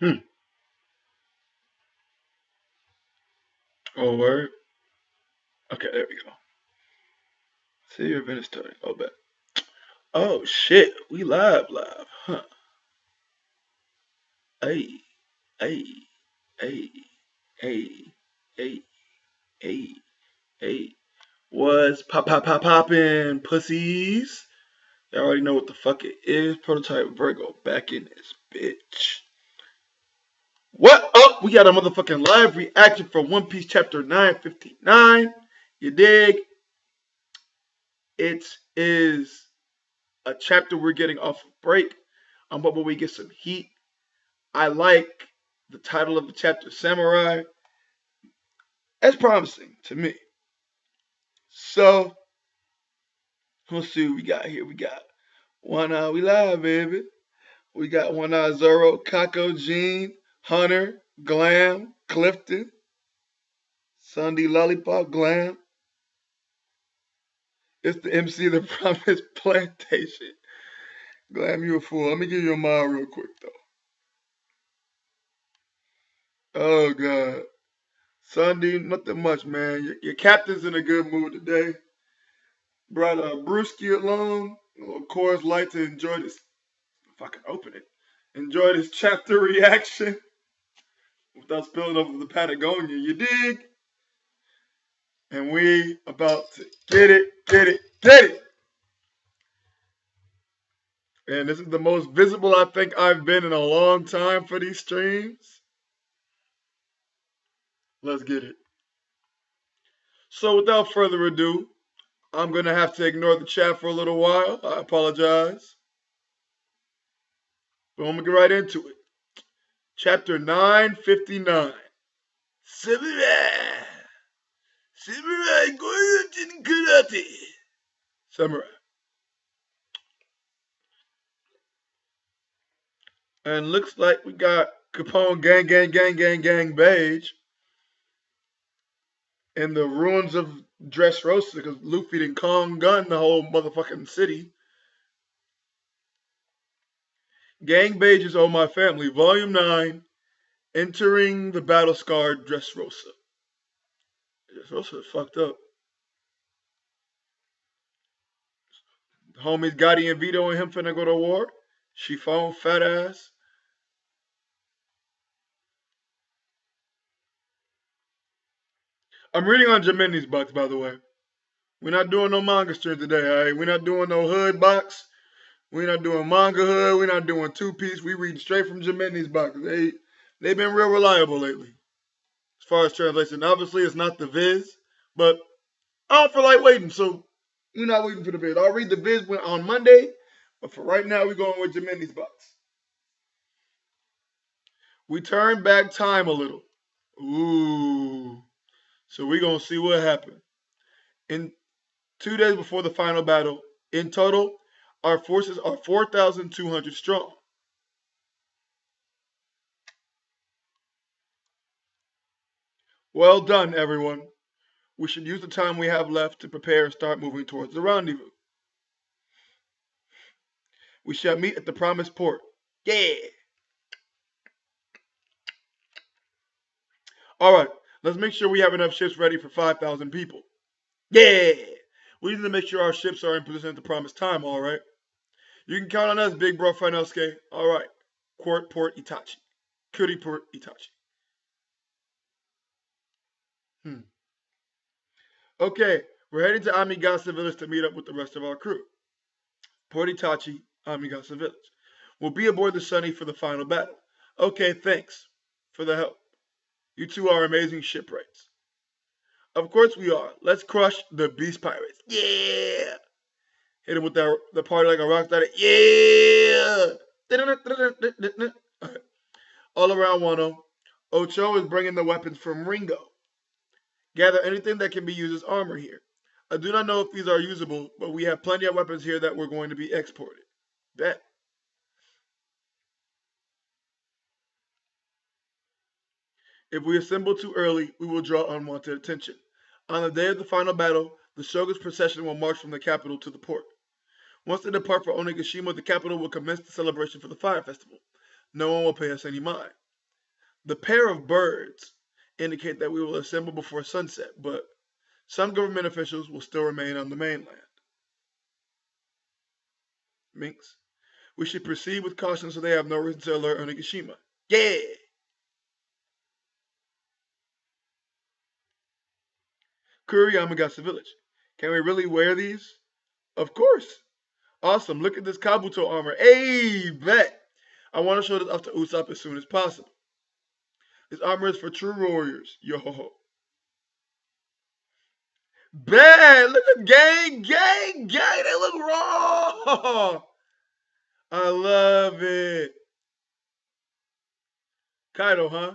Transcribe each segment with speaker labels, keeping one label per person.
Speaker 1: Hmm. Oh, word. Okay, there we go. See your event is starting. Oh, bet. Oh, shit. We live. Huh. Hey, hey, hey, hey, hey, hey, hey. What's poppin', pussies? Y'all already know what the fuck it is. Prototype Vergo back in this bitch. What up? We got a motherfucking live reaction for One Piece chapter 959. You dig? It is a chapter we're getting off of break. But when we get some heat, I like the title of the chapter, Samurai. That's promising to me. So, let's see what we got here. We got one we live, baby. We got one Zoro, Kako, Jean, Hunter, Glam, Clifton, Sunday Lollipop, Glam. It's the MC of the Promised Plantation. Glam, you a fool. Let me give you a mile real quick, though. Oh, God. Sunday, nothing much, man. Your captain's in a good mood today. Brought Brewski along. Of course, like to enjoy this. If I can open it. Enjoy this chapter reaction without spilling over the Patagonia. You dig? And we about to get it. And this is the most visible I think I've been in a long time for these streams. Let's get it. So without further ado, I'm going to have to ignore the chat for a little while. I apologize. But I'm going to get right into it. Chapter 959. Samurai! Samurai Goryojin Karate! Samurai. And looks like we got Capone gang beige in the ruins of Dressrosa because Luffy and Kong gun the whole motherfucking city. Gang beige is Oh My Family, Volume 9, entering the battle scarred Dressrosa. Dressrosa is fucked up. The homies Gotti and Vito and him finna go to war. Chiffon, fat ass. I'm reading on Gemini's box, by the way. We're not doing no manga stream today, alright? We're not doing no hood box. We're not doing manga hood. We're not doing two piece. We read straight from Gemini's box. They've been real reliable lately as far as translation. Obviously, it's not the Viz, but I don't feel like waiting, so we're not waiting for the Viz. I'll read the Viz on Monday, but for right now, we're going with Gemini's box. We turn back time a little. Ooh. So we're going to see what happened. In 2 days before the final battle, in total, our forces are 4,200 strong. Well done, everyone. We should use the time we have left to prepare and start moving towards the rendezvous. We shall meet at the promised port. Yeah. All right. Let's make sure we have enough ships ready for 5,000 people. Yeah. We need to make sure our ships are in position at the promised time. All right. You can count on us, big bro Finosuke. All right. Quart Port Itachi. Kuri Port Itachi. Hmm. Okay. We're heading to Amigasa Village to meet up with the rest of our crew. Port Itachi, Amigasa Village. We'll be aboard the Sunny for the final battle. Okay, thanks for the help. You two are amazing shipwrights. Of course we are. Let's crush the Beast Pirates. Yeah! Hit him with the party like a rock star. Yeah! All around Wano. Ocho is bringing the weapons from Ringo. Gather anything that can be used as armor here. I do not know if these are usable, but we have plenty of weapons here that we're going to be exported. Bet. If we assemble too early, we will draw unwanted attention. On the day of the final battle, the Shogun's procession will march from the capital to the port. Once they depart for Onigashima, the capital will commence the celebration for the fire festival. No one will pay us any mind. The pair of birds indicate that we will assemble before sunset, but some government officials will still remain on the mainland. Minks. We should proceed with caution so they have no reason to alert Onigashima. Yeah! Kuriyamagasa village. Can we really wear these? Of course. Awesome. Look at this Kabuto armor. Hey, bet. I want to show this off to Usopp as soon as possible. This armor is for true warriors. Yo ho ho. Bet. Look at gang, gang, gang. They look raw. I love it. Kaido, huh?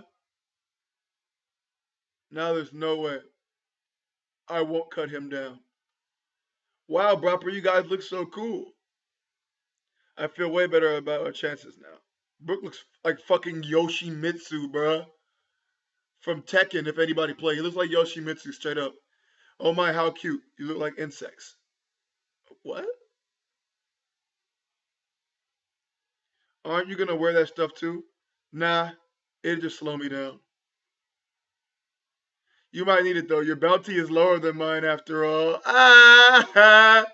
Speaker 1: Now there's no way. I won't cut him down. Wow, Bropper, you guys look so cool. I feel way better about our chances now. Brook looks like fucking Yoshimitsu, bruh. From Tekken, if anybody play. He looks like Yoshimitsu straight up. Oh my, how cute. You look like insects. What? Aren't you gonna wear that stuff too? Nah, it'll just slow me down. You might need it though. Your bounty is lower than mine after all. Ah!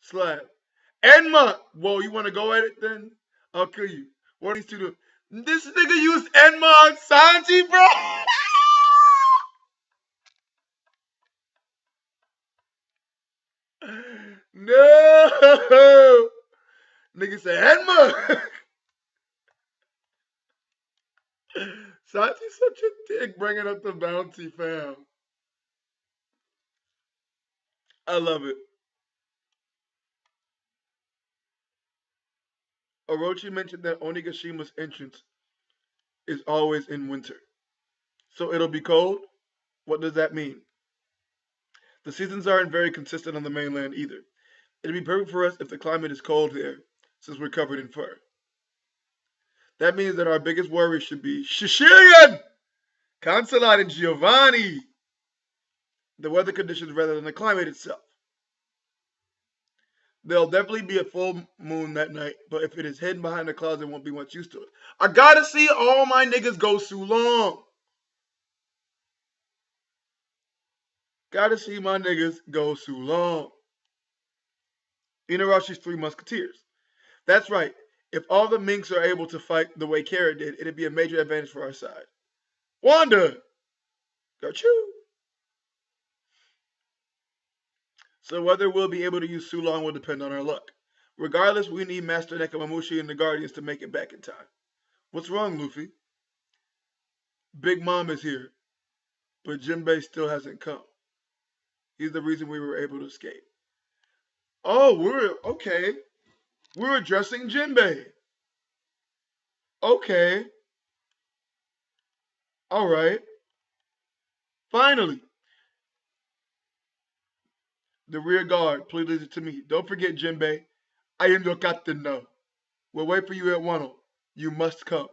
Speaker 1: Slap. Enma! Whoa, you wanna go at it then? I'll kill you. What are these two doing? This nigga used Enma on Sanji, bro! No! Nigga said Enma! Sanji's such a dick bringing up the bounty, fam. I love it. Orochi mentioned that Onigashima's entrance is always in winter. So it'll be cold? What does that mean? The seasons aren't very consistent on the mainland either. It'd be perfect for us if the climate is cold there, since we're covered in fur. That means that our biggest worry should be Sicilian! Consulate and Giovanni! The weather conditions rather than the climate itself. There'll definitely be a full moon that night, but if it is hidden behind the clouds, it won't be much use to it. I gotta see all my niggas go Sulong. Gotta see my niggas go Sulong. Inarashi's Three Musketeers. That's right. If all the Minks are able to fight the way Kara did, it'd be a major advantage for our side. Wanda! Got you. So whether we'll be able to use Sulong will depend on our luck. Regardless, we need Master Nekamamushi and the Guardians to make it back in time. What's wrong, Luffy? Big Mom is here, but Jinbei still hasn't come. He's the reason we were able to escape. Oh, okay. We're addressing Jinbei. Okay. Alright. Finally. The rear guard, please listen to me. Don't forget, Jinbei. I am your captain now. We'll wait for you at Wano. You must come.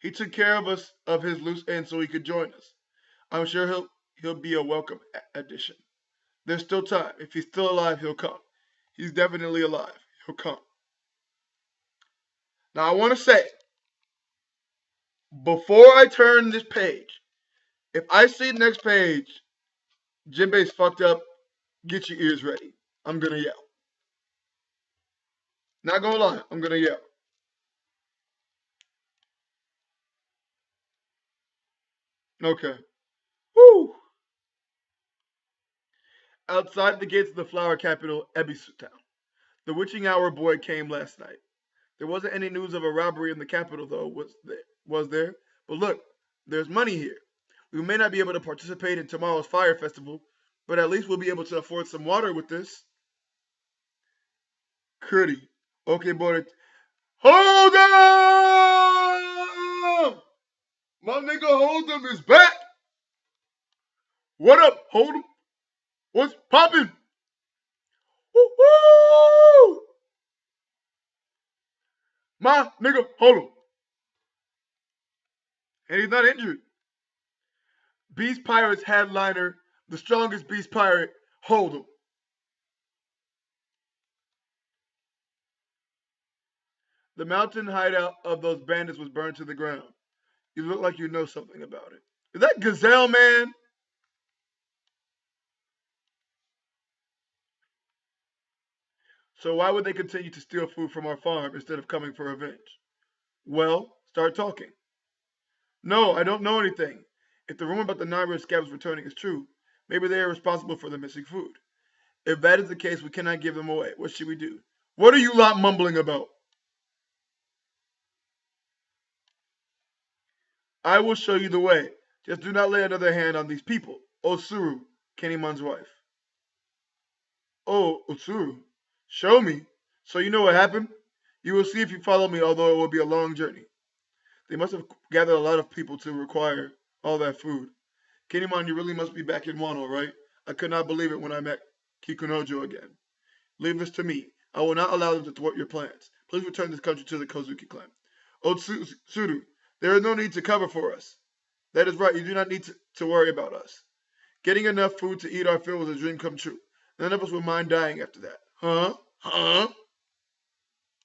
Speaker 1: He took care of us of his loose end so he could join us. I'm sure he'll be a welcome addition. There's still time. If he's still alive, he'll come. He's definitely alive. He'll come. Now I want to say, before I turn this page, if I see the next page, Jinbei's fucked up, get your ears ready. I'm gonna yell. Not gonna lie, I'm gonna yell. Okay. Woo! Outside the gates of the flower capital, Ebisu Town. The witching hour boy came last night. There wasn't any news of a robbery in the capital, though, was there? But look, there's money here. We may not be able to participate in tomorrow's fire festival, but at least we'll be able to afford some water with this. Curdy. Okay, boy. Hold on! My nigga Hold'em is back! What up, Hold'em? What's poppin'? Woo-hoo! My nigga Hold'em. And he's not injured. Beast Pirates headliner, the strongest Beast Pirate, The mountain hideout of those bandits was burned to the ground. You look like you know something about it. Is that Gazelle Man? So why would they continue to steal food from our farm instead of coming for revenge? Well, start talking. No, I don't know anything. If the rumor about the nine-red scabs returning is true, maybe they are responsible for the missing food. If that is the case, we cannot give them away. What should we do? What are you lot mumbling about? I will show you the way. Just do not lay another hand on these people. Osuru, Kenimon's wife. Oh, Osuru. Show me. So you know what happened? You will see if you follow me, although it will be a long journey. They must have gathered a lot of people to require all that food. Kenimon, you really must be back in Wano, right? I could not believe it when I met Kikunojo again. Leave this to me. I will not allow them to thwart your plans. Please return this country to the Kozuki clan. Otsuru, there is no need to cover for us. That is right, you do not need to worry about us. Getting enough food to eat our fill was a dream come true. None of us would mind dying after that. Huh? Huh?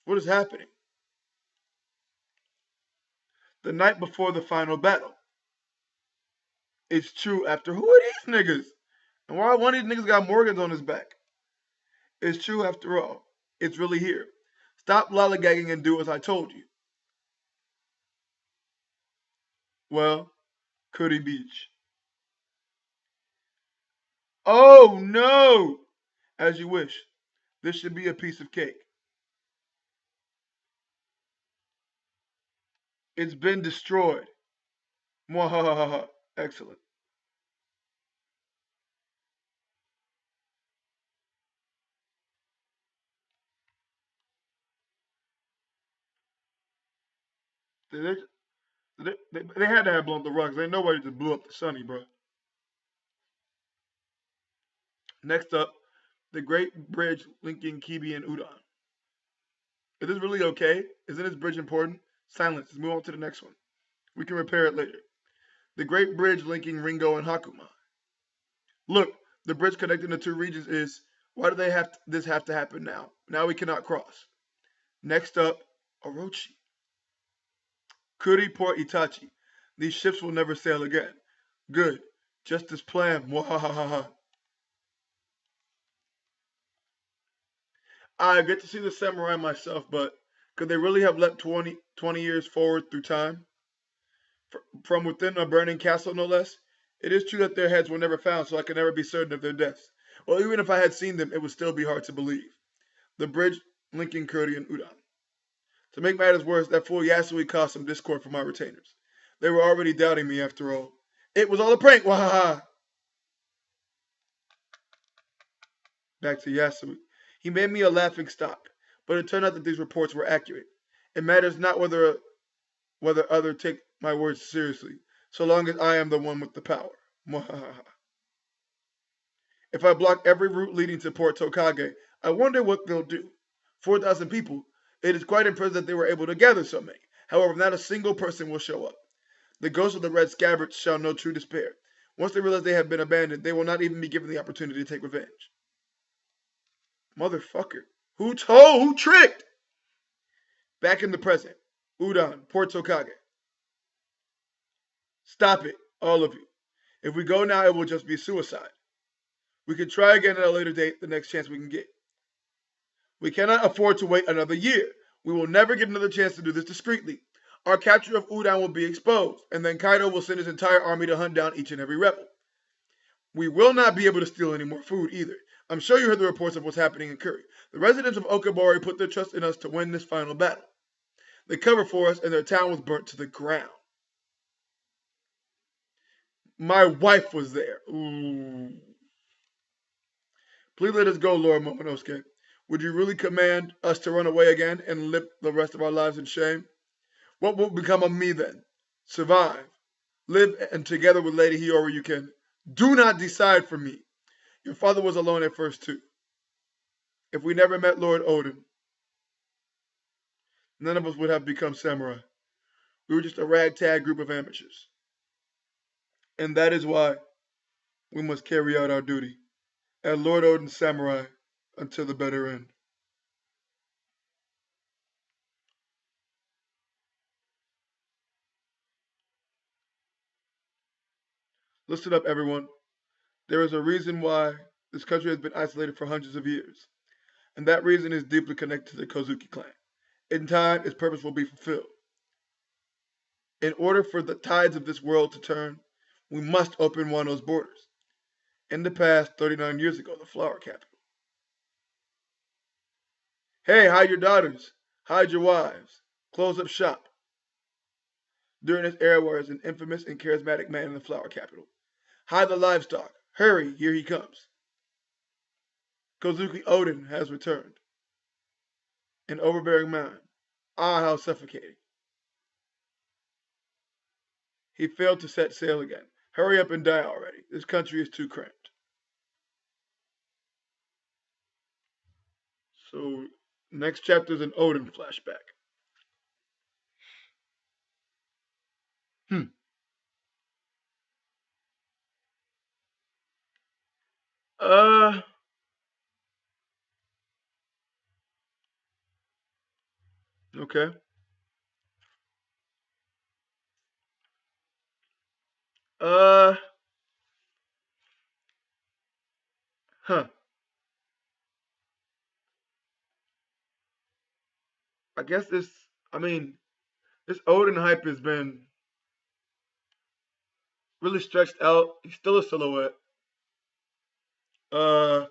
Speaker 1: What is happening? The night before the final battle. It's true after who are these niggas? And why one of these niggas got Morgans on his back? It's true after all. It's really here. Stop lollygagging and do as I told you. Well, Cuddy Beach. Oh no! As you wish. This should be a piece of cake. It's been destroyed. Mwahaha. Excellent. They, they had to have blown up the rocks. Ain't nobody just blew up the Sunny, bro. Next up, the Great Bridge linking Kibi and Udon. Is this really okay? Isn't this bridge important? Silence. Let's move on to the next one. We can repair it later. The Great Bridge linking Ringo and Hakuma. Look, the bridge connecting the two regions is. Why do this have to happen now? Now we cannot cross. Next up, Orochi. Kuri Port Itachi. These ships will never sail again. Good. Just as planned. Mwahaha. I get to see the samurai myself, but could they really have leapt 20 years forward through time? From within a burning castle, no less? It is true that their heads were never found, so I can never be certain of their deaths. Well, even if I had seen them, it would still be hard to believe. The bridge linking Kuri and Udon. To make matters worse, that fool Yasui caused some discord for my retainers. They were already doubting me after all. It was all a prank, wahaha! Back to Yasui. He made me a laughing stock, but it turned out that these reports were accurate. It matters not whether others take my words seriously, so long as I am the one with the power. If I block every route leading to Port Tokage, I wonder what they'll do. 4,000 people. It is quite impressive that they were able to gather so many. However, not a single person will show up. The ghosts of the red scabbards shall know true despair. Once they realize they have been abandoned, they will not even be given the opportunity to take revenge. Motherfucker. Who told? Who tricked? Back in the present. Udon, Port Tokage. Stop it, all of you. If we go now, it will just be suicide. We can try again at a later date, the next chance we can get. We cannot afford to wait another year. We will never get another chance to do this discreetly. Our capture of Udon will be exposed, and then Kaido will send his entire army to hunt down each and every rebel. We will not be able to steal any more food either. I'm sure you heard the reports of what's happening in Curry. The residents of Okabori put their trust in us to win this final battle. They covered for us, and their town was burnt to the ground. My wife was there. Ooh. Please let us go, Lord Momonosuke. Would you really command us to run away again and live the rest of our lives in shame? What will become of me then? Survive. Live and together with Lady Hiyori you can. Do not decide for me. Your father was alone at first too. If we never met Lord Odin, none of us would have become samurai. We were just a ragtag group of amateurs. And that is why we must carry out our duty as Lord Odin's samurai until the better end. Listen up, everyone. There is a reason why this country has been isolated for hundreds of years, and that reason is deeply connected to the Kozuki clan. In time, its purpose will be fulfilled. In order for the tides of this world to turn, we must open Wano's borders. In the past, 39 years ago, the flower capital. Hey, hide your daughters, hide your wives, close up shop. During this era was an infamous and charismatic man in the flower capital. Hide the livestock. Hurry, here he comes. Kozuki Odin has returned. An overbearing man. Ah, how suffocating. He failed to set sail again. Hurry up and die already. This country is too cramped. So, next chapter is an Odin flashback. Hmm. Uh, okay. Uh, huh. I guess I mean, this Odin hype has been really stretched out. He's still a silhouette. Uh,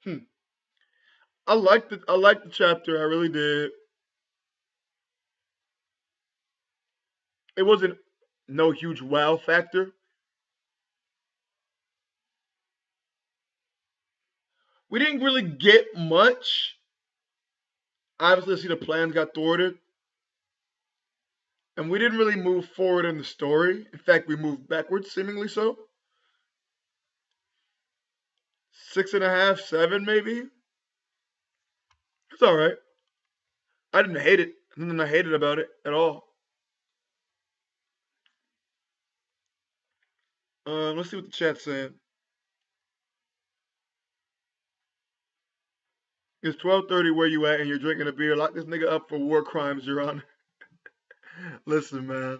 Speaker 1: hmm. I liked the chapter. I really did. It wasn't no huge wow factor. We didn't really get much. Obviously, I see the plans got thwarted, and we didn't really move forward in the story. In fact, we moved backwards, seemingly so. 6.5, 7, maybe. It's all right. I didn't hate it. Nothing I hated about it at all. Let's see what the chat's saying. It's 12:30 where you at, and you're drinking a beer. Lock this nigga up for war crimes, Your Honor. Listen, man.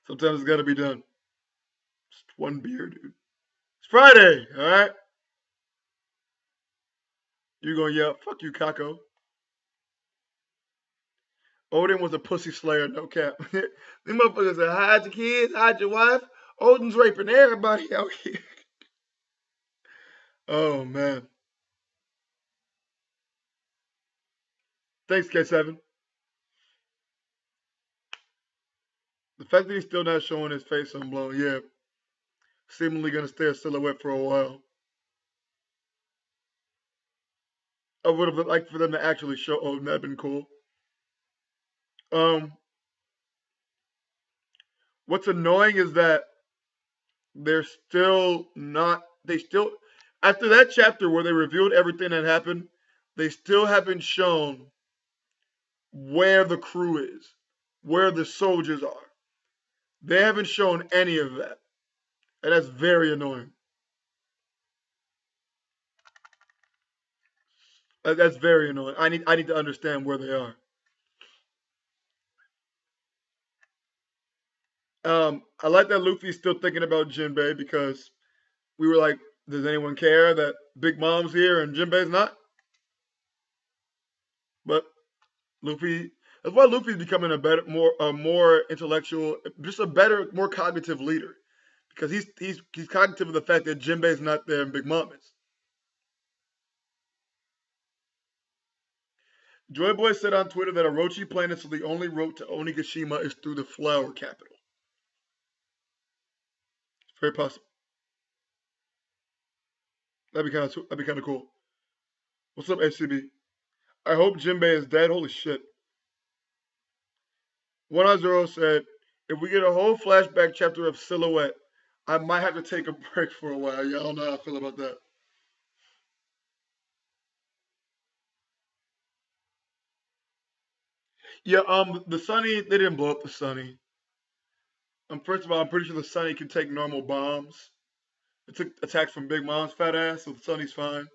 Speaker 1: Sometimes it's gotta be done. Just one beer, dude. It's Friday, all right. You're gonna yell, "Fuck you, Kako." Odin was a pussy slayer, no cap. Them motherfuckers said, hide your kids, hide your wife. Odin's raping everybody out here. Oh, man. Thanks, K7. The fact that he's still not showing his face unblown, yeah, seemingly gonna stay a silhouette for a while. I would have liked for them to actually show Odin. That'd been cool. Um, what's annoying is that they're still not. They still, after that chapter where they revealed everything that happened, they still haven't shown where the crew is, where the soldiers are. They haven't shown any of that, and that's very annoying. That's very annoying. I need to understand where they are. I like that Luffy's still thinking about Jinbei because we were like, does anyone care that Big Mom's here and Jinbei's not? But Luffy, that's why Luffy's becoming a more intellectual, just a better, more cognitive leader because he's cognitive of the fact that Jinbei's not there and Big Mom is. Joy Boy said on Twitter that Orochi planet so the only route to Onigashima is through the flower capital. It's very possible. That'd be kind of cool. What's up, HCB? I hope Jinbei is dead. Holy shit. 100 said, if we get a whole flashback chapter of Silhouette, I might have to take a break for a while. Yeah, I don't know how I feel about that. Yeah, the Sunny, they didn't blow up the Sunny. First of all, I'm pretty sure the Sunny can take normal bombs. It took attacks from Big Mom's fat ass, so the Sunny's fine.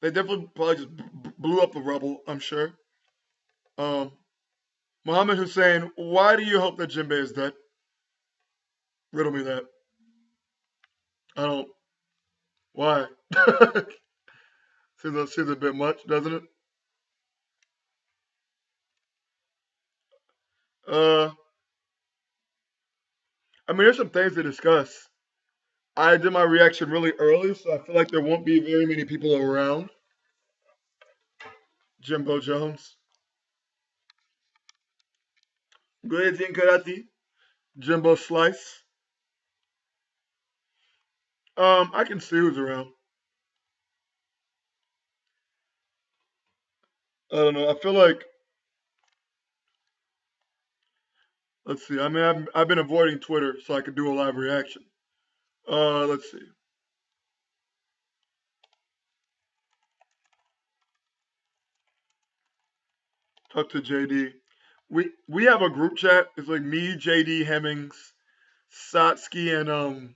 Speaker 1: They definitely probably just blew up the rubble, I'm sure. Um, Muhammad Hussein, why do you hope that Jinbei is dead? Riddle me that. I don't. Why? Seems a bit much, doesn't it? Uh, I mean, there's some things to discuss. I did my reaction really early, so I feel like there won't be very many people around. Jimbo Jones. Go ahead, Karate. Jimbo Slice. I can see who's around. I don't know. I feel like let's see. I mean, I've been avoiding Twitter so I could do a live reaction. Let's see. Talk to JD. We have a group chat. It's like me, JD Hemmings, Satsuki, and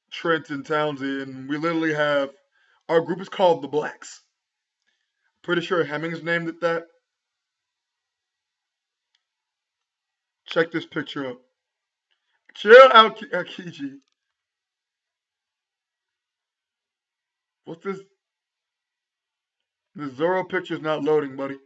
Speaker 1: Trent and Townsend. And we literally have our group is called the Blacks. Pretty sure Hemmings named it that. Check this picture out. Chill out, Akiji. What's this? The Zoro picture's not loading, buddy.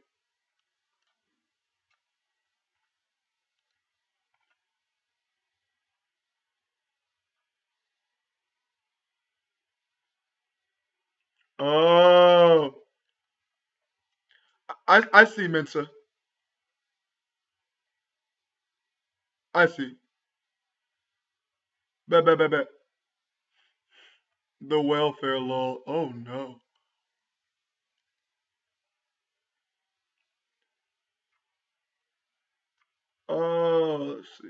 Speaker 1: Oh, I see Mensa. I see. Bet, bet, bet, bet. The welfare law. Oh no. Oh, let's see.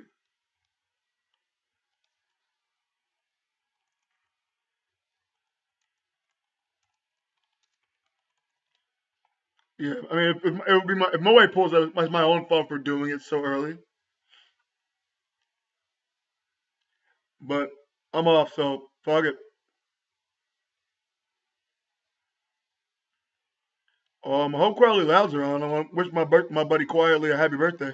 Speaker 1: Yeah, I mean, it would be my if Moe pulls out, it's my own fault for doing it so early. But I'm off, so fuck it. I hope Quietly Loud's around. I want to wish my buddy Quietly a happy birthday.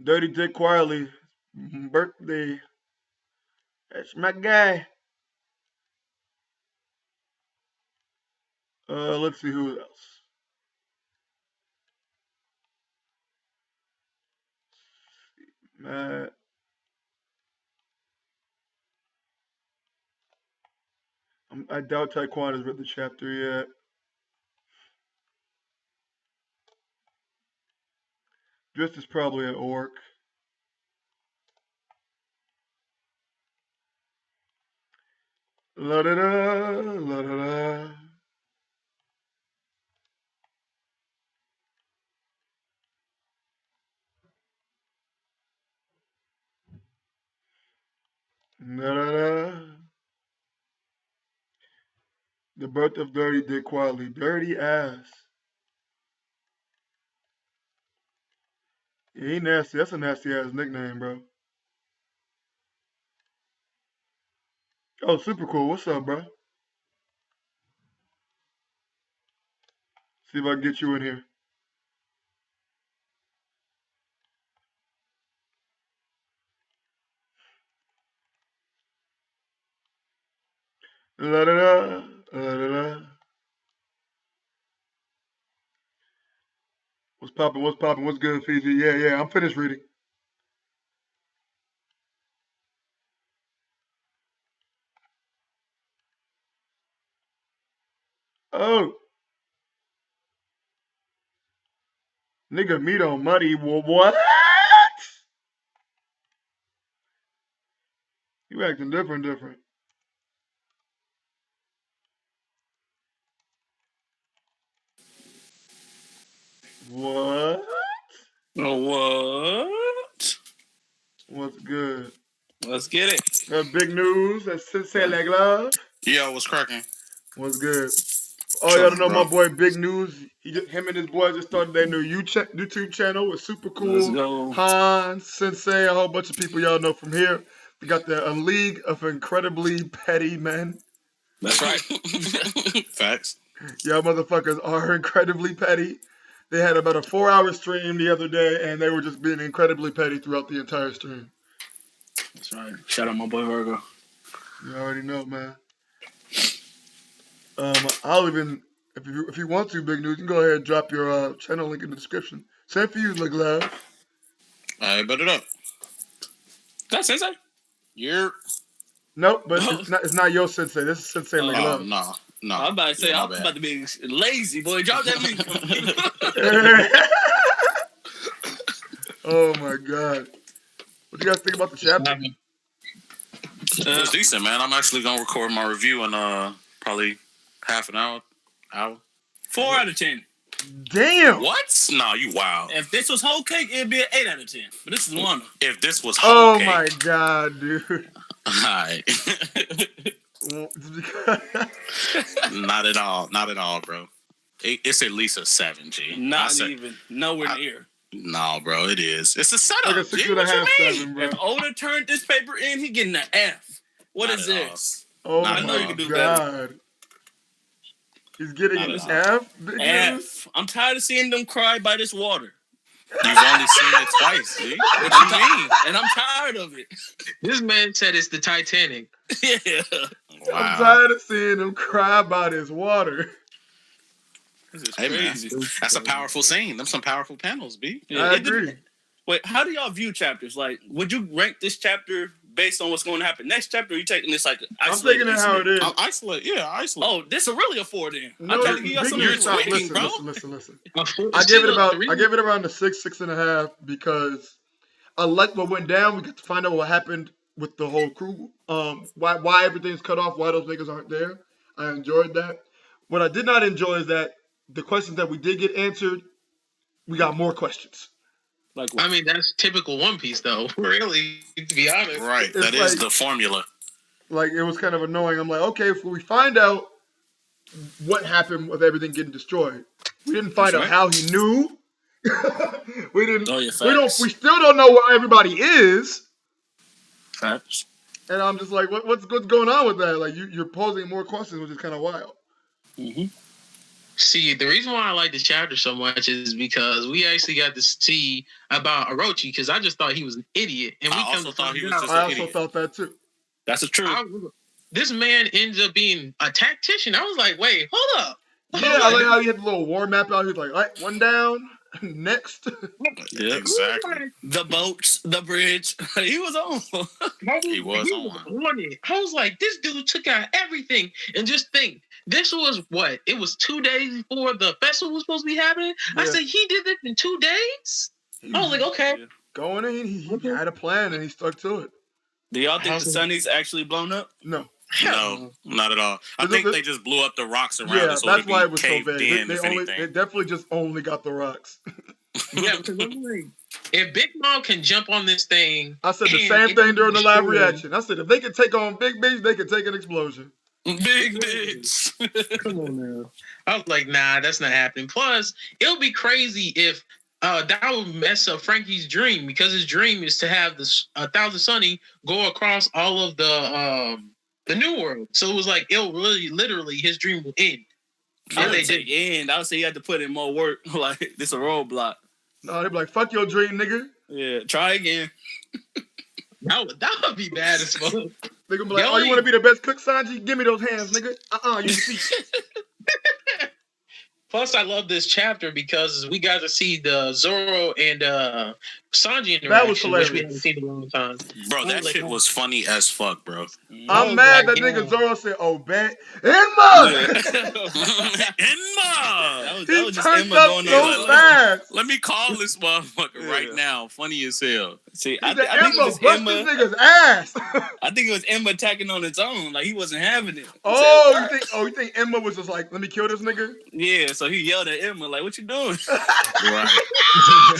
Speaker 1: Dirty Dick Quietly birthday. That's my guy. Let's see who else. Matt. I doubt Taekwon has read the chapter yet. Just is probably an orc. La da da, la da da. Da da da. The birth of Dirty Dick Quietly. Dirty ass. Yeah, he nasty. That's a nasty ass nickname, bro. Oh, super cool. What's up, bro? See if I can get you in here. La da da, la da da. What's poppin'? What's poppin'? What's good, Fiji? Yeah, yeah. I'm finished reading. Oh, nigga, meat on muddy. What? You acting different, different. What?
Speaker 2: What?
Speaker 1: What's good?
Speaker 2: Let's get it.
Speaker 1: Big news. That's Sensei Leg Love.
Speaker 2: Yo, what's cracking?
Speaker 1: What's good? Oh, y'all don't
Speaker 2: Chilling,
Speaker 1: know my
Speaker 2: bro.
Speaker 1: boy Big News. Him and his boys just started their new YouTube channel. It's super
Speaker 2: Let's
Speaker 1: cool.
Speaker 2: go.
Speaker 1: Han, Sensei, a whole bunch of people y'all know from here. We got the League of Incredibly Petty Men.
Speaker 2: That's right. Facts.
Speaker 1: Y'all motherfuckers are incredibly petty. They had about a 4-hour stream the other day, and they were just being incredibly petty throughout the entire stream.
Speaker 2: That's right. Shout out my boy Vergo.
Speaker 1: You already know, man. I'll even, if you want to, Big News, you can go ahead and drop your channel link in the description. Same for you, McLeod.
Speaker 2: I bet it up. That's Sensei? You're...
Speaker 1: Nope, but it's not your Sensei. This is Sensei McLeod.
Speaker 2: No.
Speaker 3: I'm about to say, I'm about to be lazy, boy. Drop that link.
Speaker 1: Oh, my God. What do you guys think about the chapter?
Speaker 2: It was decent, man. I'm actually going to record my review in probably half an hour.
Speaker 3: 4 out of 10.
Speaker 1: Damn.
Speaker 2: What? No, you wild.
Speaker 3: If this was whole cake, it'd be an 8 out of 10. But this is one.
Speaker 2: If this was whole cake.
Speaker 1: Oh, my God, dude.
Speaker 2: Alright. Not at all, bro. It's at least a 7, G.
Speaker 3: Even. Nowhere near.
Speaker 2: No, bro, it is. It's a setup.
Speaker 1: Like a 6.5, 7, bro.
Speaker 3: If Oda turned this paper in, he getting an F. What is this?
Speaker 1: Oh,
Speaker 3: I know you can do
Speaker 1: God. He's getting an F?
Speaker 3: F. I'm tired of seeing them cry by this water.
Speaker 2: You've only seen it twice, G. What you mean?
Speaker 3: And I'm tired of it.
Speaker 4: This man said it's the Titanic.
Speaker 3: Yeah.
Speaker 2: Wow.
Speaker 1: I'm tired of seeing him cry by this water.
Speaker 3: This is
Speaker 2: crazy. Man. That's a powerful scene. Them some powerful panels, B.
Speaker 3: Yeah,
Speaker 1: I agree.
Speaker 3: Wait, how do y'all view chapters? Like, would you rank this chapter based on what's going to happen next chapter? Or are you taking this like isolated?
Speaker 1: I'm taking it how it is.
Speaker 2: Isolate.
Speaker 3: Oh, this is really a 4 then.
Speaker 1: No,
Speaker 3: I'm trying to give y'all some.
Speaker 2: You're tweaking, bro.
Speaker 1: Listen. I gave it around the 6.5 because I like what went down. We get to find out what happened with the whole crew. Why everything's cut off. Why those niggas aren't there. I enjoyed that. What I did not enjoy is that the questions that we did get answered, we got more questions.
Speaker 3: Like what?
Speaker 4: I mean, that's typical One Piece, though. Really, to be honest.
Speaker 2: Right. That is the formula.
Speaker 1: Like, it was kind of annoying. I'm like, okay, if we find out what happened with everything getting destroyed, we didn't find out how he knew. We didn't.
Speaker 3: Oh,
Speaker 1: We still don't know where everybody is.
Speaker 3: Facts.
Speaker 1: And I'm just like, what's going on with that? Like, you're posing more questions, which is kind of wild.
Speaker 3: Mm-hmm.
Speaker 4: See, the reason why I like the chapter so much is because we actually got to see about Orochi, because I just thought he was an idiot. And
Speaker 2: I also thought he was just
Speaker 1: I
Speaker 2: an
Speaker 1: also
Speaker 2: idiot.
Speaker 1: thought that too.
Speaker 3: That's the truth.
Speaker 4: This man ends up being a tactician. I was like, wait, hold up.
Speaker 1: Yeah, I like how he had the little war map out. He was like, all right, one down, next.
Speaker 2: Yeah, exactly.
Speaker 3: The boats, the bridge. He was on.
Speaker 2: He was on
Speaker 4: it. I was like, this dude took out everything. And just think, this was what? It was 2 days before the festival was supposed to be happening. Yeah. I said, he did this in 2 days? I was like, okay.
Speaker 1: Yeah. Going in, he had a plan and he stuck to it.
Speaker 3: Do y'all think the Sunny's actually blown up?
Speaker 1: No.
Speaker 2: No, not at all. I think they just blew up the rocks around us.
Speaker 1: Yeah, that's why it was so bad.
Speaker 2: They
Speaker 1: definitely just only got the rocks.
Speaker 4: Yeah, because I'm like, if Big Mom can jump on this thing...
Speaker 1: I said the same thing during the live reaction. I said, if they can take on Big Bitch, they can take an explosion.
Speaker 3: Big Bitch.
Speaker 4: Come on now. I was like, nah, that's not happening. Plus, it'll be crazy if that would mess up Frankie's dream, because his dream is to have this 1,000 Sunny go across all of the New World. So it was like, it'll really, literally, his dream will end.
Speaker 3: I would say end. I would say you had to put in more work. Like, this a roadblock.
Speaker 1: No, they'd be like, fuck your dream, nigga.
Speaker 3: Yeah, try again.
Speaker 4: That would be bad as fuck.
Speaker 1: They gonna be like, you want to be the best cook, Sanji? Give me those hands, nigga. You see.
Speaker 4: Plus, I love this chapter because we got to see the Zoro and Sanji interaction.
Speaker 1: That was hilarious.
Speaker 4: Which we haven't seen in a long time.
Speaker 2: Bro, that shit was funny as fuck, bro.
Speaker 1: I'm mad that nigga Zoro said, "Oh, bet Enma."
Speaker 2: Enma.
Speaker 3: That was just
Speaker 1: turned
Speaker 3: Emma
Speaker 1: up
Speaker 3: going
Speaker 1: so
Speaker 3: on.
Speaker 1: fast.
Speaker 2: Let me call this motherfucker right now. Funny as hell.
Speaker 3: See,
Speaker 1: I
Speaker 3: think it was
Speaker 1: bust
Speaker 3: Emma.
Speaker 1: this nigga's ass.
Speaker 3: I think it was Emma attacking on its own. Like, he wasn't having it.
Speaker 1: You think Emma was just like, let me kill this nigga?
Speaker 3: Yeah, so he yelled at Emma, like, what you doing?
Speaker 2: Right.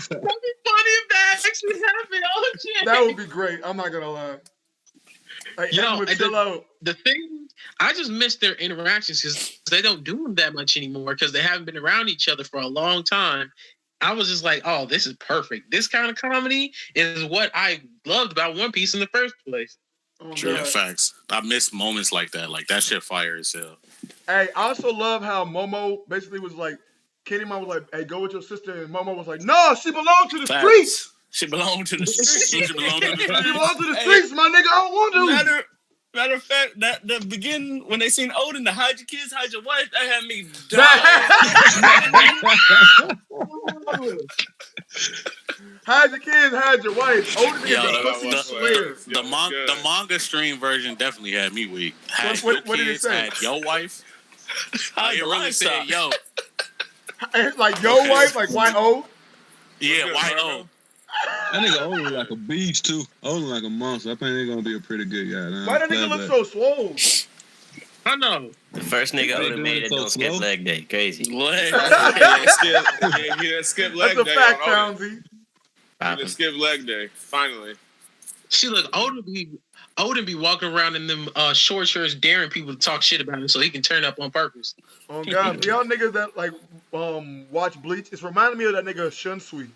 Speaker 4: That'd be funny if that actually happened. Oh, shit.
Speaker 1: That would be great. I'm not gonna lie. Like,
Speaker 4: the thing, I just miss their interactions because they don't do them that much anymore because they haven't been around each other for a long time. I was just like, oh, this is perfect. This kind of comedy is what I loved about One Piece in the first place.
Speaker 1: Oh,
Speaker 2: Yeah,
Speaker 1: God.
Speaker 2: facts. I miss moments like that. Like that shit fire as hell.
Speaker 1: Hey, I also love how Momo basically was like, Kitty Mom was like, "Hey, go with your sister," and Momo was like, "No, she belonged to the streets.
Speaker 3: Facts. She belonged to the streets.
Speaker 2: She belong to the
Speaker 1: She
Speaker 2: streets.
Speaker 1: belonged to the
Speaker 3: Hey.
Speaker 1: streets, my nigga. I don't want to."
Speaker 3: Matter of fact, that the beginning when they seen Odin, the hide your kids, hide your wife, that had me dying.
Speaker 1: Hide your kids, hide your wife. Odin is
Speaker 2: Yo,
Speaker 1: a pussy slayer.
Speaker 2: The manga stream version definitely had me weak. Had
Speaker 1: What
Speaker 2: your
Speaker 1: did it
Speaker 2: kids,
Speaker 1: say?
Speaker 2: had your wife.
Speaker 3: Hide
Speaker 2: It
Speaker 3: your
Speaker 2: really said,
Speaker 3: lifestyle.
Speaker 2: yo.
Speaker 1: It's like yo wife, like Y-O.
Speaker 2: Yeah,
Speaker 5: good,
Speaker 2: Y-O.
Speaker 6: That nigga Odin like a beast too. Odin like a monster. I think they're gonna be a pretty good guy. Nah,
Speaker 1: Why that nigga look so swole?
Speaker 4: I know.
Speaker 7: The first nigga
Speaker 6: They
Speaker 7: Odin
Speaker 6: doing
Speaker 7: made
Speaker 6: it
Speaker 7: it
Speaker 6: so
Speaker 7: don't skip
Speaker 6: slow?
Speaker 7: leg day. Crazy.
Speaker 3: What?
Speaker 5: He didn't skip leg
Speaker 1: That's a
Speaker 5: day
Speaker 1: fact,
Speaker 5: on Odin.
Speaker 1: Townsy.
Speaker 5: He
Speaker 7: Poppin'.
Speaker 5: didn't skip leg day. Finally.
Speaker 4: See, look, Odin be walking around in them short shirts, daring people to talk shit about him, so he can turn up on purpose.
Speaker 1: Oh God, for y'all niggas that like watch Bleach, it's reminding me of that nigga Shunsui.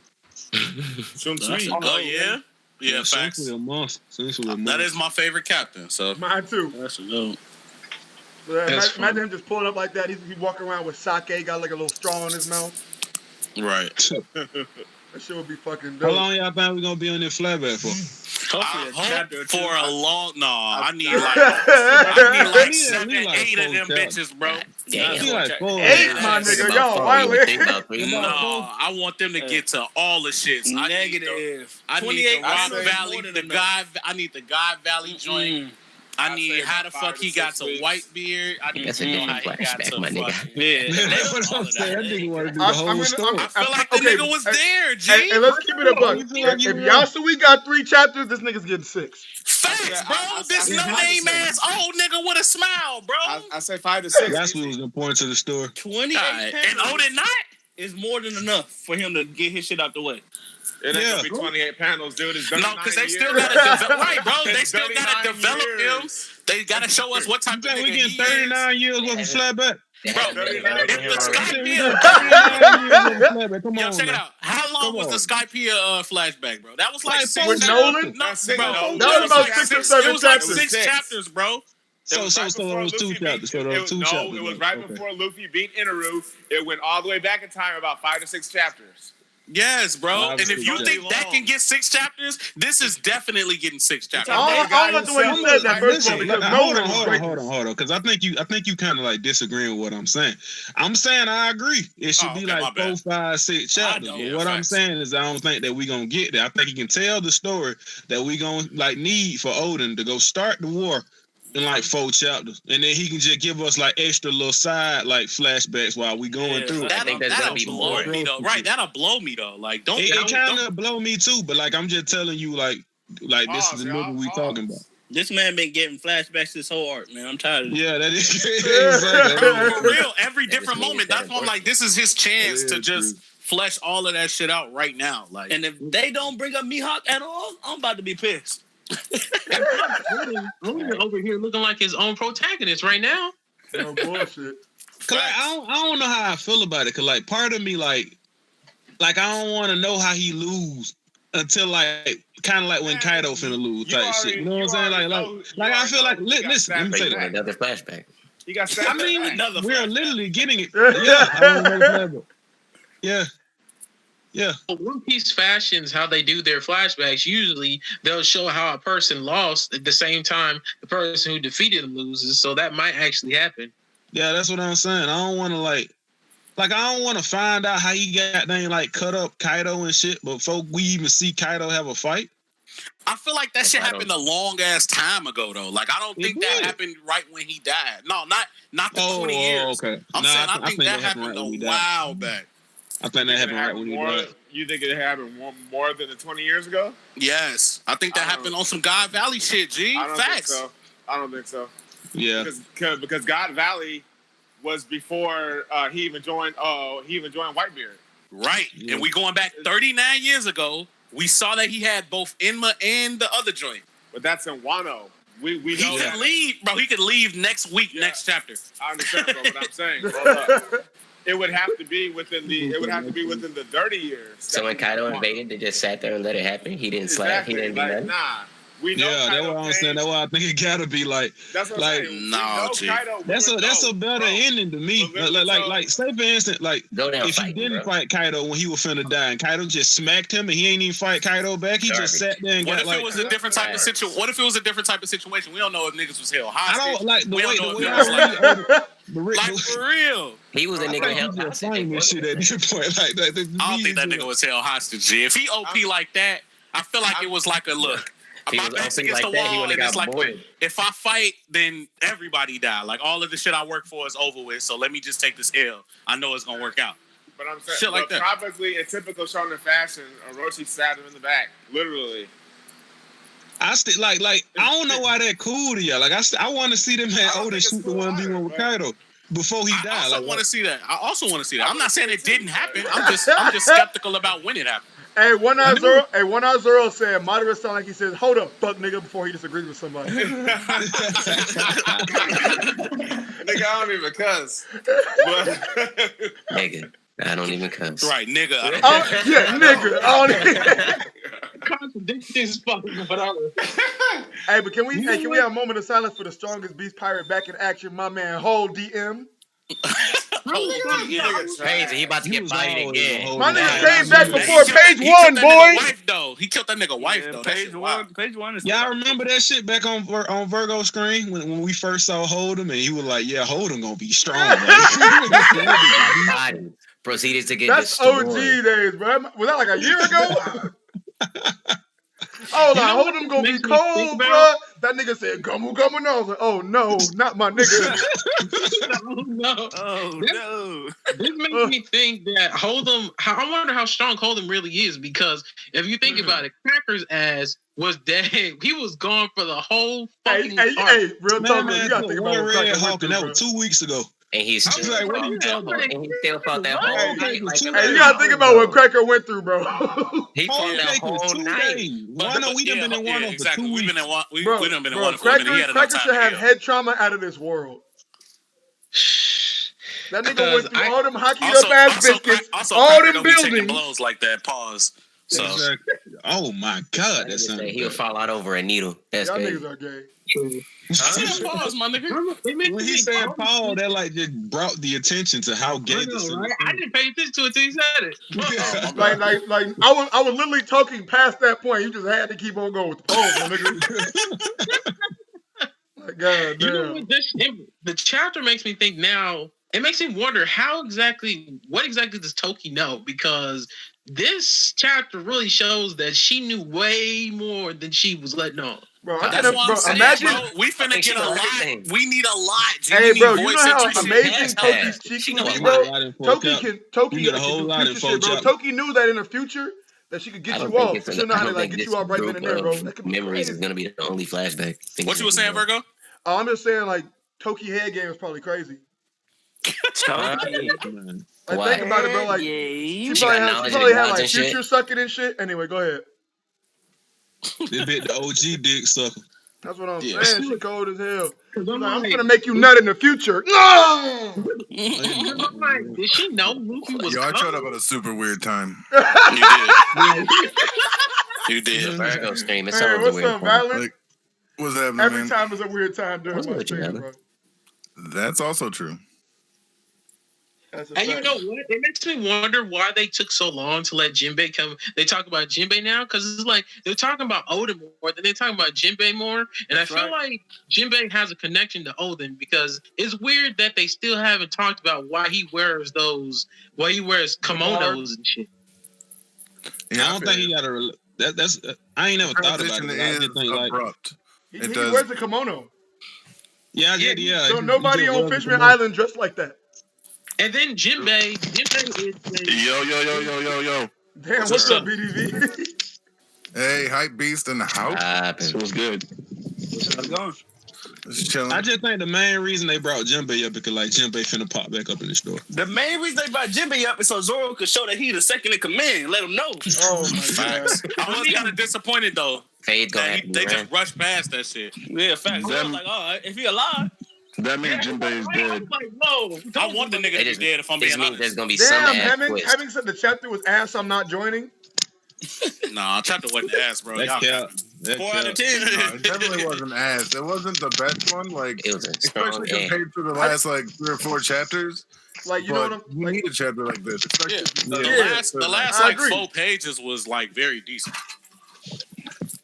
Speaker 2: Oh, yeah? Yeah, facts.
Speaker 6: Essentially a monster. Essentially a monster.
Speaker 2: That is my favorite captain, so.
Speaker 1: Mine too.
Speaker 3: That's a dope.
Speaker 1: But
Speaker 4: That's
Speaker 1: imagine him just pulling up like that. He walking around with sake, got like a little straw in his mouth.
Speaker 2: Right.
Speaker 1: That shit would be fucking
Speaker 6: How
Speaker 1: dope.
Speaker 6: long y'all think we gonna be on this flatback for?
Speaker 3: Hopefully,
Speaker 2: I
Speaker 3: a
Speaker 2: hope
Speaker 3: chapter or two.
Speaker 2: for a long. No, I need
Speaker 1: I
Speaker 2: like
Speaker 6: need
Speaker 2: 7,
Speaker 6: like
Speaker 2: 8 of them
Speaker 6: 4
Speaker 2: bitches, bro.
Speaker 7: Damn.
Speaker 6: He like 4.
Speaker 1: Eight, my
Speaker 7: Think
Speaker 1: nigga,
Speaker 7: about
Speaker 1: y'all
Speaker 7: 4,
Speaker 1: violent.
Speaker 7: you think about 3
Speaker 2: No,
Speaker 7: more.
Speaker 2: I want them to get to all the shits.
Speaker 3: Negative.
Speaker 2: I need
Speaker 3: 28
Speaker 2: the Rock
Speaker 3: hours
Speaker 2: Valley,
Speaker 3: more than
Speaker 2: the
Speaker 3: enough.
Speaker 2: God. I need the God Valley joint. I
Speaker 5: I'd
Speaker 2: need
Speaker 5: say
Speaker 2: how the
Speaker 5: about
Speaker 2: fuck
Speaker 5: 5
Speaker 2: he
Speaker 5: to
Speaker 2: got
Speaker 5: 6
Speaker 2: to
Speaker 5: weeks.
Speaker 2: Whitebeard. I need
Speaker 7: That's
Speaker 2: to
Speaker 7: a
Speaker 2: know how
Speaker 7: different
Speaker 2: he got
Speaker 7: flashback,
Speaker 2: to
Speaker 7: my nigga.
Speaker 2: fucking.
Speaker 3: Yeah.
Speaker 6: That's what
Speaker 3: all
Speaker 6: I'm
Speaker 3: of
Speaker 6: saying. That nigga wanna do the
Speaker 1: I'm
Speaker 6: whole
Speaker 1: gonna-
Speaker 6: story.
Speaker 2: I feel like the
Speaker 1: okay,
Speaker 2: nigga was
Speaker 1: hey,
Speaker 2: there, G.
Speaker 1: Hey, let's keep it a buck.
Speaker 6: You feel like you
Speaker 1: If
Speaker 6: were-
Speaker 1: Yasui got 3 chapters, this nigga's getting 6.
Speaker 2: Facts, bro. This
Speaker 5: I-
Speaker 2: no name ass old nigga with a smile, bro.
Speaker 5: I say 5 to 6.
Speaker 6: That's what was important to the story.
Speaker 3: 28
Speaker 2: And
Speaker 3: panels
Speaker 2: Odin not.
Speaker 3: is more than enough for him to get his shit out the way.
Speaker 5: It ain't
Speaker 6: Yeah.
Speaker 5: gonna be 28 panels, dude. It's 39
Speaker 2: No, because they still
Speaker 5: years.
Speaker 2: gotta develop. Right, bro. They
Speaker 5: It's
Speaker 2: still gotta
Speaker 5: 39
Speaker 2: develop him.
Speaker 5: years.
Speaker 2: They gotta show us what type
Speaker 6: You
Speaker 2: of
Speaker 6: think
Speaker 2: nigga
Speaker 6: we getting
Speaker 2: he is.
Speaker 6: 39 years worth of flatback?
Speaker 7: They
Speaker 2: Bro,
Speaker 7: haven't been
Speaker 5: if
Speaker 7: developing
Speaker 2: the
Speaker 7: him
Speaker 6: You
Speaker 2: Skype
Speaker 7: already.
Speaker 6: think we
Speaker 2: Yeah.
Speaker 6: getting 39 years worth of flatback? Come
Speaker 2: Yo,
Speaker 6: on
Speaker 2: check it
Speaker 6: now.
Speaker 2: out. How long
Speaker 6: Come
Speaker 2: was the
Speaker 6: on.
Speaker 2: Skypea flashback, bro? That was like
Speaker 6: Like
Speaker 2: 6
Speaker 6: four
Speaker 1: With
Speaker 2: chapters.
Speaker 1: Nolan?
Speaker 2: No,
Speaker 5: That's it,
Speaker 2: bro.
Speaker 5: Nolan.
Speaker 1: That was about
Speaker 2: like
Speaker 1: 6 or
Speaker 2: six-
Speaker 1: 7
Speaker 2: It was like
Speaker 1: chapters.
Speaker 2: 6 chapters, bro.
Speaker 6: So
Speaker 5: It was right
Speaker 6: it
Speaker 5: before
Speaker 6: was 2
Speaker 5: Luffy
Speaker 6: chapters. So
Speaker 5: beat-
Speaker 6: there were 2 chapters.
Speaker 5: No, it was right
Speaker 6: Okay.
Speaker 5: before Luffy beat Inaru. It went all the way back in time, about 5 to 6 chapters.
Speaker 2: Yes, bro. And if you
Speaker 6: Obviously,
Speaker 2: think that can get 6 chapters, this is definitely getting 6 chapters.
Speaker 1: I don't like the way you said that first one
Speaker 6: Listen,
Speaker 1: because
Speaker 6: hold
Speaker 1: Nolan was
Speaker 6: on,
Speaker 1: great.
Speaker 6: because I think you kind of like disagreeing with what I'm saying. I'm saying I agree. It should be
Speaker 2: okay, my
Speaker 6: like
Speaker 2: bad.
Speaker 6: 4, 5, 6 chapters.
Speaker 3: know,
Speaker 6: But
Speaker 2: yeah,
Speaker 6: what I'm
Speaker 2: facts.
Speaker 6: saying is I don't think that we gonna get there. I think he can tell the story that we gonna like need for Odin to go start the war in like 4 chapters, and then he can just give us like extra little side like flashbacks while we going
Speaker 3: Yeah,
Speaker 6: through it.
Speaker 7: I think there's
Speaker 2: That'll
Speaker 7: gonna be
Speaker 2: blow
Speaker 7: more.
Speaker 2: me though. Right, that'll blow me though. Like, don't.
Speaker 6: It
Speaker 2: don't-
Speaker 6: kind of blow me too, but like I'm just telling you, like this is the nigga we talking about.
Speaker 3: This man been getting flashbacks this whole arc, man. I'm tired of it.
Speaker 6: Yeah, that is
Speaker 2: Bro,
Speaker 6: exactly.
Speaker 2: for real, every
Speaker 7: That
Speaker 2: different
Speaker 7: just means
Speaker 2: moment.
Speaker 7: that
Speaker 2: That's why I'm like, this is his chance
Speaker 6: It
Speaker 2: to
Speaker 6: is
Speaker 2: just flesh all of that shit out right now. Like,
Speaker 3: And if they don't bring up Mihawk at all, I'm about to be pissed.
Speaker 4: Odin over here looking like his own protagonist right now.
Speaker 1: No bullshit.
Speaker 6: Cause like, I don't know how I feel about it. Cause like part of me like I don't want to know how he lose until like kind of like when Kaido finna lose
Speaker 5: You
Speaker 6: type shit. You know what I'm saying? Like I feel like listen, let me
Speaker 7: But
Speaker 6: say
Speaker 7: you want
Speaker 6: that.
Speaker 7: another flashback.
Speaker 5: He got
Speaker 6: I mean,
Speaker 3: Another
Speaker 6: we're
Speaker 3: flashback.
Speaker 6: literally getting it. Yeah, I don't know. Yeah.
Speaker 4: One Piece fashions how they do their flashbacks. Usually, they'll show how a person lost at the same time the person who defeated them loses. So that might actually happen.
Speaker 6: Yeah, that's what I'm saying. I don't want to like I don't want to find out how he got dang like cut up Kaido and shit before we even see Kaido have a fight.
Speaker 2: I feel like that shit happened a long ass time ago though. Like, I don't
Speaker 6: It
Speaker 2: think that
Speaker 6: did.
Speaker 2: happened right when he died. No, not the 20 years.
Speaker 6: Okay.
Speaker 2: I'm
Speaker 6: Nah,
Speaker 2: saying I think that happened
Speaker 6: right
Speaker 2: a
Speaker 6: when he died.
Speaker 2: while back.
Speaker 6: I think that happened right when he died.
Speaker 5: You think it happened more than the 20 years ago?
Speaker 2: Yes, I think that
Speaker 5: I don't
Speaker 2: happened on some God Valley shit. G,
Speaker 5: I don't
Speaker 2: facts.
Speaker 5: think so. I don't think so.
Speaker 6: Yeah.
Speaker 5: Because God Valley was before he even joined Whitebeard.
Speaker 2: Right,
Speaker 6: Yeah.
Speaker 2: and we going back 39 years ago. We saw that he had both Enma and the other joint.
Speaker 5: But that's in Wano. We
Speaker 2: He
Speaker 5: know
Speaker 2: could
Speaker 5: that.
Speaker 2: leave, bro. He could leave next week,
Speaker 5: Yeah.
Speaker 2: next chapter.
Speaker 5: I understand, bro, what I'm saying. Hold up. It would have to be within the 30 years.
Speaker 7: So when Kaido invaded, they just sat there and let it happen. He didn't slap. He didn't do nothing.
Speaker 5: Nah. We know
Speaker 6: Yeah, that's
Speaker 5: Kaido
Speaker 6: what I'm saying. That's why I think it gotta be like.
Speaker 5: That's what
Speaker 6: Like,
Speaker 5: I'm saying.
Speaker 2: no,
Speaker 5: We know
Speaker 2: G.
Speaker 5: Kaido
Speaker 6: That's a better ending to me.
Speaker 5: But literally,
Speaker 6: Like, say for instance, like
Speaker 7: Go down
Speaker 6: if he
Speaker 7: fighting,
Speaker 6: didn't
Speaker 7: bro.
Speaker 6: fight Kaido when he was finna die, and Kaido just smacked him, and he ain't even fight Kaido back. He just sat there and
Speaker 2: What
Speaker 6: got
Speaker 2: if
Speaker 6: like.
Speaker 2: it was a different type of situation? What if it was a different type of situation? We don't know if niggas was held hostage.
Speaker 6: I don't like the
Speaker 2: We
Speaker 6: way
Speaker 2: don't
Speaker 6: the
Speaker 2: know
Speaker 6: way
Speaker 2: if
Speaker 6: I
Speaker 2: it was
Speaker 6: read Oda.
Speaker 2: like for real.
Speaker 7: He was a
Speaker 6: I
Speaker 7: nigga
Speaker 6: think
Speaker 7: held
Speaker 6: he just
Speaker 7: hostage.
Speaker 6: saying this shit at this point. Like that.
Speaker 2: I don't think that nigga was held hostage. G. If he OP like that, I feel like it was like a look.
Speaker 7: He
Speaker 2: My
Speaker 7: was
Speaker 2: back's
Speaker 7: OP
Speaker 2: against
Speaker 7: like
Speaker 2: the
Speaker 7: that, he
Speaker 2: wall,
Speaker 7: would've
Speaker 2: and it's
Speaker 7: got
Speaker 2: like,
Speaker 7: bored.
Speaker 2: if I fight, then everybody die. Like all of the shit I work for is over with. So let me just take this L. I know it's gonna work out.
Speaker 5: But I'm saying,
Speaker 2: Shit like that.
Speaker 5: Probably in typical shonen fashion, Orochi stabbed him in the back, literally.
Speaker 6: I still like I don't know why that cool to you. Like I want to see them have
Speaker 5: I don't
Speaker 6: Oda
Speaker 5: think it's
Speaker 6: shoot the
Speaker 5: cool
Speaker 6: 1v1
Speaker 5: either,
Speaker 6: with
Speaker 5: but-
Speaker 6: Kaido before he
Speaker 2: I
Speaker 6: died.
Speaker 2: also
Speaker 6: Like,
Speaker 2: want to see that. I also want to see that. I'm not saying it didn't happen.
Speaker 5: but-
Speaker 2: I'm just skeptical about when it happened.
Speaker 1: Hey, One Eye Zoro said, Madara sound like he says, hold up, fuck nigga, before he disagrees with somebody.
Speaker 5: Nigga, I don't even cuss.
Speaker 7: Nigga, I don't even cuss.
Speaker 2: Right, nigga. I don't-
Speaker 1: Yeah, nigga. I don't
Speaker 4: Contradictions fucking whatever.
Speaker 1: Hey, but can we have a moment of silence for the strongest beast pirate back in action, my man, Whole DM?
Speaker 7: Crazy, he about to
Speaker 6: He
Speaker 7: get
Speaker 6: was
Speaker 7: bodied
Speaker 6: always
Speaker 7: again.
Speaker 6: a whole
Speaker 1: My
Speaker 6: lot.
Speaker 1: nigga
Speaker 6: Yeah,
Speaker 1: came back
Speaker 6: he
Speaker 1: before
Speaker 6: was-
Speaker 1: page
Speaker 2: He
Speaker 1: one,
Speaker 2: killed that
Speaker 1: boy.
Speaker 2: nigga wife, though. He killed that nigga wife, though. That
Speaker 3: Page
Speaker 2: shit wild.
Speaker 3: one. Page one is.
Speaker 6: Y'all remember that shit back on Vergo screen when we first saw Hold'em and he was like, yeah, Hold'em gonna be strong.
Speaker 7: Body proceeded to get
Speaker 1: That's
Speaker 7: destroyed.
Speaker 1: OG days, bro. Was that like a year ago? Oh, no, Hold'em gonna be
Speaker 4: makes me think
Speaker 1: cold, bro.
Speaker 4: about-
Speaker 1: That nigga said, gumu, gumu, no. I was like, oh, no, not my nigga.
Speaker 4: No.
Speaker 3: Oh no!
Speaker 4: This makes me think that Hold'em. I wonder how strong Hold'em really is, because if you think about it, Cracker's ass was dead. He was gone for the whole fucking arc.
Speaker 1: Hey, real talk,
Speaker 6: Man,
Speaker 1: you gotta think about
Speaker 6: one
Speaker 1: what
Speaker 6: Red
Speaker 1: Cracker
Speaker 6: Hawk,
Speaker 1: went through,
Speaker 6: and that
Speaker 1: bro.
Speaker 6: was 2 weeks ago.
Speaker 7: And he
Speaker 6: I was
Speaker 7: still
Speaker 6: like, what are you
Speaker 7: fought
Speaker 6: talking
Speaker 7: that.
Speaker 6: about?
Speaker 7: And he still fought that
Speaker 4: Hey,
Speaker 7: whole night. Like,
Speaker 6: two
Speaker 7: a
Speaker 1: Hey, you
Speaker 6: days.
Speaker 1: gotta think about what Cracker went through, bro.
Speaker 7: he
Speaker 6: Whole
Speaker 7: fought that
Speaker 6: cake was
Speaker 7: whole
Speaker 6: 2
Speaker 7: night.
Speaker 6: days. Why not? We done been in one for
Speaker 2: exactly.
Speaker 6: 2
Speaker 2: We've
Speaker 6: weeks.
Speaker 2: been in one. We
Speaker 1: Bro,
Speaker 2: done been in
Speaker 1: bro,
Speaker 2: one for a minute. He had enough
Speaker 1: Cracker
Speaker 2: time
Speaker 1: should
Speaker 2: to
Speaker 1: have
Speaker 2: heal.
Speaker 1: head trauma out of this world. That nigga went through all them hockey
Speaker 2: Also,
Speaker 1: up ass
Speaker 2: also,
Speaker 1: biscuits,
Speaker 2: also,
Speaker 1: all
Speaker 2: Cracker
Speaker 1: them
Speaker 2: don't be taking
Speaker 1: buildings.
Speaker 2: blows like that. Pause. So
Speaker 6: Exactly. Oh my God, that
Speaker 7: That
Speaker 6: sounds
Speaker 7: he'll fall out over a needle. That's
Speaker 1: Y'all
Speaker 7: crazy.
Speaker 1: niggas are gay.
Speaker 2: pause, my nigga.
Speaker 6: When he said Paul, that like just brought the attention to how gay
Speaker 4: I
Speaker 6: this
Speaker 4: know,
Speaker 6: is.
Speaker 4: right? I didn't pay attention to it till you said it.
Speaker 1: Like I was literally talking past that point. You just had to keep on going with the pause, my nigga. Like, God
Speaker 4: You know
Speaker 1: damn.
Speaker 4: what? The chapter makes me think now. It makes me wonder what exactly does Toki know? Because this chapter really shows that she knew way more than she was letting on.
Speaker 1: Bro, I
Speaker 2: That's
Speaker 1: gotta,
Speaker 2: what
Speaker 1: bro,
Speaker 2: I'm saying,
Speaker 1: imagine.
Speaker 2: bro. We finna
Speaker 7: think she
Speaker 2: get a
Speaker 7: know
Speaker 2: lot.
Speaker 7: everything.
Speaker 2: We need a lot. G.
Speaker 1: Hey,
Speaker 2: We
Speaker 1: bro,
Speaker 2: need
Speaker 1: you know
Speaker 2: voice
Speaker 1: how
Speaker 2: entry shit.
Speaker 1: amazing
Speaker 7: Yes,
Speaker 1: Toki's
Speaker 7: she
Speaker 1: cheek
Speaker 7: know
Speaker 1: can be,
Speaker 7: a
Speaker 1: bro?
Speaker 7: lot.
Speaker 1: Toki can
Speaker 6: You get a whole
Speaker 1: do
Speaker 6: lot in
Speaker 1: future shit, bro.
Speaker 6: four chapters.
Speaker 1: Toki knew that in the future that she could
Speaker 7: I
Speaker 1: get
Speaker 7: don't
Speaker 1: you
Speaker 7: think
Speaker 1: off.
Speaker 7: it's
Speaker 1: She'll know
Speaker 7: I
Speaker 1: how to
Speaker 7: don't
Speaker 1: like
Speaker 7: think
Speaker 1: get
Speaker 7: this
Speaker 1: you off right then
Speaker 7: group
Speaker 1: and there, bro.
Speaker 7: of
Speaker 1: That could be
Speaker 7: memories is
Speaker 1: crazy.
Speaker 7: gonna be the only flashback.
Speaker 2: What you were saying, Virgo?
Speaker 1: I'm just saying, like, Toki head game is probably crazy.
Speaker 6: Man.
Speaker 1: Like,
Speaker 7: Why?
Speaker 1: think about it, bro. Like,
Speaker 3: Yeah.
Speaker 1: she
Speaker 7: She got
Speaker 1: probably
Speaker 7: knowledge
Speaker 1: had
Speaker 7: and
Speaker 1: like
Speaker 7: and shit.
Speaker 1: future sucking and shit. Anyway, go ahead.
Speaker 6: They bit the OG dick sucker.
Speaker 1: That's what I'm
Speaker 6: Yeah.
Speaker 1: saying. She cold as hell. She's
Speaker 4: I'm
Speaker 1: like, I'm
Speaker 4: like-
Speaker 1: gonna make you nut in the future. No!
Speaker 4: I'm like, did she know Luffy was
Speaker 8: Yo, I showed
Speaker 4: coming?
Speaker 8: up at a super weird time.
Speaker 2: You did. You did.
Speaker 7: Virgo stream. It's
Speaker 1: Hey,
Speaker 7: always a
Speaker 1: what's
Speaker 7: weird
Speaker 1: up,
Speaker 7: time.
Speaker 1: Violent?
Speaker 8: Like, what's happening,
Speaker 1: Every
Speaker 8: man?
Speaker 1: time is a weird time during
Speaker 7: What's
Speaker 1: my
Speaker 7: with you,
Speaker 1: stream,
Speaker 7: brother?
Speaker 1: bro.
Speaker 8: That's also true.
Speaker 1: That's a
Speaker 4: And you
Speaker 1: fact.
Speaker 4: know what? It makes me wonder why they took so long to let Jinbei come. They talk about Jinbei now because it's like they're talking about Oden more than they're talking about Jinbei more. And
Speaker 1: That's
Speaker 4: I feel like Jinbei has a connection to Oden because it's weird that they still haven't talked about why he wears kimonos and shit.
Speaker 8: Yeah,
Speaker 6: I don't think he got a. That's. I ain't never thought about it.
Speaker 8: transition
Speaker 6: But I
Speaker 8: is
Speaker 6: just think like.
Speaker 8: abrupt.
Speaker 1: He
Speaker 8: It does.
Speaker 1: wears a kimono.
Speaker 6: Yeah, yeah.
Speaker 1: So nobody on Fishman Island dressed like that.
Speaker 4: And then Jinbei is
Speaker 8: Yo.
Speaker 1: Damn, what's up, BDV?
Speaker 8: Hey, hype beast in the house.
Speaker 6: It was good.
Speaker 3: How's it going?
Speaker 8: Just chilling.
Speaker 6: I just think the main reason they brought Jinbei up because like Jinbei finna pop back up in the store.
Speaker 3: The main reason they brought Jinbei up is so Zoro could show that he the second in command. Let him know.
Speaker 1: Oh my god.
Speaker 2: I was kind of disappointed though.
Speaker 7: Fade gonna
Speaker 2: That
Speaker 7: have to
Speaker 2: they
Speaker 7: be
Speaker 2: just
Speaker 7: ran.
Speaker 2: rushed past that shit.
Speaker 3: Yeah, facts. I was like, oh, if he alive,
Speaker 8: That means Jinbei is
Speaker 4: I
Speaker 8: dead.
Speaker 4: was like, whoa.
Speaker 2: I want the nigga to
Speaker 7: It
Speaker 2: be
Speaker 7: is-
Speaker 2: dead if I'm
Speaker 7: This
Speaker 2: being
Speaker 7: means there's
Speaker 2: honest.
Speaker 7: gonna be some
Speaker 1: Damn,
Speaker 7: ass
Speaker 1: having
Speaker 7: twist.
Speaker 1: said the chapter was ass, I'm not joining.
Speaker 2: Nah, chapter wasn't ass, bro.
Speaker 6: That's
Speaker 2: Y'all
Speaker 6: cap.
Speaker 2: capping.
Speaker 6: That
Speaker 3: 4 out of
Speaker 6: count.
Speaker 3: 10.
Speaker 8: No, it definitely wasn't ass. It wasn't the best one, like
Speaker 7: It was a strong
Speaker 8: especially
Speaker 7: A.
Speaker 8: compared to the last like 3 or 4 chapters.
Speaker 1: Like, you know
Speaker 8: But
Speaker 1: what I'm
Speaker 8: you
Speaker 1: like?
Speaker 8: need a chapter like this, especially
Speaker 2: Yeah.
Speaker 8: if you
Speaker 6: Yeah.
Speaker 8: start
Speaker 2: The last
Speaker 1: I
Speaker 2: like
Speaker 1: agree.
Speaker 2: 4 pages was like very decent.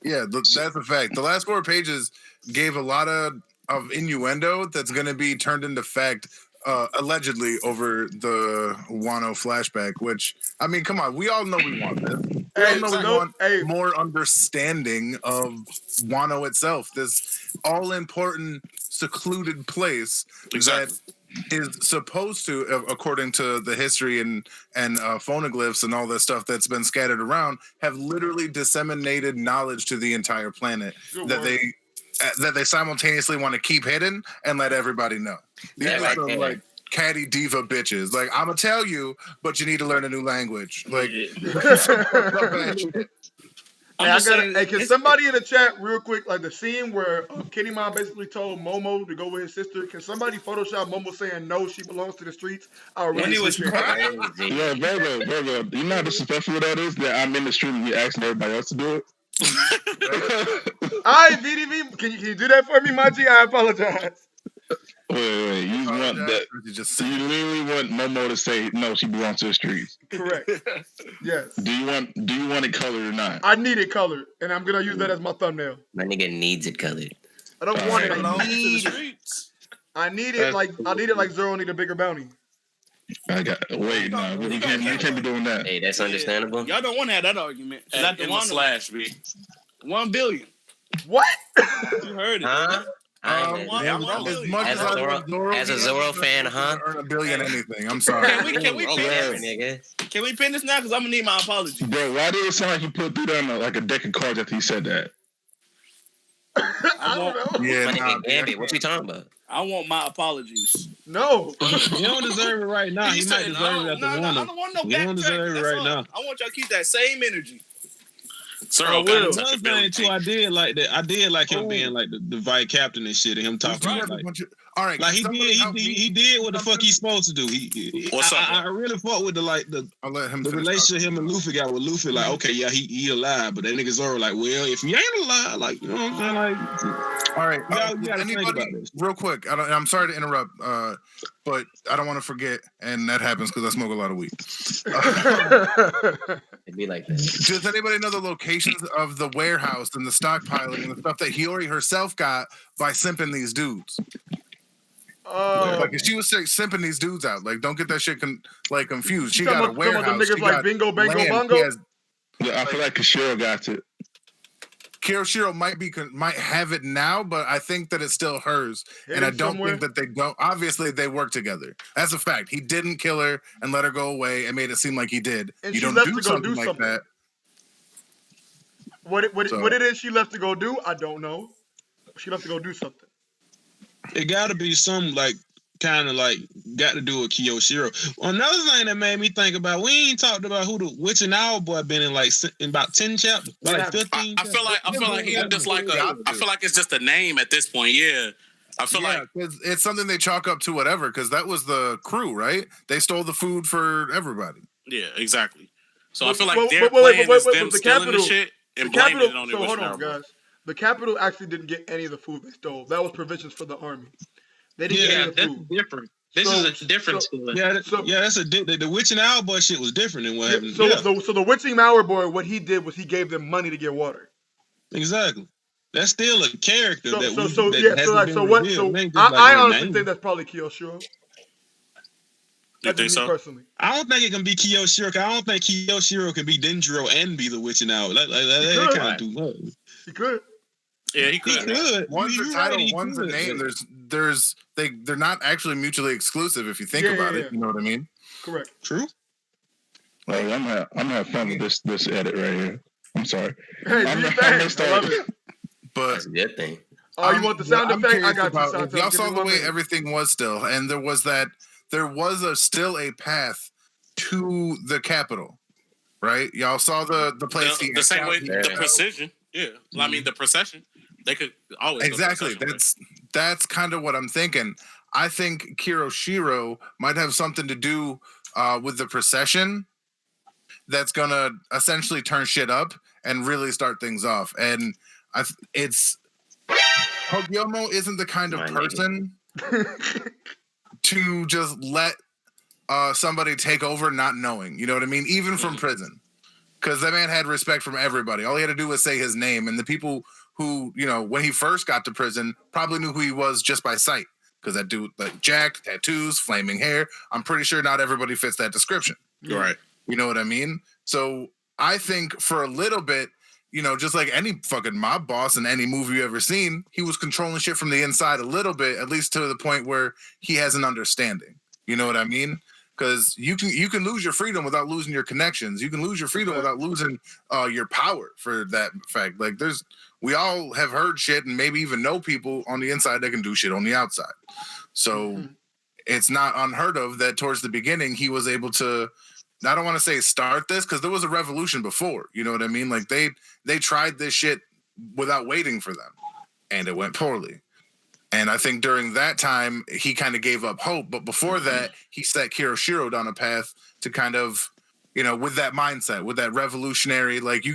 Speaker 8: Yeah, that's a fact. The last 4 pages gave a lot of innuendo that's going to be turned into fact, allegedly over the Wano flashback. Which I mean, come on, we all know we want this. We all know we want more understanding of Wano itself. This all important, secluded place
Speaker 2: Exactly.
Speaker 8: that is supposed to, according to the history and phonoglyphs and all the stuff that's been scattered around, have literally disseminated knowledge to the entire planet that they simultaneously want to keep hidden and let everybody know. These
Speaker 7: That
Speaker 8: are
Speaker 7: right
Speaker 8: some
Speaker 7: there.
Speaker 8: like catty diva bitches. Like, I'm gonna tell you, but you need to learn a new language. Like, some fucked up ass shit.
Speaker 1: Hey, can somebody in the chat real quick, like the scene where Kitty Mom basically told Momo to go with his sister? Can somebody Photoshop Momo saying no, she belongs to the streets? I really
Speaker 3: When he was
Speaker 1: appreciate that.
Speaker 7: Crazy.
Speaker 9: Yeah, Virgo, you know how disrespectful that is that I'm in the street and you asking everybody else to do it?
Speaker 1: All right, VDV, can you do that for me, Machi? I apologize.
Speaker 9: Wait, you want that?
Speaker 8: Just
Speaker 9: You literally want Momo to say no, she belongs to the streets.
Speaker 1: Correct. Yes.
Speaker 9: Do you want it colored or not?
Speaker 1: I need it colored, and I'm gonna use that as my thumbnail.
Speaker 7: My nigga needs it colored.
Speaker 1: I don't want it.
Speaker 3: belongs
Speaker 1: I
Speaker 3: to the
Speaker 1: need it.
Speaker 3: streets.
Speaker 1: I need it like Zoro need a bigger bounty.
Speaker 9: You can't be doing that.
Speaker 7: Hey, that's understandable.
Speaker 3: Y'all don't want to have that argument.
Speaker 2: And in the slash, B.
Speaker 3: 1 billion.
Speaker 1: What?
Speaker 3: You heard it.
Speaker 7: Huh?
Speaker 8: As much as I love Zoro,
Speaker 7: as a Zoro fan, huh?
Speaker 8: Earn $1 billion anything. I'm sorry.
Speaker 3: Can we pin this?
Speaker 7: Nigga.
Speaker 3: Can we pin this now? Because I'm gonna need my apology.
Speaker 9: Bro, why did it sound like you put through down like a deck of cards after you said that?
Speaker 1: I don't know.
Speaker 8: Yeah,
Speaker 7: My
Speaker 8: nah,
Speaker 7: nigga Gambit, what you talking about?
Speaker 3: I want my apologies.
Speaker 1: No.
Speaker 6: He don't deserve it right now. He might deserve it at the
Speaker 3: I
Speaker 6: Wano.
Speaker 3: don't want no
Speaker 6: He don't
Speaker 3: backtrack.
Speaker 6: deserve it
Speaker 3: That's
Speaker 6: right
Speaker 3: all.
Speaker 6: now.
Speaker 3: I want y'all to keep that same energy.
Speaker 2: Zoro got
Speaker 6: Another
Speaker 2: in
Speaker 6: thing too,
Speaker 2: touchability.
Speaker 6: I did like that. I did like him being like the vice captain and shit, and him talking like.
Speaker 8: All right,
Speaker 6: Like he did what the fuck he's supposed to do.
Speaker 2: What's up,
Speaker 6: I really fought with
Speaker 8: I'll let him
Speaker 6: the
Speaker 8: finish
Speaker 6: relationship him and Luffy got with Luffy. Like, okay, yeah, he alive, but that nigga Zoro like, well, if he ain't alive, like, you know what I'm saying? Like,
Speaker 8: all right,
Speaker 6: you gotta think about this.
Speaker 8: real quick. I'm sorry to interrupt, but I don't want to forget, and that happens because I smoke a lot of weed.
Speaker 7: It'd be like that.
Speaker 8: Does anybody know the locations of the warehouse and the stockpiling and the stuff that Hiyori herself got by simping these dudes? Like, she was simping these dudes out. Like, don't get that shit confused. She got a warehouse.
Speaker 1: Some niggas
Speaker 8: She
Speaker 1: like
Speaker 8: got
Speaker 1: Bingo, Bango,
Speaker 8: land.
Speaker 1: Bongo.
Speaker 9: Yeah, I feel like Kishiro got it.
Speaker 8: Kiyoshiro might have it now, but I think that it's still hers, and I don't think that they don't. Obviously, they work together. That's a fact. He didn't kill her and let her go away and made it seem like he did.
Speaker 1: And
Speaker 8: you
Speaker 1: she
Speaker 8: don't
Speaker 1: left
Speaker 8: do
Speaker 1: to go
Speaker 8: something
Speaker 1: do
Speaker 8: like
Speaker 1: something.
Speaker 8: that.
Speaker 1: What it is she left to go do, I don't know. She left to go do something.
Speaker 6: It got to be some like kind of like got to do with Kiyoshiro. Another thing that made me think about, we ain't talked about who the Witch and Owl boy been in like in about 10 chapters, like 15.
Speaker 2: I feel like he's just like I feel like it's just a name at this point. Yeah. I feel like
Speaker 8: it's something they chalk up to whatever, because that was the crew, right? They stole the food for everybody.
Speaker 2: Yeah, exactly. So I feel like their plan is them stealing the shit and blaming it on the
Speaker 1: So
Speaker 2: Witch
Speaker 1: hold
Speaker 2: and
Speaker 1: on,
Speaker 2: Owl.
Speaker 1: guys. The Capital actually didn't get any of the food they stole. That was provisions for the army. They didn't get any of the food.
Speaker 4: Different. This is a different story.
Speaker 6: That's the Witch and Owl boy shit was different than what happened.
Speaker 1: So the Witching Hour boy, what he did was he gave them money to get water.
Speaker 6: Exactly. That's still a character
Speaker 1: I honestly think that's probably Kiyoshiro.
Speaker 2: You think so?
Speaker 1: Personally,
Speaker 6: I don't think it can be Kiyoshiro. I don't think Kiyoshiro can be Denjiro and be the Witch and Owl. That kind of too much.
Speaker 1: He could.
Speaker 2: Yeah, he could.
Speaker 8: One's a title, one's a name. They're not actually mutually exclusive if you think about it. You know what I mean?
Speaker 1: Correct.
Speaker 6: True.
Speaker 9: Well, I'm gonna have fun with this edit right here. I'm sorry.
Speaker 1: Hey,
Speaker 9: I'm
Speaker 1: do your
Speaker 9: gonna
Speaker 1: thing.
Speaker 9: start.
Speaker 1: I love it.
Speaker 8: But
Speaker 7: That's a good thing.
Speaker 1: Oh, you want the sound effect? I got you.
Speaker 8: If
Speaker 1: Sound
Speaker 8: y'all
Speaker 1: effect.
Speaker 8: saw the way everything was still, and there was still a path to the capital, right? Y'all saw the place.
Speaker 2: The same way the precision. Yeah, I mean the procession. They could always
Speaker 8: exactly. That's kind of what I'm thinking. I think Kiyoshiro might have something to do with the procession. That's gonna essentially turn shit up and really start things off. And It's Hogyomo isn't the kind of
Speaker 7: My nigga.
Speaker 8: person to just let somebody take over not knowing. You know what I mean? Even from prison. Because that man had respect from everybody. All he had to do was say his name. And the people who, when he first got to prison, probably knew who he was just by sight. Because that dude, like jacked, tattoos, flaming hair. I'm pretty sure not everybody fits that description.
Speaker 6: Right.
Speaker 8: You know what I mean? So I think for a little bit, just like any fucking mob boss in any movie you ever seen, he was controlling shit from the inside a little bit, at least to the point where he has an understanding. You know what I mean? Because you can lose your freedom without losing your connections. You can lose your freedom without losing your power. For that fact, like we all have heard shit and maybe even know people on the inside that can do shit on the outside. So it's not unheard of that towards the beginning he was able to. I don't want to say start this because there was a revolution before. You know what I mean? Like they tried this shit without waiting for them, and it went poorly. And I think during that time, he kind of gave up hope. But before that, he set Kiroshiro down a path to kind of, with that mindset, with that revolutionary, like you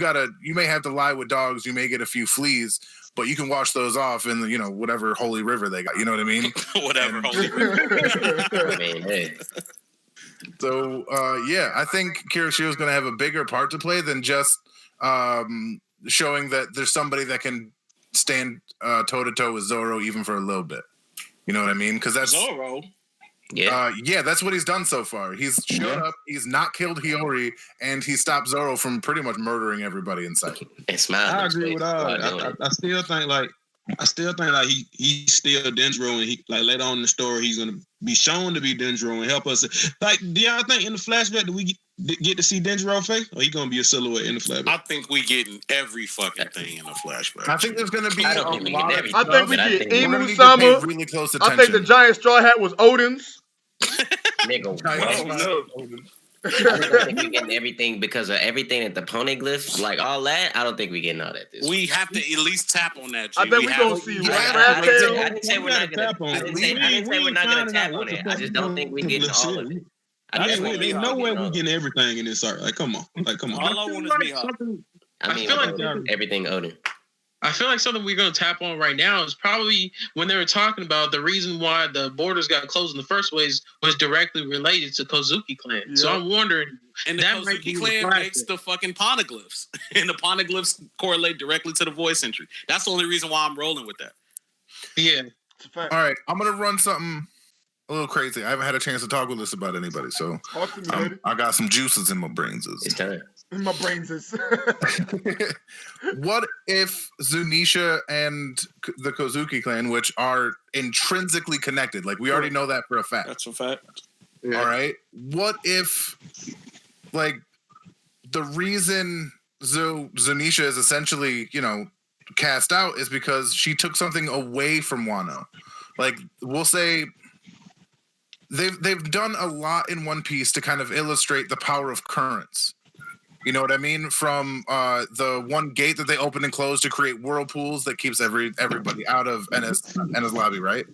Speaker 8: may have to lie with dogs, you may get a few fleas, but you can wash those off in the, whatever holy river they got. You know what I mean?
Speaker 2: Whatever holy river.
Speaker 7: I mean, hey.
Speaker 8: So, I think Kiroshiro is going to have a bigger part to play than just showing that there's somebody that can stand toe-to-toe with Zoro even for a little bit. You know what I mean? Because that's
Speaker 3: Zoro.
Speaker 8: Yeah, that's what he's done so far. He's showed up, he's not killed Hiyori, and he stopped Zoro from pretty much murdering everybody in sight.
Speaker 7: And smile.
Speaker 6: I agree with all that. I still think like he's still Denjiro, and he like later on in the story he's gonna be shown to be Denjiro and help us. Like, do y'all think in the flashback do we get to see Denjiro face, or he gonna be a silhouette in the flashback?
Speaker 2: I think we getting every fucking thing in the flashback.
Speaker 8: I think there's gonna be
Speaker 7: I don't think we get everything.
Speaker 1: I think we
Speaker 7: but
Speaker 1: get
Speaker 8: we're gonna
Speaker 1: Emu
Speaker 8: need to
Speaker 1: Sama.
Speaker 8: pay really close attention.
Speaker 1: I think the giant straw hat was Odin's.
Speaker 7: Nigga, what?
Speaker 8: I
Speaker 7: I don't think we getting everything because of everything at the poneglyphs, like all that. I don't think we getting all that.
Speaker 2: We have to at least tap on that. G.
Speaker 1: I bet we
Speaker 2: have
Speaker 1: gonna
Speaker 2: to.
Speaker 1: see
Speaker 7: I
Speaker 1: Rat
Speaker 7: didn't say we're not gonna. I didn't say we're not gonna tap on it. I just don't think we getting all of it.
Speaker 6: There's no way we getting everything in this art. Like, come on.
Speaker 3: All I want is Mihawk.
Speaker 7: I mean,
Speaker 4: feel like
Speaker 7: everything Odin.
Speaker 4: I feel like something we're going to tap on right now is probably when they were talking about the reason why the borders got closed in the first place was directly related to Kozuki clan. Yeah. So I'm wondering,
Speaker 2: and the Kozuki clan makes the fucking poneglyphs, and the poneglyphs correlate directly to the voice entry. That's the only reason why I'm rolling with that.
Speaker 4: Yeah.
Speaker 8: All right, I'm gonna run something a little crazy. I haven't had a chance to talk with this about anybody, so I got some juices in my brains.
Speaker 7: It's time.
Speaker 1: My brains is.
Speaker 8: What if Zunisha and the Kozuki clan, which are intrinsically connected, like we already know that for a fact.
Speaker 3: That's a fact.
Speaker 8: Yeah. All right. What if, like, the reason Zunisha is essentially, cast out is because she took something away from Wano. Like, we'll say they've done a lot in One Piece to kind of illustrate the power of currents. You know what I mean? From the one gate that they open and close to create whirlpools that keeps everybody out of Ennis lobby, right?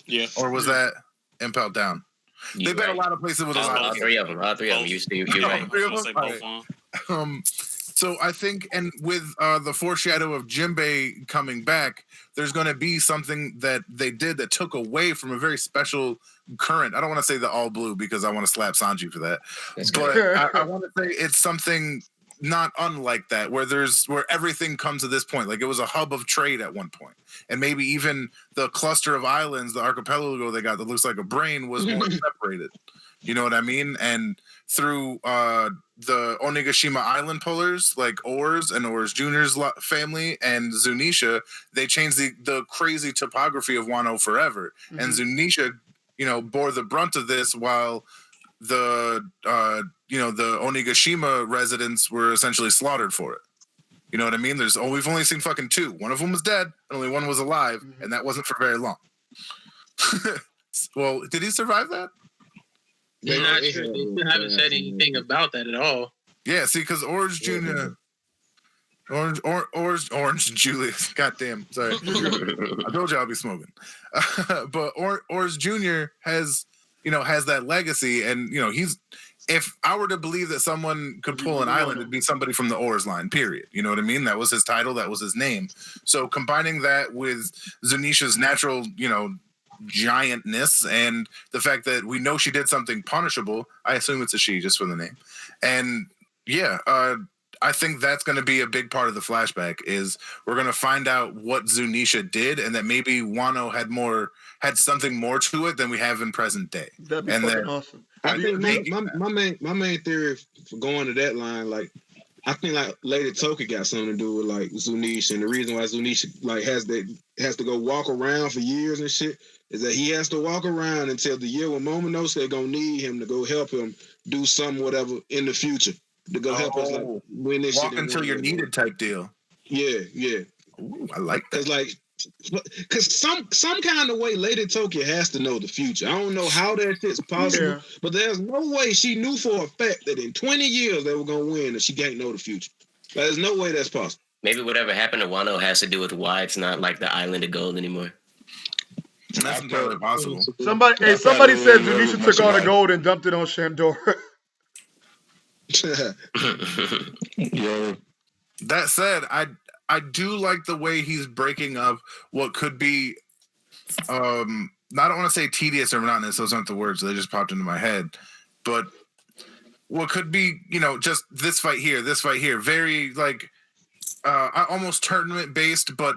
Speaker 6: Yeah.
Speaker 8: Or was that Impelled Down? They've been a lot of places with a lot
Speaker 7: all three of them. All three of them. You're right.
Speaker 8: So I think, and with the foreshadow of Jinbei coming back, there's going to be something that they did that took away from a very special current. I don't want to say the all blue because I want to slap Sanji for that. But I want to say it's something not unlike that, where everything comes to this point. Like it was a hub of trade at one point. And maybe even the cluster of islands, the archipelago they got that looks like a brain was more separated. You know what I mean? And through the Onigashima Island pullers, like Oars and Oars Jr.'s family and Zunisha, they changed the crazy topography of Wano forever. Mm-hmm. And Zunisha, bore the brunt of this while the Onigashima residents were essentially slaughtered for it. You know what I mean? We've only seen fucking two. One of them was dead, and only one was alive, and that wasn't for very long. Well, did he survive that?
Speaker 4: They're not sure. They haven't said anything about that at all.
Speaker 8: Yeah, see, because Orange Jr. Orange Julius. Goddamn, sorry. I told you I'll be smoking. But Orange Jr. has that legacy, and if I were to believe that someone could pull an island, it'd be somebody from the Oars line, period. You know what I mean? That was his title. That was his name. So combining that with Zunisha's natural, giantness and the fact that we know she did something punishable, I assume it's a she just for the name. And yeah, I think that's going to be a big part of the flashback is we're going to find out what Zunisha did and that maybe Wano had something more to it than we have in present day.
Speaker 1: That'd be fucking awesome.
Speaker 6: I think my main theory for going to that line, like, I think like Lady Toki got something to do with like Zunisha, and the reason why Zunisha like has to go walk around for years and shit is that he has to walk around until the year when Momonosuke they're gonna need him to go help him do some whatever in the future to go help us like win this
Speaker 8: walk
Speaker 6: shit.
Speaker 8: Until you're needed type deal.
Speaker 6: Yeah.
Speaker 8: Ooh, I like that.
Speaker 6: Cause some kind of way Lady Tokyo has to know the future. I don't know how that shit's possible, but there's no way she knew for a fact that in 20 years they were gonna win and she can't know the future. There's no way that's possible.
Speaker 7: Maybe whatever happened to Wano has to do with why it's not like the island of gold anymore.
Speaker 8: That's entirely possible.
Speaker 1: Somebody said Zunisha took all the gold and dumped it on Shandora.
Speaker 8: Yo. That said, I do like the way he's breaking up what could be I don't want to say tedious or monotonous, those aren't the words, they just popped into my head. But what could be, just this fight here, very like almost tournament based, but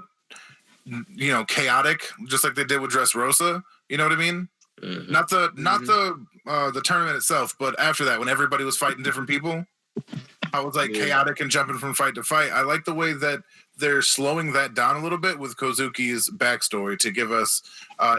Speaker 8: chaotic, just like they did with Dressrosa. You know what I mean? Mm-hmm. Not the tournament itself, but after that, when everybody was fighting different people, I was like chaotic and jumping from fight to fight. I like the way that they're slowing that down a little bit with Kozuki's backstory to give us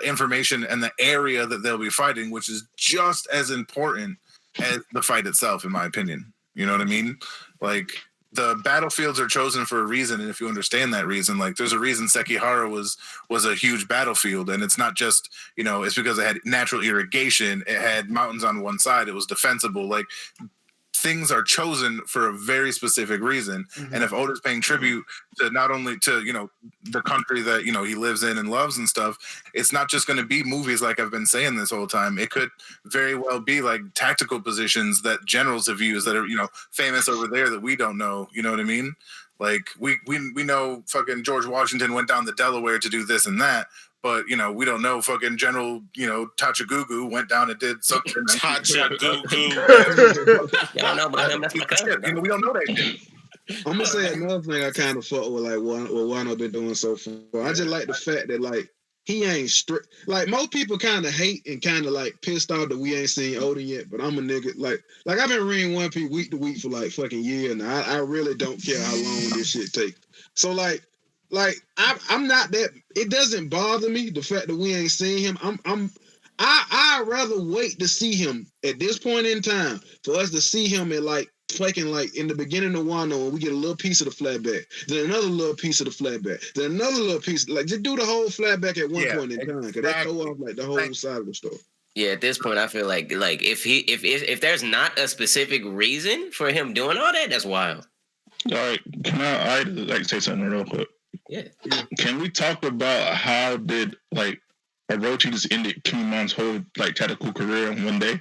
Speaker 8: information and the area that they'll be fighting, which is just as important as the fight itself, in my opinion. You know what I mean? Like, the battlefields are chosen for a reason, and if you understand that reason, like, there's a reason Sekihara was a huge battlefield, and it's not just, it's because it had natural irrigation, it had mountains on one side, it was defensible. Like, things are chosen for a very specific reason. Mm-hmm. And if Oda's paying tribute to not only to, the country that, he lives in and loves and stuff, it's not just going to be movies like I've been saying this whole time. It could very well be like tactical positions that generals have used that are, famous over there that we don't know. You know what I mean? Like we know fucking George Washington went down the Delaware to do this and that. But, we don't know fucking General, Tachagugu went down and did something.
Speaker 7: Tachagugu. Y'all don't know about him. That's my cousin.
Speaker 8: We don't know that shit.
Speaker 6: I'm going to say another thing I kind of fuck with, like, what Wano been doing so far. I just like the fact that, like, he ain't strict. Like, most people kind of hate and kind of, like, pissed off that we ain't seen Odin yet. But I'm a nigga. Like I've been reading One Piece week to week for, like, fucking year. And I really don't care how long this shit takes. So, like I'm not that. It doesn't bother me the fact that we ain't seen him. I'd rather wait to see him at this point in time for us to see him at like fucking like in the beginning of Wano and we get a little piece of the flatback, then another little piece of the flatback, then another little piece. Like just do the whole flatback at one point in time because that throw off like the whole side of the story.
Speaker 7: Yeah, at this point, I feel like if there's not a specific reason for him doing all that, that's wild.
Speaker 9: All right, can I like say something real quick?
Speaker 7: Yeah.
Speaker 9: Can we talk about how did like Orochi just ended Kinemon's whole like tactical career in one day?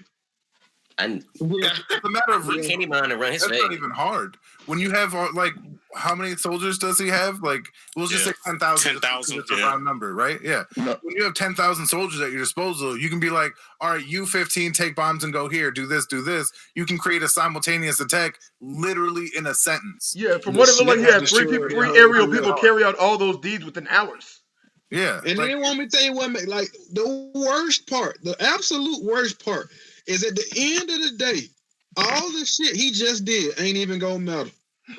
Speaker 8: It's a matter of
Speaker 7: reason. Run his
Speaker 8: That's not even hard. When you have like how many soldiers does he have? Like we'll just say 10,000.
Speaker 2: 10,000.
Speaker 8: It's a round number, right? Yeah. No. When you have 10,000 soldiers at your disposal, you can be like, all right, you 15 take bombs and go here, do this, do this. You can create a simultaneous attack literally in a sentence.
Speaker 1: Yeah, from what it looked like, he had three aerial people carry out all those deeds within hours.
Speaker 8: Yeah.
Speaker 6: And then want me to tell you what, like the worst part, the absolute worst part is at the end of the day, all the shit he just did ain't even gonna matter.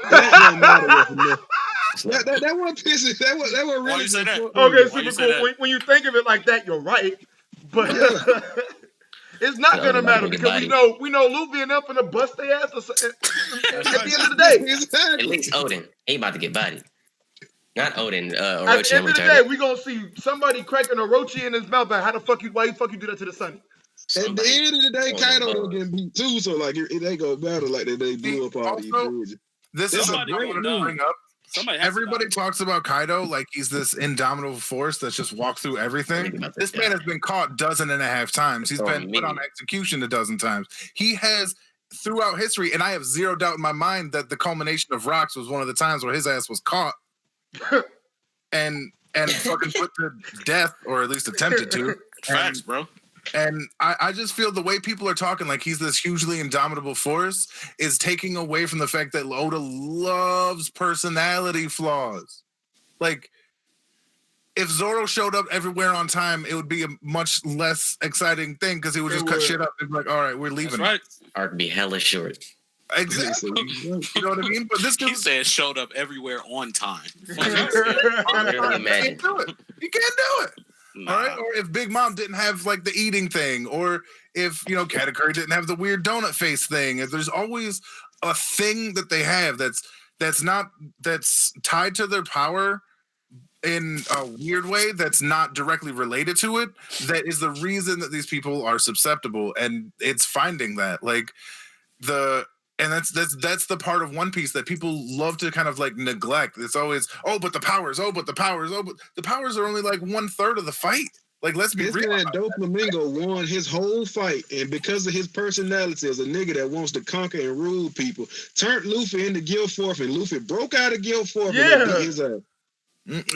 Speaker 6: That don't matter. That one pisses. That one really.
Speaker 2: Why you say that?
Speaker 1: Okay, super cool. When you think of it like that, you're right. But it's not gonna matter because we know Luffy and them finna bust their ass at the end of the day.
Speaker 7: Exactly. At least Odin, he about to get bodied. Not Odin. Orochi.
Speaker 1: At the end of the day, we gonna see somebody cracking Orochi in his mouth. But why the fuck you do that to the sun?
Speaker 6: At the end of the day, Kaido getting beat too. So like it ain't gonna matter like they blew up all these bridges.
Speaker 8: This is a great bring up. Everybody talks about Kaido like he's this indomitable force that's just walked through everything. This man has been caught 12.5 times. He's been put on execution 12 times. He has throughout history, and I have zero doubt in my mind that the culmination of Rocks was one of the times where his ass was caught and fucking put to death, or at least attempted to.
Speaker 2: Facts, bro.
Speaker 8: And I just feel the way people are talking like he's this hugely indomitable force is taking away from the fact that Oda loves personality flaws. Like, if Zoro showed up everywhere on time, it would be a much less exciting thing because he would just cut shit up and be like, all right, we're leaving.
Speaker 3: That's right.
Speaker 7: Arc be hella short.
Speaker 8: Exactly. You know what I mean? But this
Speaker 2: He said showed up everywhere on time.
Speaker 7: Literally imagine.
Speaker 8: He can't do it. He can't do it.
Speaker 2: Nah.
Speaker 8: All right. Or if Big Mom didn't have like the eating thing, or if Katakuri didn't have the weird donut face thing. If there's always a thing that they have that's tied to their power in a weird way that's not directly related to it, that is the reason that these people are susceptible, and it's finding that that's the part of One Piece that people love to kind of like neglect. It's always, but the powers are only like 1/3 of the fight. Like, let's be real.
Speaker 6: This man Doflamingo won his whole fight, and because of his personality as a nigga that wants to conquer and rule people, turned Luffy into Guilford, and Luffy broke out of Guilford and beat his ass.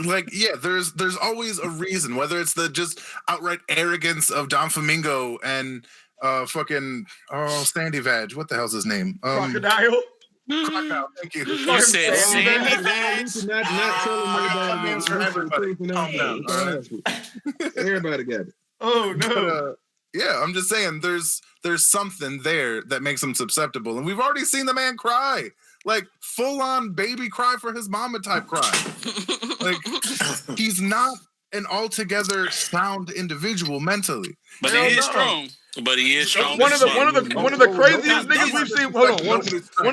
Speaker 8: Like, there's always a reason, whether it's the just outright arrogance of Don Flamingo and Sandy Vag. What the hell's his name?
Speaker 1: Crocodile.
Speaker 8: Crocodile. Thank you.
Speaker 2: You said Sandy Vag.
Speaker 6: Not telling
Speaker 8: names for everybody. Calm down. All right.
Speaker 6: Everybody got it.
Speaker 1: Oh no.
Speaker 8: Yeah, I'm just saying there's something there that makes him susceptible, and we've already seen the man cry, like full on baby cry for his mama type cry. Like, he's not an altogether sound individual mentally,
Speaker 3: but he is strong.
Speaker 2: But he is strong.
Speaker 1: One of the craziest niggas we've seen. Hold on, one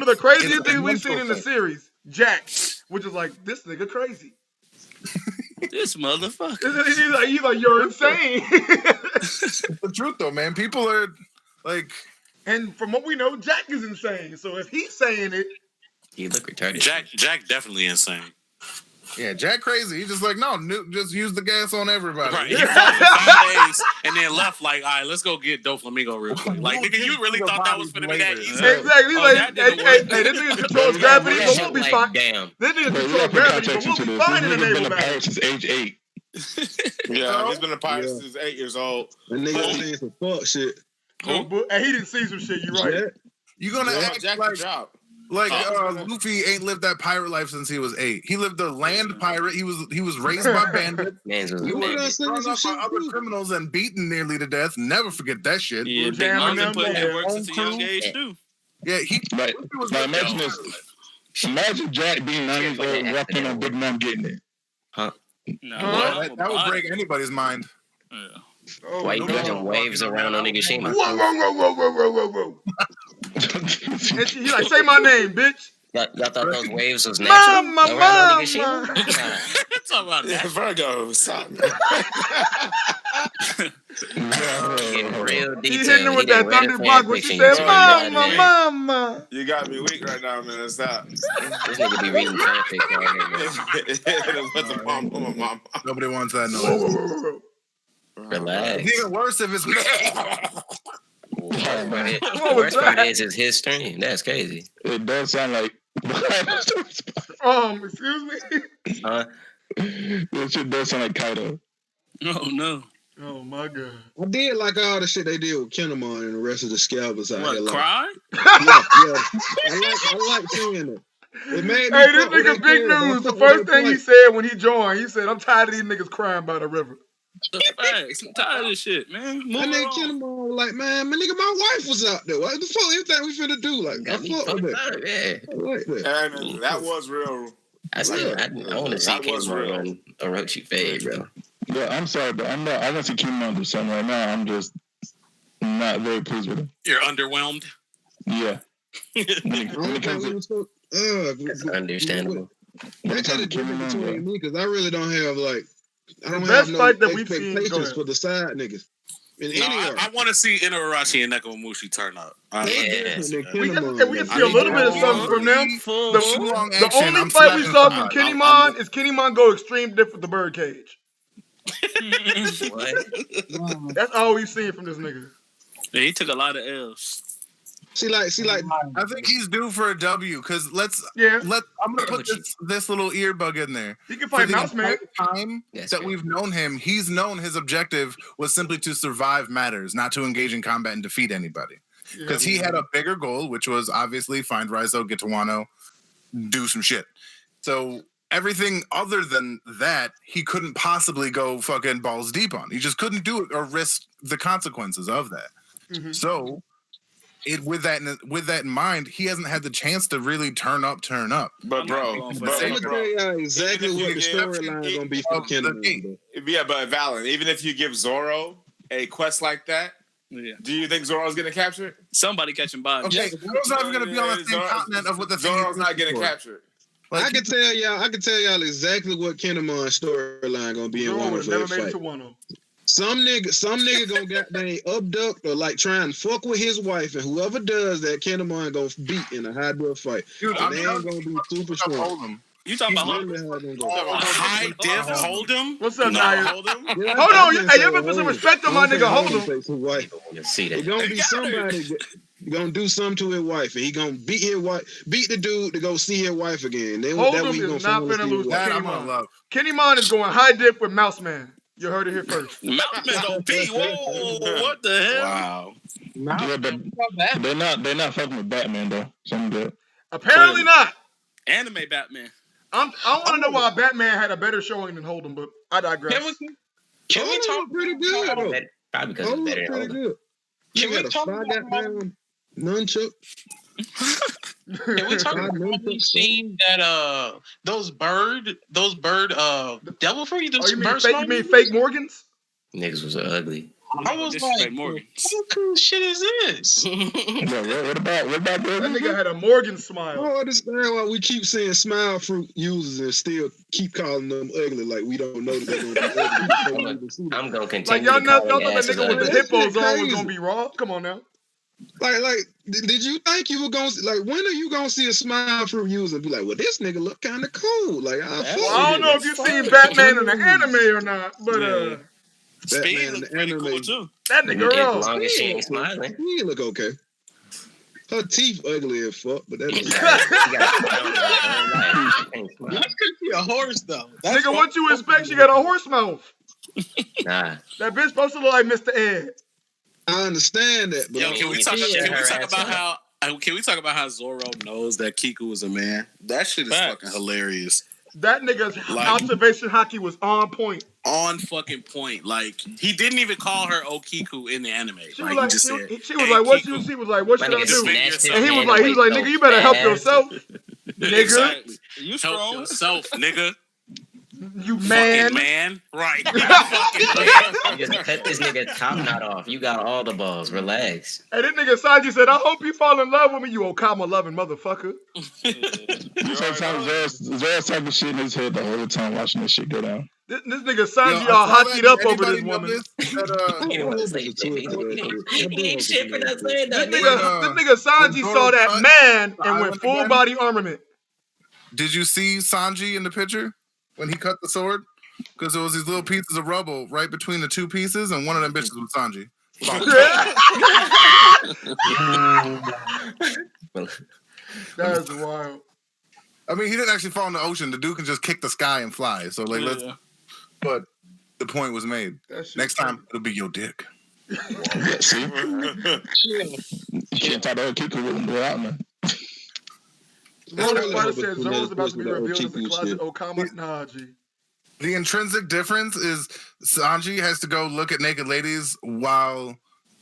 Speaker 1: of the craziest things we've seen in the series, Jack, which is like, this nigga crazy.
Speaker 3: This motherfucker.
Speaker 1: He's like, you're insane.
Speaker 8: It's the truth though, man. People are like,
Speaker 1: and from what we know, Jack is insane. So if he's saying it,
Speaker 7: he look retarded.
Speaker 2: Jack definitely insane.
Speaker 8: Yeah, Jack crazy. He's just like, no, just use the gas on everybody.
Speaker 2: Right. He fought for 5 days and then left like, all right, let's go get Doflamingo real quick. Like, nigga, you really thought that was finna be that easy?
Speaker 1: Exactly. He's like, hey, this nigga controls gravity, but we'll be fine.
Speaker 7: Damn.
Speaker 1: This nigga controls gravity, but we'll be fine in a naval battle.
Speaker 9: Since age 8.
Speaker 5: Yeah, he's been a pirate since 8 years old.
Speaker 6: That nigga saying some fuck shit.
Speaker 1: And he didn't see some shit. You right.
Speaker 8: You gonna act
Speaker 5: Jack
Speaker 8: like Luffy ain't lived that pirate life since he was 8. He lived a land pirate. He was raised by bandits. He was thrown up by other criminals and beaten nearly to death. Never forget that shit.
Speaker 3: Yeah, Big Mom been putting in work since a young age too.
Speaker 8: Yeah,
Speaker 9: Like, imagine this. Imagine Jack being 9 years old, walking on Big Mom getting it.
Speaker 3: No,
Speaker 8: that would break anybody's mind.
Speaker 3: Yeah.
Speaker 7: Why you building waves around Onigashima?
Speaker 1: Whoa. And he like, say my name, bitch.
Speaker 7: Y'all thought those waves was natural?
Speaker 1: Mama.
Speaker 2: Talk about that.
Speaker 5: Vergo, stop.
Speaker 7: Getting real
Speaker 1: He
Speaker 7: detailed.
Speaker 1: hitting him with that thunderbolt when she said, mama.
Speaker 5: You got me weak right now, man. Stop.
Speaker 7: This nigga be reading fanfic.
Speaker 5: Mama.
Speaker 8: Nobody wants that noise.
Speaker 7: Relax.
Speaker 8: It's even worse if it's
Speaker 7: The worst part is his stream. That's crazy.
Speaker 9: It does sound like.
Speaker 1: Excuse me.
Speaker 9: That shit does sound like Kaido.
Speaker 3: Oh no.
Speaker 1: Oh my god.
Speaker 6: I did like all the shit they did with Kinemon and the rest of the scalpers out here.
Speaker 3: What,
Speaker 6: Like,
Speaker 3: cry?
Speaker 6: yeah. I like seeing it. It made me
Speaker 1: Hey, this nigga big news. The first thing he said when he joined, he said, I'm tired of these niggas crying by the river.
Speaker 3: Facts. I'm tired of this shit, man.
Speaker 6: My nigga Kinemon was like, man, my wife was out there. What the fuck you think we finna do? Like, I fuck with that.
Speaker 7: Yeah.
Speaker 6: I like that.
Speaker 5: And that was real.
Speaker 7: I want to see Kinemon run Orochi fade, bro.
Speaker 9: Yeah, I'm sorry, but I want to see Kinemon do something right now. I'm just not very pleased with him.
Speaker 2: You're underwhelmed?
Speaker 9: Yeah. When it comes to
Speaker 7: That's understandable.
Speaker 6: That's just difference between me because I really don't have I don't
Speaker 1: best
Speaker 6: have no
Speaker 1: fight that we've seen.
Speaker 6: expectations for the side niggas.
Speaker 2: I want to see Inuarashi and Nekomamushi turn up.
Speaker 1: We can see a little bit of something from them. The only fight we saw from Kinemon is Kinemon go extreme dip with the birdcage.
Speaker 7: What?
Speaker 1: That's all we've seen from this nigga.
Speaker 3: Yeah, he took a lot of L's.
Speaker 6: See, like,
Speaker 8: I think he's due for a W because I'm gonna put this little earbug in there.
Speaker 1: He can fight Mouse Man.
Speaker 8: Time that we've known him, he's known his objective was simply to survive matters, not to engage in combat and defeat anybody. Because he had a bigger goal, which was obviously find Rizzo, get to Wano, do some shit. So everything other than that, he couldn't possibly go fucking balls deep on. He just couldn't do it or risk the consequences of that. Mm-hmm. So with that in mind, he hasn't had the chance to really turn up.
Speaker 5: But bro,
Speaker 6: I'm gonna tell you exactly what the storyline gonna be for Kinemon.
Speaker 5: Yeah, but Valen, even if you give Zoro a quest like that, do you think Zoro's gonna capture it?
Speaker 3: Somebody catching bodies.
Speaker 8: Okay, Zoro's not even gonna be on the same continent of what the
Speaker 5: Zoro's not gonna capture it.
Speaker 6: Like, I can tell y'all exactly what Kinemon's storyline gonna be in Wano for never made it to Wano. Some nigga gonna goddamn abduct or like try and fuck with his wife, and whoever does that, Kinemon gonna beat in a high duel fight. Dude, they ain't gonna be super strong.
Speaker 3: You talking about high diff Hold'em?
Speaker 1: What's up, Naya? Hold on,
Speaker 6: Hey,
Speaker 1: you ever put some respect on my nigga Hold'em?
Speaker 7: It's
Speaker 6: gonna be somebody gonna do something to his wife, and he gonna beat the dude to go see his wife again. Then
Speaker 1: Hold'em is not finna lose to Kinemon. Kinemon is going high dip with Mouse Man. You heard it here first.
Speaker 3: Mouse Man OP. Whoa, what the hell?
Speaker 9: Wow. Yeah, but they're not fucking with Batman though. Something good.
Speaker 1: Apparently not.
Speaker 3: Anime Batman.
Speaker 1: I want to know why Batman had a better showing than Hold'em, but I digress.
Speaker 4: Can we talk
Speaker 6: pretty good?
Speaker 7: Probably because it's better than
Speaker 6: pretty
Speaker 7: Hold'em.
Speaker 6: good.
Speaker 4: Can we talk about
Speaker 6: nunchuck?
Speaker 4: Can we talk about the scene that those bird devil fruit?
Speaker 1: You mean fake Morgans?
Speaker 7: Niggas was ugly.
Speaker 4: I was like, what cool shit is this?
Speaker 9: What about
Speaker 1: that nigga had a Morgan smile.
Speaker 6: I don't understand why we keep saying smile fruit users and still keep calling them ugly like we don't know that they're gonna be ugly.
Speaker 7: I'm gonna continue.
Speaker 1: Like y'all thought that nigga with the hippos on was gonna be raw? Come on now.
Speaker 6: Like, did you think you were gonna when are you gonna see a smile fruit user and be like, well, this nigga look kind of cool? Like,
Speaker 1: I don't know if you've seen Batman in the anime or not, but
Speaker 3: Speed looks pretty cool too.
Speaker 1: That nigga raw.
Speaker 7: As long as she ain't smiling,
Speaker 6: he look okay. Her teeth ugly as fuck, but that's
Speaker 4: a horse though.
Speaker 1: Nigga, what you expect? She got a horse mouth.
Speaker 7: Nah.
Speaker 1: That bitch supposed to look like Mr. Ed.
Speaker 6: I understand that, but
Speaker 3: can we talk about how Zoro knows that Kiku is a man? That shit is fucking hilarious.
Speaker 1: That nigga's observation hockey was on point.
Speaker 2: On fucking point. Like, he didn't even call her Okiku in the anime.
Speaker 1: She was like, she was like, what should I do? And he was like, nigga, you better help yourself. Nigga.
Speaker 2: Exactly. You help yourself, nigga.
Speaker 1: You man.
Speaker 2: Fucking man. Right.
Speaker 7: You just cut this nigga top knot off. You got all the balls. Relax.
Speaker 1: And this nigga Sanji said, I hope you fall in love with me, you Okama loving motherfucker.
Speaker 9: Sometimes Zoro's talking shit in his head the whole time watching this shit go down.
Speaker 1: This nigga Sanji all hockeyed up over this woman.
Speaker 7: He ain't shit for that saying that.
Speaker 1: This nigga Sanji saw that man and went full body armament.
Speaker 8: Did you see Sanji in the picture when he cut the sword? Because there was these little pieces of rubble right between the two pieces, and one of them bitches was Sanji.
Speaker 1: That's wild.
Speaker 8: I mean, he didn't actually fall in the ocean. The dude can just kick the sky and fly. So, like, but the point was made. Next time, it'll be your dick.
Speaker 9: See? You can't talk to Kiku with him go out, man.
Speaker 1: Zoro said Zoro's about to be revealed as the closet Okama Naji.
Speaker 8: The intrinsic difference is Sanji has to go look at naked ladies while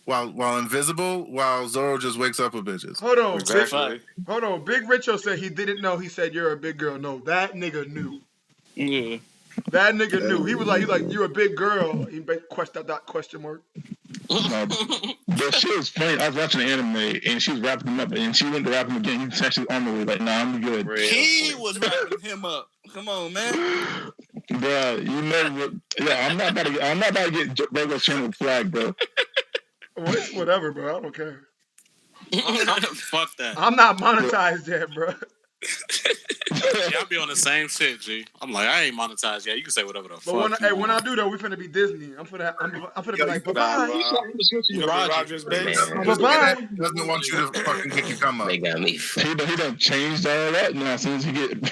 Speaker 8: invisible, while Zoro just wakes up with bitches.
Speaker 1: Hold on, hold on. Big Richo said he didn't know. He said you're a big girl. No, that nigga knew.
Speaker 3: Yeah.
Speaker 1: That nigga knew. He was like, you're a big girl. He question mark.
Speaker 9: But shit was funny. I was watching the anime and she was wrapping him up, and she went to wrap him again. He was actually on the way, like, nah, I'm good.
Speaker 3: He was wrapping him up. Come on, man.
Speaker 9: Bruh, you know what? Yeah, I'm not about to get Vergo channel flagged, bro.
Speaker 1: Whatever, bro. I don't care.
Speaker 2: Fuck that.
Speaker 1: I'm not monetized yet, bro.
Speaker 2: Yeah, I'll be on the same shit, G. I'm like, I ain't monetized yet. You can say whatever the fuck.
Speaker 1: But when I do though, we finna be Disney. I'm finna be like, bye bye.
Speaker 5: You gonna be Rogers, baby?
Speaker 1: Bye-bye.
Speaker 8: Doesn't want you to fucking get your come up.
Speaker 7: They got me.
Speaker 9: He done changed all that now as soon as he get.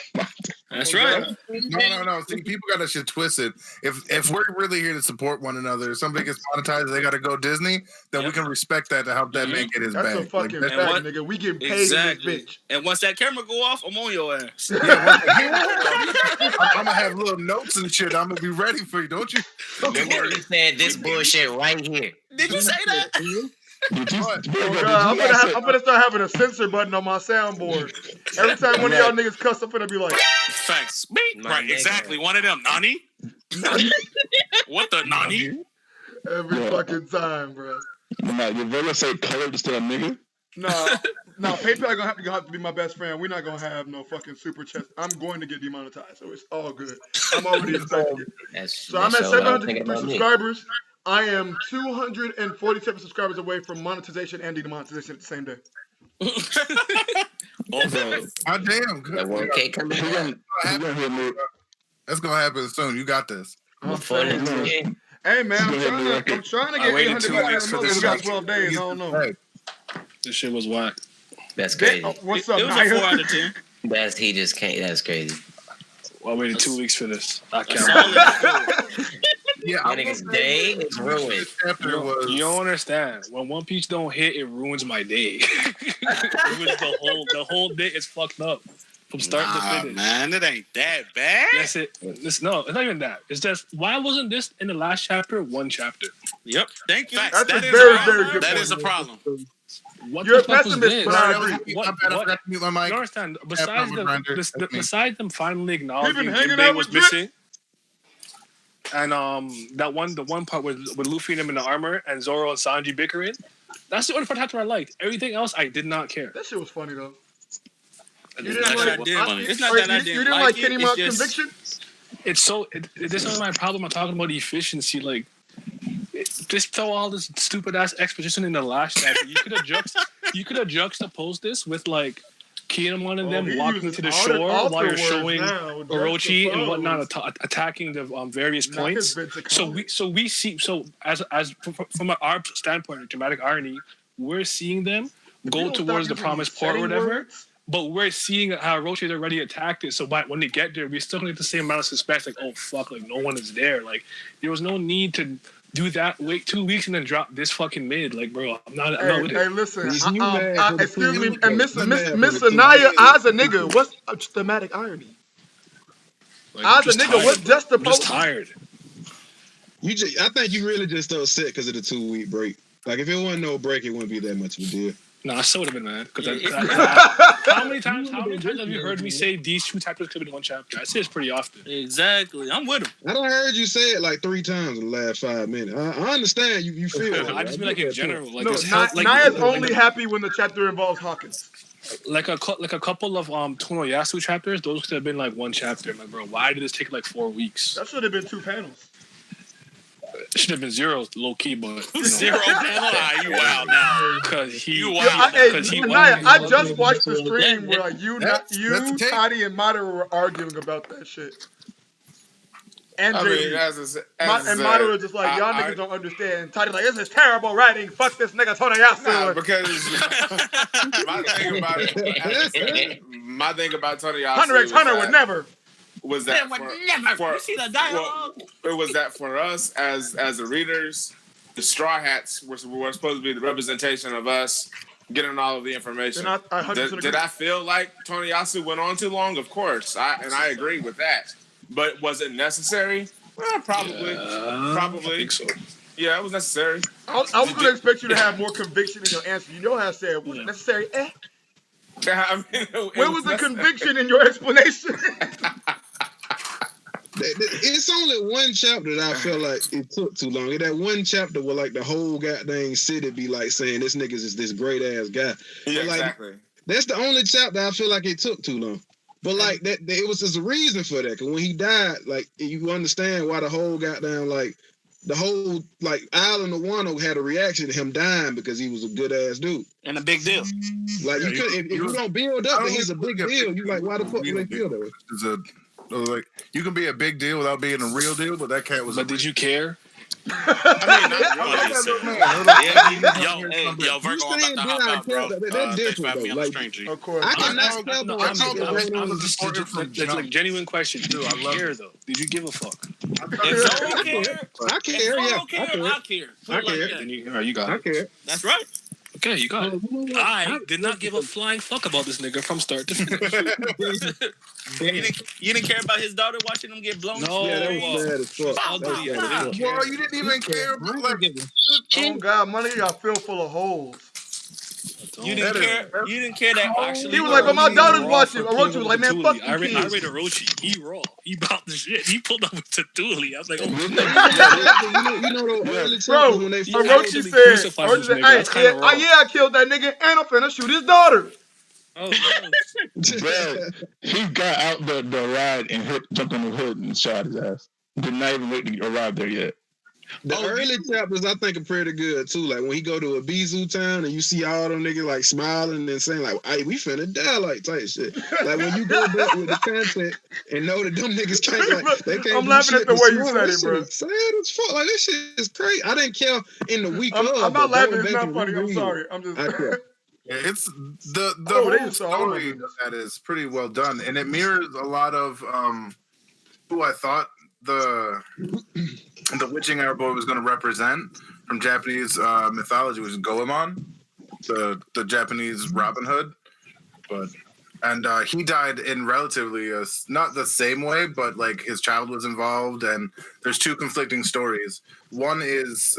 Speaker 3: That's right.
Speaker 8: No. See, people got that shit twisted. If we're really here to support one another, if somebody gets monetized, they got to go Disney. Then we can respect that to help that man get his
Speaker 1: That's
Speaker 8: bag.
Speaker 1: a fucking
Speaker 8: Like,
Speaker 1: fact, nigga. We getting paid
Speaker 3: Exactly.
Speaker 1: in this bitch.
Speaker 3: And once that camera go off, I'm on your ass.
Speaker 8: I'm gonna have little notes and shit. I'm gonna be ready for you. Don't you worry.
Speaker 7: He said this bullshit right here.
Speaker 3: Did you say that?
Speaker 1: Oh God, I'm gonna start having a censor button on my soundboard. Every time one of y'all niggas cuss, I'm gonna be like,
Speaker 2: Facts. Right, exactly. One of them. Nani? What the Nani?
Speaker 1: every fucking time, bro.
Speaker 9: Nah, your Vergo say colored instead of nigga.
Speaker 1: No, PayPal gonna have to be my best friend. We're not gonna have no fucking super chat. I'm going to get demonetized, so it's all good. I'm already expecting it. So I'm at 753 subscribers. I am 247 subscribers away from monetization and demonetization at the same day.
Speaker 8: Oh damn! Good.
Speaker 7: That 1K coming.
Speaker 8: That's gonna happen soon. You got this.
Speaker 1: Hey man, I'm trying to get 800 in about 12 days. I don't know.
Speaker 5: This shit was whack.
Speaker 7: That's crazy.
Speaker 1: What's up,
Speaker 3: It was
Speaker 1: Naya?
Speaker 3: a 4 out of 10.
Speaker 7: He just can't. That's crazy.
Speaker 5: Well, I waited 2 weeks for this. I can't.
Speaker 8: Yeah,
Speaker 7: That nigga's day is ruined.
Speaker 5: You don't understand. When One Piece don't hit, it ruins my day. It ruins the whole day is fucked up from start to finish.
Speaker 2: Man, it ain't that bad.
Speaker 5: That's it. It's not even that. It's just why wasn't this in the last chapter? One chapter.
Speaker 2: Yep. Thank you.
Speaker 1: That's
Speaker 2: That
Speaker 1: a
Speaker 2: is
Speaker 1: very,
Speaker 2: a
Speaker 1: very
Speaker 2: problem.
Speaker 1: good
Speaker 2: That
Speaker 1: point.
Speaker 2: is a problem.
Speaker 5: What
Speaker 1: You're
Speaker 5: the
Speaker 1: a
Speaker 5: fuck was
Speaker 1: pessimist,
Speaker 5: this?
Speaker 1: but I agree.
Speaker 5: You understand? Besides them finally acknowledging
Speaker 1: hanging
Speaker 5: Jinbei
Speaker 1: out
Speaker 5: was
Speaker 1: with Drip?
Speaker 5: missing, and the one part with Luffy and him in the armor and Zoro and Sanji bickering, that's the only part I liked. Everything else I did not care.
Speaker 1: That shit was funny though.
Speaker 3: It's not that I didn't
Speaker 1: You didn't
Speaker 3: like
Speaker 1: like
Speaker 3: it.
Speaker 1: Kenny
Speaker 3: It's
Speaker 1: Monk's
Speaker 3: just-
Speaker 1: conviction?
Speaker 5: It's so. This is my problem. I'm talking about efficiency. Like, just throw all this stupid ass exposition in the last chapter. You could have juxtaposed this with like Kinemon and them
Speaker 1: he
Speaker 5: walking
Speaker 1: uses
Speaker 5: to the
Speaker 1: all
Speaker 5: shore
Speaker 1: the
Speaker 5: while you're
Speaker 1: words
Speaker 5: showing
Speaker 1: now,
Speaker 5: Orochi and
Speaker 1: juxtapose.
Speaker 5: whatnot attacking the various
Speaker 1: Not his
Speaker 5: points.
Speaker 1: bits of
Speaker 5: So
Speaker 1: comedy.
Speaker 5: we see as from our standpoint of dramatic irony, we're seeing them go
Speaker 1: don't stop
Speaker 5: towards the
Speaker 1: using
Speaker 5: promised
Speaker 1: these
Speaker 5: port or
Speaker 1: setting
Speaker 5: whatever.
Speaker 1: words.
Speaker 5: But we're seeing how Orochi's already attacked it. So when they get there, we still get the same amount of suspense. Like, oh fuck, like no one is there. Like there was no need to do that. Wait 2 weeks and then drop this fucking mid. Like, bro, I'm not with it.
Speaker 1: Hey, listen.
Speaker 9: You mad
Speaker 1: Excuse me,
Speaker 9: for
Speaker 1: and
Speaker 9: the
Speaker 1: Miss
Speaker 9: two
Speaker 1: Anaya, as a nigga, what's thematic irony?
Speaker 5: Like,
Speaker 1: As a
Speaker 5: just
Speaker 1: nigga,
Speaker 5: tired.
Speaker 1: what's just
Speaker 5: I'm just tired.
Speaker 6: I think you really just upset because of the 2 week break. Like if it wasn't no break, it wouldn't be that much of a deal.
Speaker 5: No, I still would have been mad. How many times have you heard me say these 2 chapters could have been 1 chapter? I say it's pretty often.
Speaker 3: Exactly. I'm with him.
Speaker 6: I done heard you say it like 3 times in the last 5 minutes. I understand you feel it.
Speaker 5: I just mean like in general. Like,
Speaker 1: No,
Speaker 5: it's like
Speaker 1: Naya's only happy when the chapter involves Hawkins.
Speaker 5: like a couple of Tomoyasu chapters. Those could have been like 1 chapter. I'm like, bro, why did this take like 4 weeks?
Speaker 1: That should have been 2 panels.
Speaker 5: It should have been 0 low key, but
Speaker 2: Zero panel? You wild now.
Speaker 5: because
Speaker 2: You
Speaker 1: Yeah,
Speaker 2: wild.
Speaker 1: Naya, I just watched the stream where like you,
Speaker 8: That's the tape.
Speaker 1: Toddy, and Mata were arguing about that shit. And
Speaker 5: Oh, I
Speaker 1: JD.
Speaker 5: mean,
Speaker 1: And Mata was just like, y'all niggas don't understand. Toddy's like, this is terrible writing. Fuck this nigga Tonayasu.
Speaker 5: Nah, because my thing about it, my thing about Tonayasu
Speaker 1: Hunter x Hunter would never.
Speaker 5: was that you see the dialogue? It was that for us as the readers, the Straw Hats were supposed to be the representation of us getting all of the information.
Speaker 1: Then I 100%
Speaker 5: Did I feel like Tonayasu went on too long? Of course, I agree with that. But was it necessary? Well, probably. Probably.
Speaker 9: I think so.
Speaker 5: Yeah, it was necessary.
Speaker 1: I was going to expect you to have more conviction in your answer. You know how I said, was it necessary?
Speaker 5: I mean,
Speaker 1: Where was the conviction in your explanation?
Speaker 6: It's only 1 chapter that I feel like it took too long. And that 1 chapter where like the whole goddamn city be like saying this niggas is this great ass guy.
Speaker 5: Yeah,
Speaker 6: like,
Speaker 5: exactly.
Speaker 6: That's the only chapter I feel like it took too long. But like it was just a reason for that. Cause when he died, like you understand why the whole goddamn like the whole like Island of Wano had a reaction to him dying because he was a good ass dude.
Speaker 3: And a big deal.
Speaker 6: Like you could, if you don't build up that he's a big deal, you like, why the fuck would they feel that way?
Speaker 8: Like you can be a big deal without being a real deal, but that cat was.
Speaker 5: But did you care?
Speaker 3: Yo, Vergo, I'm about to hop out, bro. Thanks for having me on the stranger.
Speaker 1: Of course.
Speaker 5: It's like genuine question. Do I care though? Did you give a fuck?
Speaker 3: If Zoro care,
Speaker 6: I care.
Speaker 3: I care.
Speaker 6: I care.
Speaker 5: Then you got it.
Speaker 6: I care.
Speaker 3: That's right.
Speaker 5: Okay, you got it. I did not give a flying fuck about this nigga from start to finish.
Speaker 3: You didn't care about his daughter watching him get blown?
Speaker 5: No.
Speaker 6: Yeah, that was bad as fuck.
Speaker 8: Boy, you didn't even care. Like,
Speaker 1: Oh God, money got filled full of holes.
Speaker 3: You didn't care. You didn't care that actually.
Speaker 1: He was like, "But my daughter's watching." Orochi was like, "Man, fuck you,
Speaker 5: I read
Speaker 1: kids."
Speaker 5: Orochi. He raw. He bought the shit. He pulled up with Tatuli. I was like, oh,
Speaker 1: Bro, Orochi said, "I killed that nigga, and I'm finna shoot his daughter."
Speaker 5: Oh,
Speaker 9: Bro, he got out the ride and jumped on the hood and shot his ass. Did not even wait to arrive there yet.
Speaker 6: The early chapters I think are pretty good too. Like when he go to a Bizu town and you see all them niggas like smiling and saying like, "Hey, we finna die," like type shit. Like when you go back with the content and know that them niggas can't like they can't.
Speaker 1: I'm laughing at the way you said it, bro.
Speaker 6: Sad as fuck. Like this shit is crazy. I didn't care in the week.
Speaker 1: I'm not laughing. It's not funny. I'm sorry. I'm just.
Speaker 8: it's the whole story that is pretty well done, and it mirrors a lot of who I thought the witching hour boy was going to represent from Japanese mythology, was Goemon, the Japanese Robin Hood, and he died in relatively not the same way, but like his child was involved, and there's two conflicting stories. One is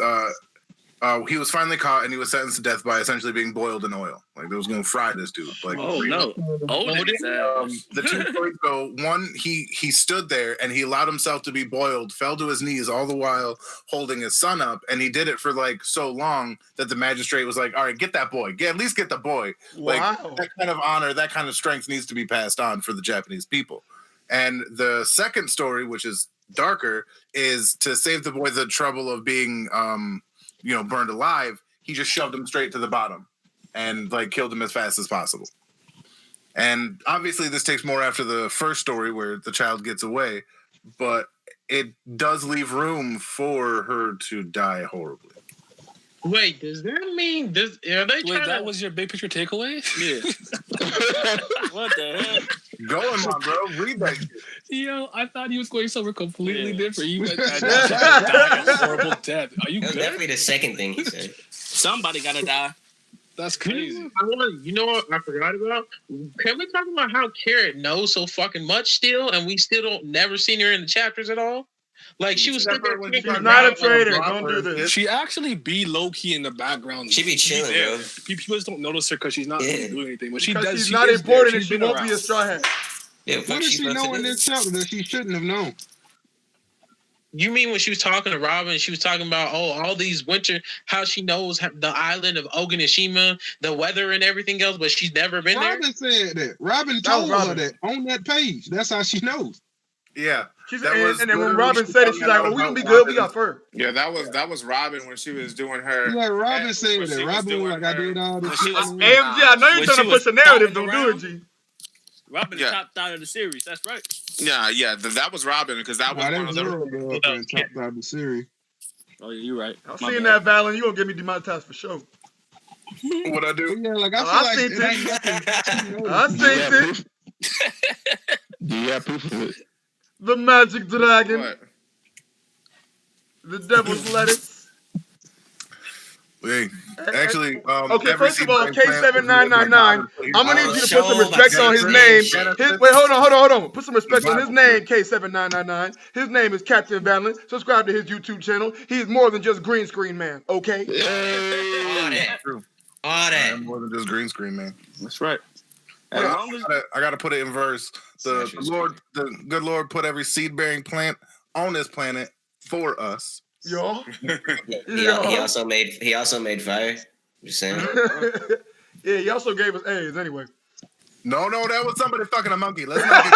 Speaker 8: he was finally caught and he was sentenced to death by essentially being boiled in oil. Like they was going to fry this dude. Like,
Speaker 3: oh no!
Speaker 8: The two stories go. One, he stood there and he allowed himself to be boiled, fell to his knees all the while holding his son up, and he did it for like so long that the magistrate was like, "All right, get that boy. At least get the boy." Like that kind of honor, that kind of strength needs to be passed on for the Japanese people. And the second story, which is darker, is to save the boy the trouble of being burned alive. He just shoved him straight to the bottom and like killed him as fast as possible. And obviously this takes more after the first story where the child gets away, but it does leave room for her to die horribly.
Speaker 4: Wait, does that mean this? Are they
Speaker 5: wait, that was your big picture takeaway?
Speaker 3: Yeah. What the hell?
Speaker 8: Going on, bro. Read that shit.
Speaker 5: Yo, I thought he was going somewhere completely different. You went that a horrible death. Are you
Speaker 7: That was
Speaker 5: good?
Speaker 7: definitely the second thing he said.
Speaker 3: Somebody gotta die.
Speaker 5: That's crazy.
Speaker 4: You know what I forgot about? Can we talk about how Carrot knows so fucking much still, and we still don't never seen her in the chapters at all? Like she was sitting there.
Speaker 1: She's not a traitor. Don't do this.
Speaker 5: She actually be low key in the background.
Speaker 7: She be chilling, bro.
Speaker 5: People just don't notice her because she's not really doing anything. But
Speaker 1: because she's not important and she won't be a straw hat.
Speaker 7: Yeah,
Speaker 6: what did she know in this chapter that she shouldn't have known?
Speaker 4: You mean when she was talking to Robin, she was talking about all these winter, how she knows the island of Oganishima, the weather and everything else, but she's never been there?
Speaker 6: Robin said that. Robin told her that on that page. That's how she knows.
Speaker 8: Yeah.
Speaker 1: And then when Robin said it, she's like, "Oh, we gonna be good. We got fur."
Speaker 10: Yeah, that was Robin when she was doing her.
Speaker 6: Yeah, Robin said that. Robin was like, "I did all this."
Speaker 1: AMG, I know you're trying to push a narrative. Don't do it, G.
Speaker 3: Robin topped out of the series. That's right.
Speaker 10: Yeah, that was Robin because that was one of the
Speaker 6: topped out of the series.
Speaker 3: Oh yeah, you're right.
Speaker 1: I'm seeing that, Valen. You gonna get me demonetized for sure.
Speaker 8: What I do?
Speaker 6: Yeah, like I
Speaker 1: seen it.
Speaker 9: Do you have proof of it?
Speaker 1: The magic dragon.
Speaker 10: What?
Speaker 1: The devil's lettuce.
Speaker 8: Wait, actually,
Speaker 1: okay. First of all, K7999. I'm gonna need you to put some respect on his name. Wait, hold on. Put some respect on his name, K7999. His name is Captain Valen. Subscribe to his YouTube channel. He's more than just green screen man. Okay.
Speaker 7: All that.
Speaker 8: I'm more than just green screen man.
Speaker 3: That's right.
Speaker 8: I gotta put it in verse. The good Lord put every seed-bearing plant on this planet for us.
Speaker 1: Yo.
Speaker 7: He also made fire. Just saying.
Speaker 1: Yeah, he also gave us AIDS anyway.
Speaker 8: No, that was somebody fucking a monkey. Let's not get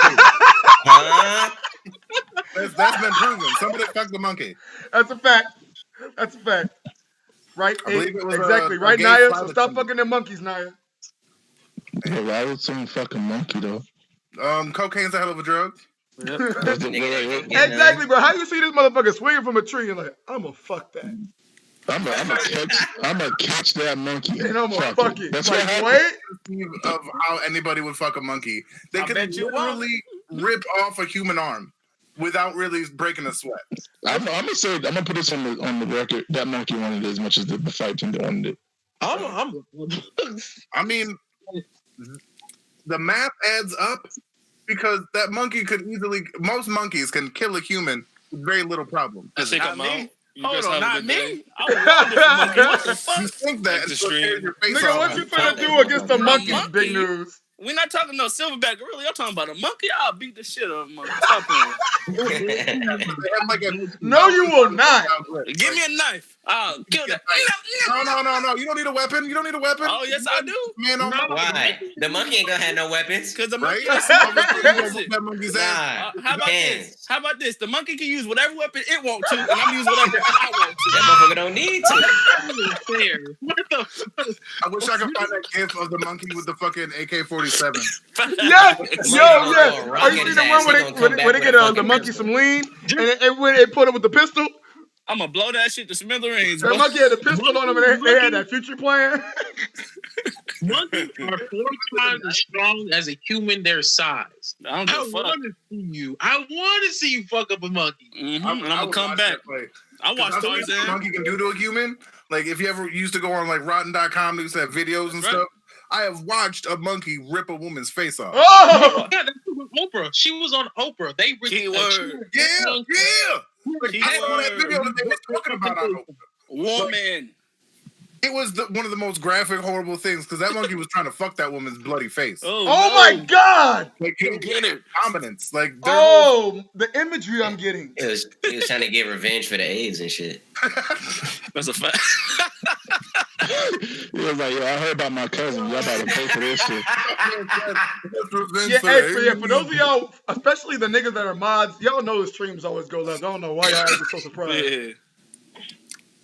Speaker 8: That's been proven. Somebody fucked the monkey.
Speaker 1: That's a fact. That's a fact. Right?
Speaker 8: I believe it was
Speaker 1: exactly.
Speaker 8: a
Speaker 1: Right,
Speaker 8: gay
Speaker 1: Naya?
Speaker 8: flight
Speaker 1: So stop
Speaker 8: attendant.
Speaker 1: fucking them monkeys, Naya.
Speaker 9: Yeah, why would someone fucking monkey though?
Speaker 8: Cocaine's a hell of a drug.
Speaker 1: Exactly, bro. How you see this motherfucker swinging from a tree and like, I'm gonna fuck that.
Speaker 9: I'm gonna catch that monkey
Speaker 1: And I'm gonna
Speaker 9: fuck
Speaker 1: fuck it.
Speaker 9: That's
Speaker 1: Like,
Speaker 9: what happened.
Speaker 1: what?
Speaker 8: Of how anybody would fuck a monkey. They
Speaker 3: I
Speaker 8: could
Speaker 3: bet you
Speaker 8: literally rip off a human arm without really breaking a sweat.
Speaker 9: I'm gonna put this on the record. That monkey wanted it as much as the fight team wanted it.
Speaker 8: I mean, the math adds up because that monkey could easily. Most monkeys can kill a human with very little problem.
Speaker 5: I think
Speaker 3: Not
Speaker 5: I'm
Speaker 3: me.
Speaker 5: out. You
Speaker 3: Hold
Speaker 5: guys
Speaker 3: on,
Speaker 5: have a
Speaker 3: not
Speaker 5: good day.
Speaker 3: me. I was wrong with the monkey. What the
Speaker 8: You
Speaker 3: fuck?
Speaker 8: think that?
Speaker 5: Extra
Speaker 8: It's gonna
Speaker 5: stream.
Speaker 8: tear your face
Speaker 1: Nigga,
Speaker 8: off.
Speaker 1: what you finna do against the monkeys, big news?
Speaker 3: We're not talking no silverback gorilla. I'm talking about a monkey. I'll beat the shit out of a monkey. Stop playing.
Speaker 8: They have like a-
Speaker 1: No, you will not.
Speaker 3: Give me a knife. I'll kill that.
Speaker 8: No. You don't need a weapon. You don't need a weapon.
Speaker 3: Oh, yes, I do.
Speaker 8: Man, on
Speaker 7: Why? The monkey ain't gonna have no weapons.
Speaker 3: Because the
Speaker 8: right?
Speaker 3: monkey.
Speaker 8: That monkey's ass.
Speaker 7: Nah,
Speaker 3: How about
Speaker 7: hands.
Speaker 3: this? How about this? The monkey can use whatever weapon it wants to, and I'm gonna use whatever I want to.
Speaker 7: That motherfucker don't need to.
Speaker 9: What the fuck?
Speaker 8: I wish I could find that gif of the monkey with the fucking AK-47.
Speaker 1: Yes,
Speaker 7: Monkey
Speaker 1: yo,
Speaker 7: gonna
Speaker 1: yes.
Speaker 7: throw a
Speaker 1: Oh,
Speaker 7: rock
Speaker 1: you
Speaker 7: at
Speaker 1: see
Speaker 7: his
Speaker 1: the
Speaker 7: ass.
Speaker 1: one
Speaker 7: He
Speaker 1: where
Speaker 7: gonna come
Speaker 1: they
Speaker 7: back
Speaker 1: get
Speaker 7: with a
Speaker 1: the
Speaker 7: fucking
Speaker 1: monkey
Speaker 7: pistol.
Speaker 1: some lean, and when they put it with the pistol,
Speaker 3: I'm gonna blow that shit to smithereens.
Speaker 1: that
Speaker 3: bro.
Speaker 1: monkey had a pistol on him, and they had that future plan.
Speaker 4: Monkeys are 4 times as strong as a human their size.
Speaker 3: I don't give
Speaker 4: I
Speaker 3: a fuck.
Speaker 4: want to see you. I want to see you fuck up a monkey.
Speaker 3: And
Speaker 8: I
Speaker 3: I'm gonna
Speaker 8: would
Speaker 3: come
Speaker 8: watch
Speaker 3: back.
Speaker 8: that play.
Speaker 3: I watched
Speaker 8: I think what a
Speaker 3: Tarzan.
Speaker 8: monkey can do to a human. Like if you ever used to go on like Rotten.com, they used to have videos and
Speaker 3: Right.
Speaker 8: stuff. I have watched a monkey rip a woman's face off.
Speaker 1: Oh,
Speaker 4: Yeah, that's Oprah. She was on Oprah. They
Speaker 3: Keyword.
Speaker 8: Yeah. Like, I saw that video that they were talking about on Oprah.
Speaker 3: Woman.
Speaker 8: It was one of the most graphic, horrible things because that monkey was trying to fuck that woman's bloody face.
Speaker 3: Oh,
Speaker 1: oh
Speaker 3: no.
Speaker 1: my God!
Speaker 8: Like,
Speaker 3: You get it.
Speaker 8: dominance. Like,
Speaker 1: Oh, the imagery I'm getting.
Speaker 7: He was trying to get revenge for the AIDS and shit.
Speaker 3: That's a fact.
Speaker 9: He was like, yo, I heard about my cousin. Y'all about to pay for this shit.
Speaker 1: Yeah, hey, for those of y'all, especially the niggas that are mods, y'all know the streams always go left. I don't know why y'all are so surprised.
Speaker 3: Yeah.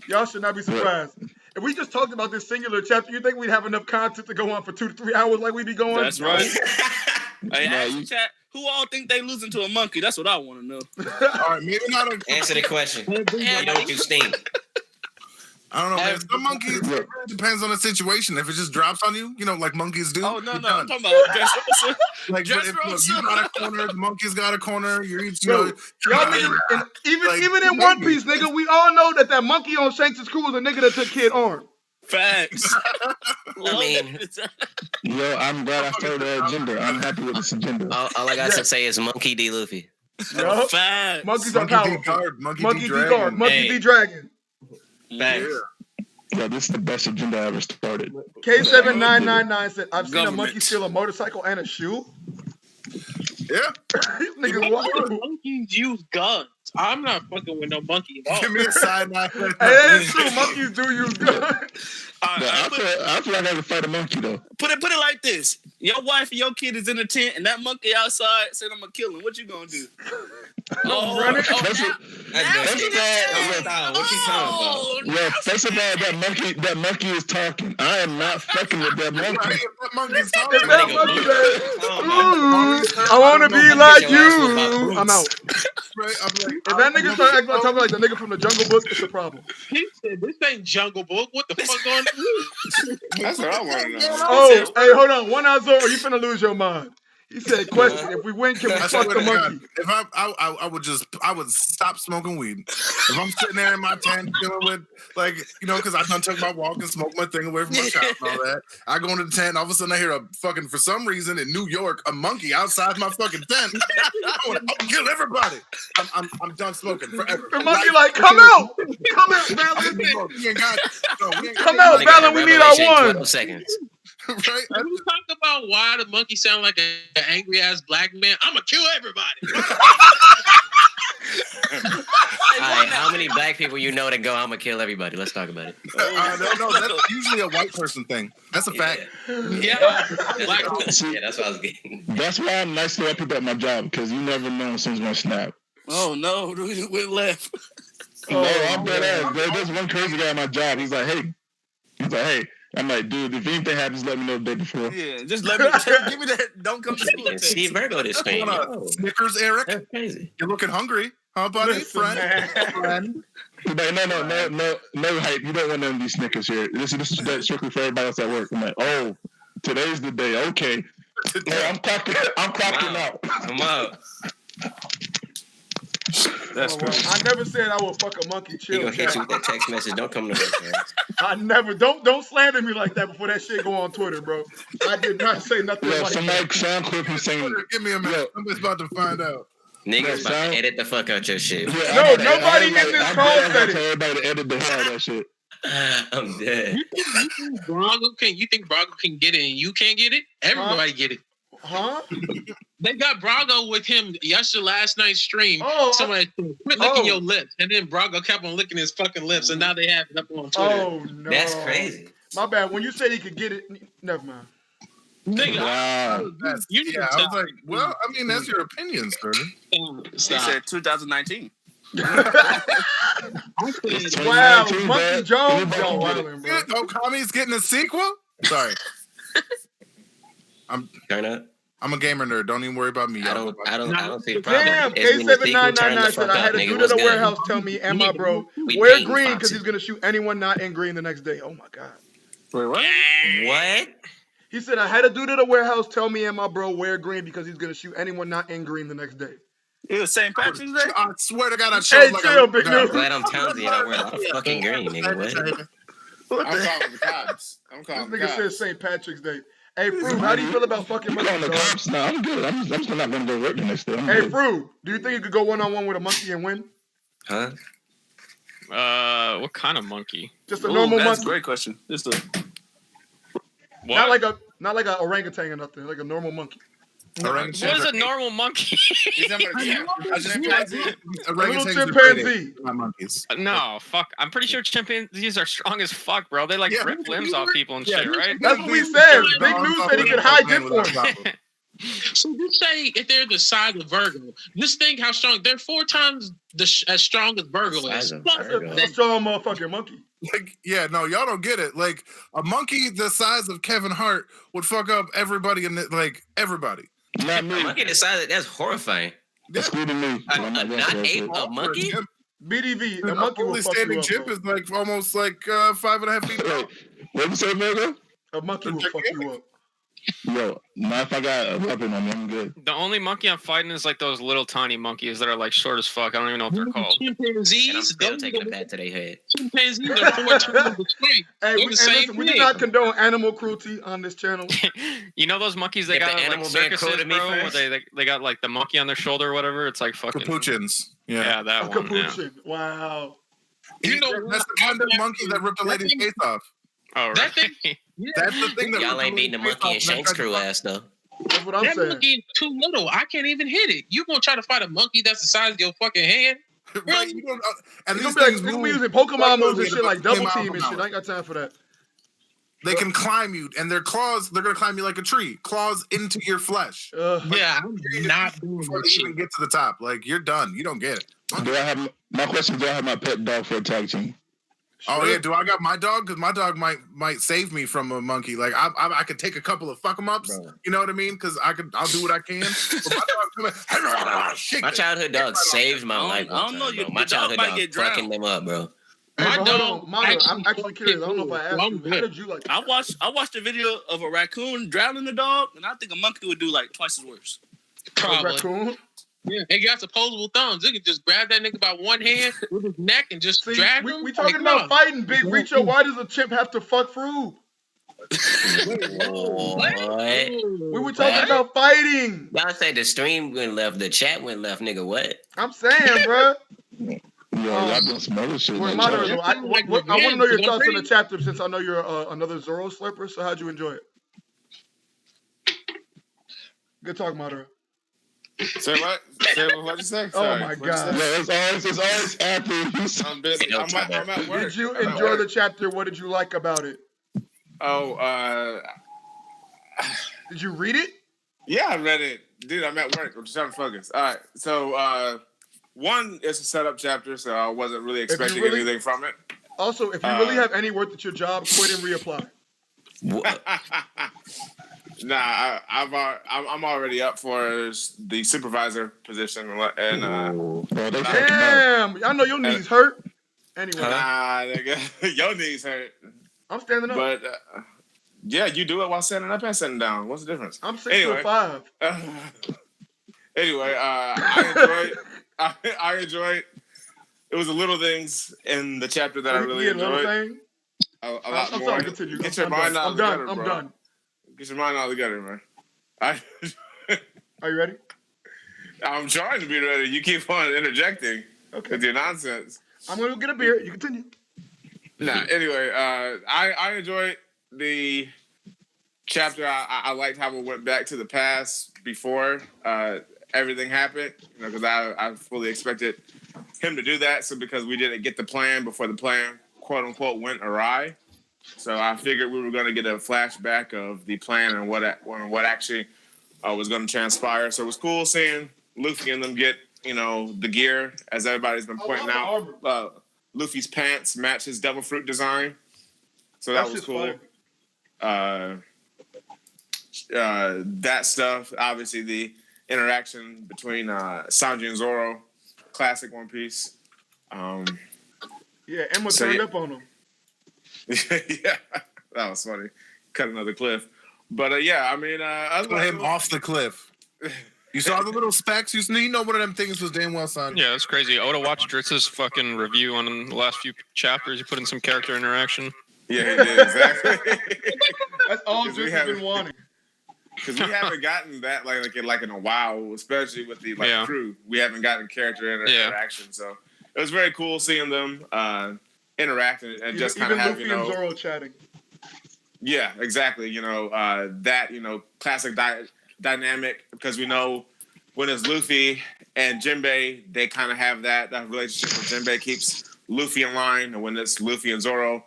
Speaker 1: Y'all should not be surprised. If we just talked about this singular chapter, you think we'd have enough content to go on for 2 to 3 hours like we be going?
Speaker 3: That's right. Hey,
Speaker 9: Nah,
Speaker 3: ask
Speaker 9: you-
Speaker 3: the chat, who all think they losing to a monkey? That's what I want to know.
Speaker 8: All right, maybe not a.
Speaker 7: Answer the question. Why don't you stink?
Speaker 8: I don't know, man. Some monkeys, it really depends on the situation. If it just drops on you, like monkeys do.
Speaker 3: Oh, no,
Speaker 8: you're
Speaker 3: no. I'm
Speaker 8: done.
Speaker 3: talking about Dressrosa.
Speaker 8: Like, but if
Speaker 3: Dressrosa.
Speaker 8: you got a corner, the monkey's got a corner. You're each,
Speaker 1: Yo, y'all niggas, and even in One Piece, nigga, we all know that monkey on Shanks' crew was a nigga that took Kid arm.
Speaker 3: Facts.
Speaker 7: I mean,
Speaker 9: Yo, I'm glad I followed that agenda. I'm happy with this agenda.
Speaker 7: all I got to say is Monkey D. Luffy.
Speaker 1: Yup.
Speaker 3: Facts.
Speaker 1: Monkeys are
Speaker 8: Monkey D
Speaker 1: powerful.
Speaker 8: guard,
Speaker 1: Monkey
Speaker 8: monkey
Speaker 1: D
Speaker 8: D
Speaker 1: guard,
Speaker 8: dragon.
Speaker 1: Monkey
Speaker 7: Hey.
Speaker 1: D dragon.
Speaker 7: Facts.
Speaker 9: Yeah, this is the best agenda I ever started.
Speaker 1: K7999 said, I've seen a
Speaker 3: Government.
Speaker 1: monkey steal a motorcycle and a shoe.
Speaker 8: Yeah.
Speaker 1: Niggas walking.
Speaker 4: Monkeys use guns. I'm not fucking with no monkey at all.
Speaker 8: Give me a side eye.
Speaker 1: Hey, that's true. Monkeys do use guns.
Speaker 9: Yeah, I feel like I can fight a monkey though.
Speaker 3: Put it like this. Your wife and your kid is in the tent, and that monkey outside said, I'm going to kill him. What you going to do?
Speaker 1: Run it.
Speaker 9: That's it.
Speaker 7: What you talking about?
Speaker 9: Yo, first of all, that monkey is talking. I am not fucking with that monkey.
Speaker 8: That monkey's
Speaker 1: If
Speaker 8: talking.
Speaker 1: that monkey said, "Ooh, I want to be like you," I'm out.
Speaker 8: Right? I'm like,
Speaker 1: If that nigga start acting like talking like the nigga from the Jungle Book, it's a problem.
Speaker 4: He said, this ain't Jungle Book. What the fuck going on?
Speaker 10: That's what I want to know.
Speaker 1: Oh, hey, hold on. 1 hour, or you finna lose your mind. He said, question, if we win, can we
Speaker 8: I
Speaker 1: fuck
Speaker 8: swear
Speaker 1: the
Speaker 8: to God,
Speaker 1: monkey?
Speaker 8: if I would stop smoking weed. If I'm sitting there in my tent dealing with because I done took my walk and smoked my thing away from my shop and all that. I go into the tent, and all of a sudden I hear for some reason in New York, a monkey outside my fucking tent. I'll kill everybody. I'm done smoking forever.
Speaker 1: The monkey like, come out, Valen.
Speaker 8: We ain't got
Speaker 1: Come out, Valen, we need our one.
Speaker 7: 12 seconds.
Speaker 8: right?
Speaker 4: Can we talk about why the monkey sound like an angry ass black man? I'm gonna kill everybody.
Speaker 7: All right, how many black people you know that go, I'm going to kill everybody? Let's talk about it.
Speaker 8: No, that's usually a white person thing. That's a fact.
Speaker 4: Yeah, black
Speaker 7: Yeah, that's what I was getting.
Speaker 9: That's why I'm nice to white people at my job, because you never know when someone's gonna snap.
Speaker 3: Oh no, we went left.
Speaker 9: No, I'm dead ass. There's one crazy guy at my job. He's like, hey. I'm like, dude, if anything happens, let me know the day before.
Speaker 3: Yeah, just let me give me that. Don't come to school.
Speaker 7: See Vergo this screen.
Speaker 8: Snickers, Eric.
Speaker 7: That's crazy.
Speaker 8: You're looking hungry, huh, buddy?
Speaker 1: Listen,
Speaker 8: Friend.
Speaker 9: Like, no hype. You don't want none of these Snickers here. This is strictly for everybody else at work. I'm like, oh, today's the day. Okay. Hey, I'm clocking out.
Speaker 7: Come out.
Speaker 3: That's crazy.
Speaker 1: I never said I would fuck a monkey.
Speaker 7: He
Speaker 1: Chill,
Speaker 7: gonna hit you with that text message. Don't come to work, man.
Speaker 1: I never. Don't slander me like that before that shit go on Twitter, bro. I did not say nothing like
Speaker 9: somebody
Speaker 1: that.
Speaker 9: sound clip him saying,
Speaker 8: Give me a minute. I'm just about to find out.
Speaker 7: Niggas about to edit the fuck out your shit.
Speaker 9: yeah,
Speaker 1: No, nobody in this call said it.
Speaker 9: Everybody to edit the hell out of that shit.
Speaker 7: I'm dead.
Speaker 4: You think Brago can get it and you can't get it? Everybody get it.
Speaker 1: Huh?
Speaker 4: They got Brago with him last night's stream.
Speaker 1: Oh,
Speaker 4: Somebody quit licking your lips, and then Brago kept on licking his fucking lips, and now they have it up on Twitter.
Speaker 1: Oh no,
Speaker 7: That's crazy.
Speaker 1: My bad. When you said he could get it, never mind.
Speaker 4: Nigga,
Speaker 9: Wow.
Speaker 8: I was like, well, I mean, that's your opinion, sir.
Speaker 3: He said 2019.
Speaker 1: Wow, Monkey Jones, y'all wildin', bro.
Speaker 8: Oh, Kami's getting a sequel? Sorry.
Speaker 7: Turn up.
Speaker 8: I'm a gamer nerd. Don't even worry about me.
Speaker 7: I don't see the problem.
Speaker 1: Damn,
Speaker 7: It's when the sequel turn the
Speaker 1: K7999
Speaker 7: fuck
Speaker 1: said I
Speaker 7: up,
Speaker 1: had a
Speaker 7: nigga.
Speaker 1: dude at
Speaker 7: What's
Speaker 1: the
Speaker 7: good?
Speaker 1: warehouse tell me and my bro,
Speaker 7: We
Speaker 1: wear
Speaker 7: paying
Speaker 1: green
Speaker 7: Foxy.
Speaker 1: because he's gonna shoot anyone not in green the next day. Oh my god.
Speaker 3: Wait, what?
Speaker 7: What?
Speaker 1: He said I had a dude at the warehouse tell me and my bro wear green because he's gonna shoot anyone not in green the next day.
Speaker 3: It was St. Patrick's Day?
Speaker 8: I swear to God, I
Speaker 1: Hey,
Speaker 8: showed like
Speaker 1: chill,
Speaker 8: a
Speaker 1: big
Speaker 7: I'm
Speaker 1: news.
Speaker 7: glad I'm talented and I wear a lot of fucking green, nigga. What?
Speaker 10: I'm calling the cops. I'm
Speaker 1: This
Speaker 10: calling the
Speaker 1: nigga said
Speaker 10: cops.
Speaker 1: St. Patrick's Day. Hey, Fruit, how do you feel about fucking
Speaker 9: I'm calling
Speaker 1: monkeys,
Speaker 9: the
Speaker 1: dog?
Speaker 9: cops now. I'm good. I'm still not going to go work the next day. I'm
Speaker 1: Hey,
Speaker 9: good.
Speaker 1: Fruit, do you think you could go one-on-one with a monkey and win?
Speaker 7: Huh?
Speaker 11: What kind of monkey?
Speaker 1: Just a
Speaker 3: Ooh,
Speaker 1: normal
Speaker 3: that's a
Speaker 1: monkey.
Speaker 3: great question. Just a
Speaker 11: What?
Speaker 1: Not like a orangutan or nothing, like a normal monkey.
Speaker 11: What is a normal monkey?
Speaker 10: He's talking about a chimpanzee.
Speaker 1: A little chimpanzee.
Speaker 8: Not monkeys.
Speaker 11: No, fuck. I'm pretty sure chimpanzees are strong as fuck, bro. They like
Speaker 8: Yeah.
Speaker 11: rip limbs off people and shit, right?
Speaker 1: That's what we said. Big News said he could hide it for him.
Speaker 4: So just say if they're the size of Vergo, just think how strong. They're 4 times as strong as Vergo is.
Speaker 7: Size of
Speaker 4: Plus,
Speaker 7: Vergo.
Speaker 1: A strong motherfucking monkey.
Speaker 8: Like, yeah, no, y'all don't get it. Like, a monkey the size of Kevin Hart would fuck up everybody in it, like, everybody.
Speaker 9: Not me.
Speaker 7: Monkey decided that's horrifying.
Speaker 9: Excluding me.
Speaker 7: A not-ape, a monkey?
Speaker 1: BDV,
Speaker 8: A
Speaker 1: the monkey will
Speaker 8: fully
Speaker 1: fuck you
Speaker 8: standing
Speaker 1: up.
Speaker 8: chimp
Speaker 1: Bro.
Speaker 8: is like almost like 5.5 feet tall.
Speaker 9: What you say, Vergo?
Speaker 1: A monkey will fuck you up.
Speaker 9: Yo, not if I got a weapon on me. I'm good.
Speaker 11: The only monkey I'm fighting is like those little tiny monkeys that are like short as fuck. I don't even know what they're called.
Speaker 7: And I'm
Speaker 4: chimpanzees,
Speaker 7: still taking a bat to their head.
Speaker 4: chimpanzees are 4 times the strength.
Speaker 1: Hey,
Speaker 4: They're the same
Speaker 1: listen, we do
Speaker 4: thing.
Speaker 1: not condone animal cruelty on this channel.
Speaker 11: You know those monkeys they
Speaker 7: If
Speaker 11: got
Speaker 7: the
Speaker 11: at, like
Speaker 7: animal being cruel
Speaker 11: circuses,
Speaker 7: to me
Speaker 11: bro? Where
Speaker 7: first.
Speaker 11: they got like the monkey on their shoulder or whatever. It's like fucking
Speaker 8: Capuchins.
Speaker 11: Yeah,
Speaker 1: A
Speaker 11: that one. Yeah.
Speaker 1: capuchin. Wow.
Speaker 4: You know,
Speaker 8: That's the kind of monkey that ripped the lady's face off.
Speaker 11: Oh,
Speaker 4: That
Speaker 11: right.
Speaker 4: thing- Yeah.
Speaker 8: That's the thing that
Speaker 7: Y'all
Speaker 8: ripped
Speaker 7: ain't beating the
Speaker 8: lady's face
Speaker 7: monkey
Speaker 8: off
Speaker 7: and Shank's
Speaker 8: and
Speaker 7: crew
Speaker 8: tried to-
Speaker 7: ass though.
Speaker 1: That's what I'm
Speaker 4: that
Speaker 1: saying.
Speaker 4: monkey is too little. I can't even hit it. You gonna try to fight a monkey that's the size of your fucking hand?
Speaker 8: Right, you don't, and
Speaker 1: It's
Speaker 8: these
Speaker 1: gonna be
Speaker 8: things
Speaker 1: like, we
Speaker 8: move
Speaker 1: using Pokemon moves and
Speaker 8: like
Speaker 1: shit like double
Speaker 8: 10 miles
Speaker 1: team
Speaker 8: an
Speaker 1: and shit.
Speaker 8: hour.
Speaker 1: I ain't got time for that.
Speaker 8: They can climb you, and their claws, they're gonna climb you like a tree. Claws into your flesh.
Speaker 4: Yeah, I'm not doing
Speaker 8: Before
Speaker 4: this
Speaker 8: they
Speaker 4: shit.
Speaker 8: even get to the top. Like, you're done. You don't get it.
Speaker 9: Do I have my question? Do I have my pet dog for a tag team?
Speaker 8: Oh yeah, do I got my dog? Because my dog might save me from a monkey. Like I could take a couple of fuck 'em ups.
Speaker 7: Bro.
Speaker 8: You know what I mean? Because I'll do what I can. But my dog, shake
Speaker 7: My
Speaker 8: that
Speaker 7: childhood
Speaker 8: shit
Speaker 7: dog
Speaker 8: right off.
Speaker 7: saved my life.
Speaker 3: I don't know,
Speaker 7: one time,
Speaker 3: your
Speaker 7: bro. My
Speaker 3: dog
Speaker 7: childhood
Speaker 3: might
Speaker 7: dog
Speaker 3: get
Speaker 7: fucking
Speaker 3: drowned.
Speaker 7: them up, bro.
Speaker 1: Hey,
Speaker 4: My
Speaker 1: but
Speaker 4: dog
Speaker 1: hold on, Mata, I'm actually curious. I don't know if I asked
Speaker 4: I'm
Speaker 1: you.
Speaker 4: good.
Speaker 1: How did you like it?
Speaker 3: I watched a video of a raccoon drowning the dog, and I think a monkey would do like twice as worse.
Speaker 1: A
Speaker 4: Probably.
Speaker 1: raccoon?
Speaker 4: Yeah, and you got opposable thumbs. You can just grab that nigga by one hand with his neck and just
Speaker 1: See,
Speaker 4: drag
Speaker 1: we
Speaker 4: him.
Speaker 1: talking
Speaker 4: Like,
Speaker 1: about fighting, Big Reacher. Why does a chimp have to fuck fruit?
Speaker 7: What?
Speaker 1: We were talking about fighting.
Speaker 7: Y'all say the stream went left, the chat went left, nigga. What?
Speaker 1: I'm saying, bro.
Speaker 9: Yo, y'all doing some other shit.
Speaker 1: Well,
Speaker 9: Like,
Speaker 1: Mata,
Speaker 9: y'all-
Speaker 1: I want to know your thoughts on the chapter since I know you're another Zoro slurper. So how'd you enjoy it? Good talk, Mata.
Speaker 10: Say what? What'd you say?
Speaker 1: Oh
Speaker 10: Sorry.
Speaker 1: my
Speaker 10: What'd you
Speaker 1: God.
Speaker 10: say?
Speaker 9: Yeah, it's always after you.
Speaker 10: I'm busy. I'm at work.
Speaker 1: Did you
Speaker 10: I'm at
Speaker 1: enjoy
Speaker 10: work.
Speaker 1: the chapter? What did you like about it?
Speaker 10: Oh,
Speaker 1: Did you read it?
Speaker 10: yeah, I read it. Dude, I'm at work. I'm just trying to focus. All right. So, one, it's a setup chapter, so I wasn't really expecting anything from it.
Speaker 1: Also, if you really have any worth at your job, quit and reapply.
Speaker 10: Nah, I'm already up for the supervisor position, and
Speaker 1: damn, I know your knees hurt. Anyway,
Speaker 10: nah, nigga, your knees hurt.
Speaker 1: I'm standing up,
Speaker 10: but yeah, you do it while standing up and sitting down. What's the difference?
Speaker 1: I'm 6'5".
Speaker 10: Anyway, I enjoyed. It was the little things in the chapter that I really enjoyed. A lot more.
Speaker 1: Sorry, continue.
Speaker 10: Get your mind out together, bro.
Speaker 1: I'm done.
Speaker 10: Get your mind out together, man.
Speaker 1: Are you ready?
Speaker 10: I'm trying to be ready. You keep on interjecting with your nonsense.
Speaker 1: I'm gonna go get a beer. You continue.
Speaker 10: Nah. Anyway, I enjoyed the chapter. I liked how it went back to the past before everything happened. You know, because I fully expected him to do that. So because we didn't get the plan before the plan, quote unquote, went awry. So I figured we were going to get a flashback of the plan and what actually was going to transpire. So it was cool seeing Luffy and them get, you know, the gear, as everybody's been pointing out. Luffy's pants match his devil fruit design. So that was cool. That stuff, obviously the interaction between Sanji and Zoro, classic One Piece.
Speaker 1: Yeah, Emma turned up on him.
Speaker 10: Yeah, that was funny. Cut another cliff. But yeah, I mean,
Speaker 8: put him off the cliff. You saw the little specks? You know one of them things was damn well signed.
Speaker 11: Yeah, that's crazy. Oda watched Dritz's fucking review on the last few chapters. He put in some character interaction.
Speaker 10: Yeah, he did, exactly.
Speaker 1: That's all Dritz has been wanting.
Speaker 10: Because we haven't gotten that like in a while, especially with the crew. We haven't gotten character interaction. So it was very cool seeing them interact and just kind of have,
Speaker 1: Luffy and Zoro chatting.
Speaker 10: Yeah, exactly. You know, that, you know, classic dynamic, because we know when it's Luffy and Jinbei, they kind of have that relationship where Jinbei keeps Luffy in line, and when it's Luffy and Zoro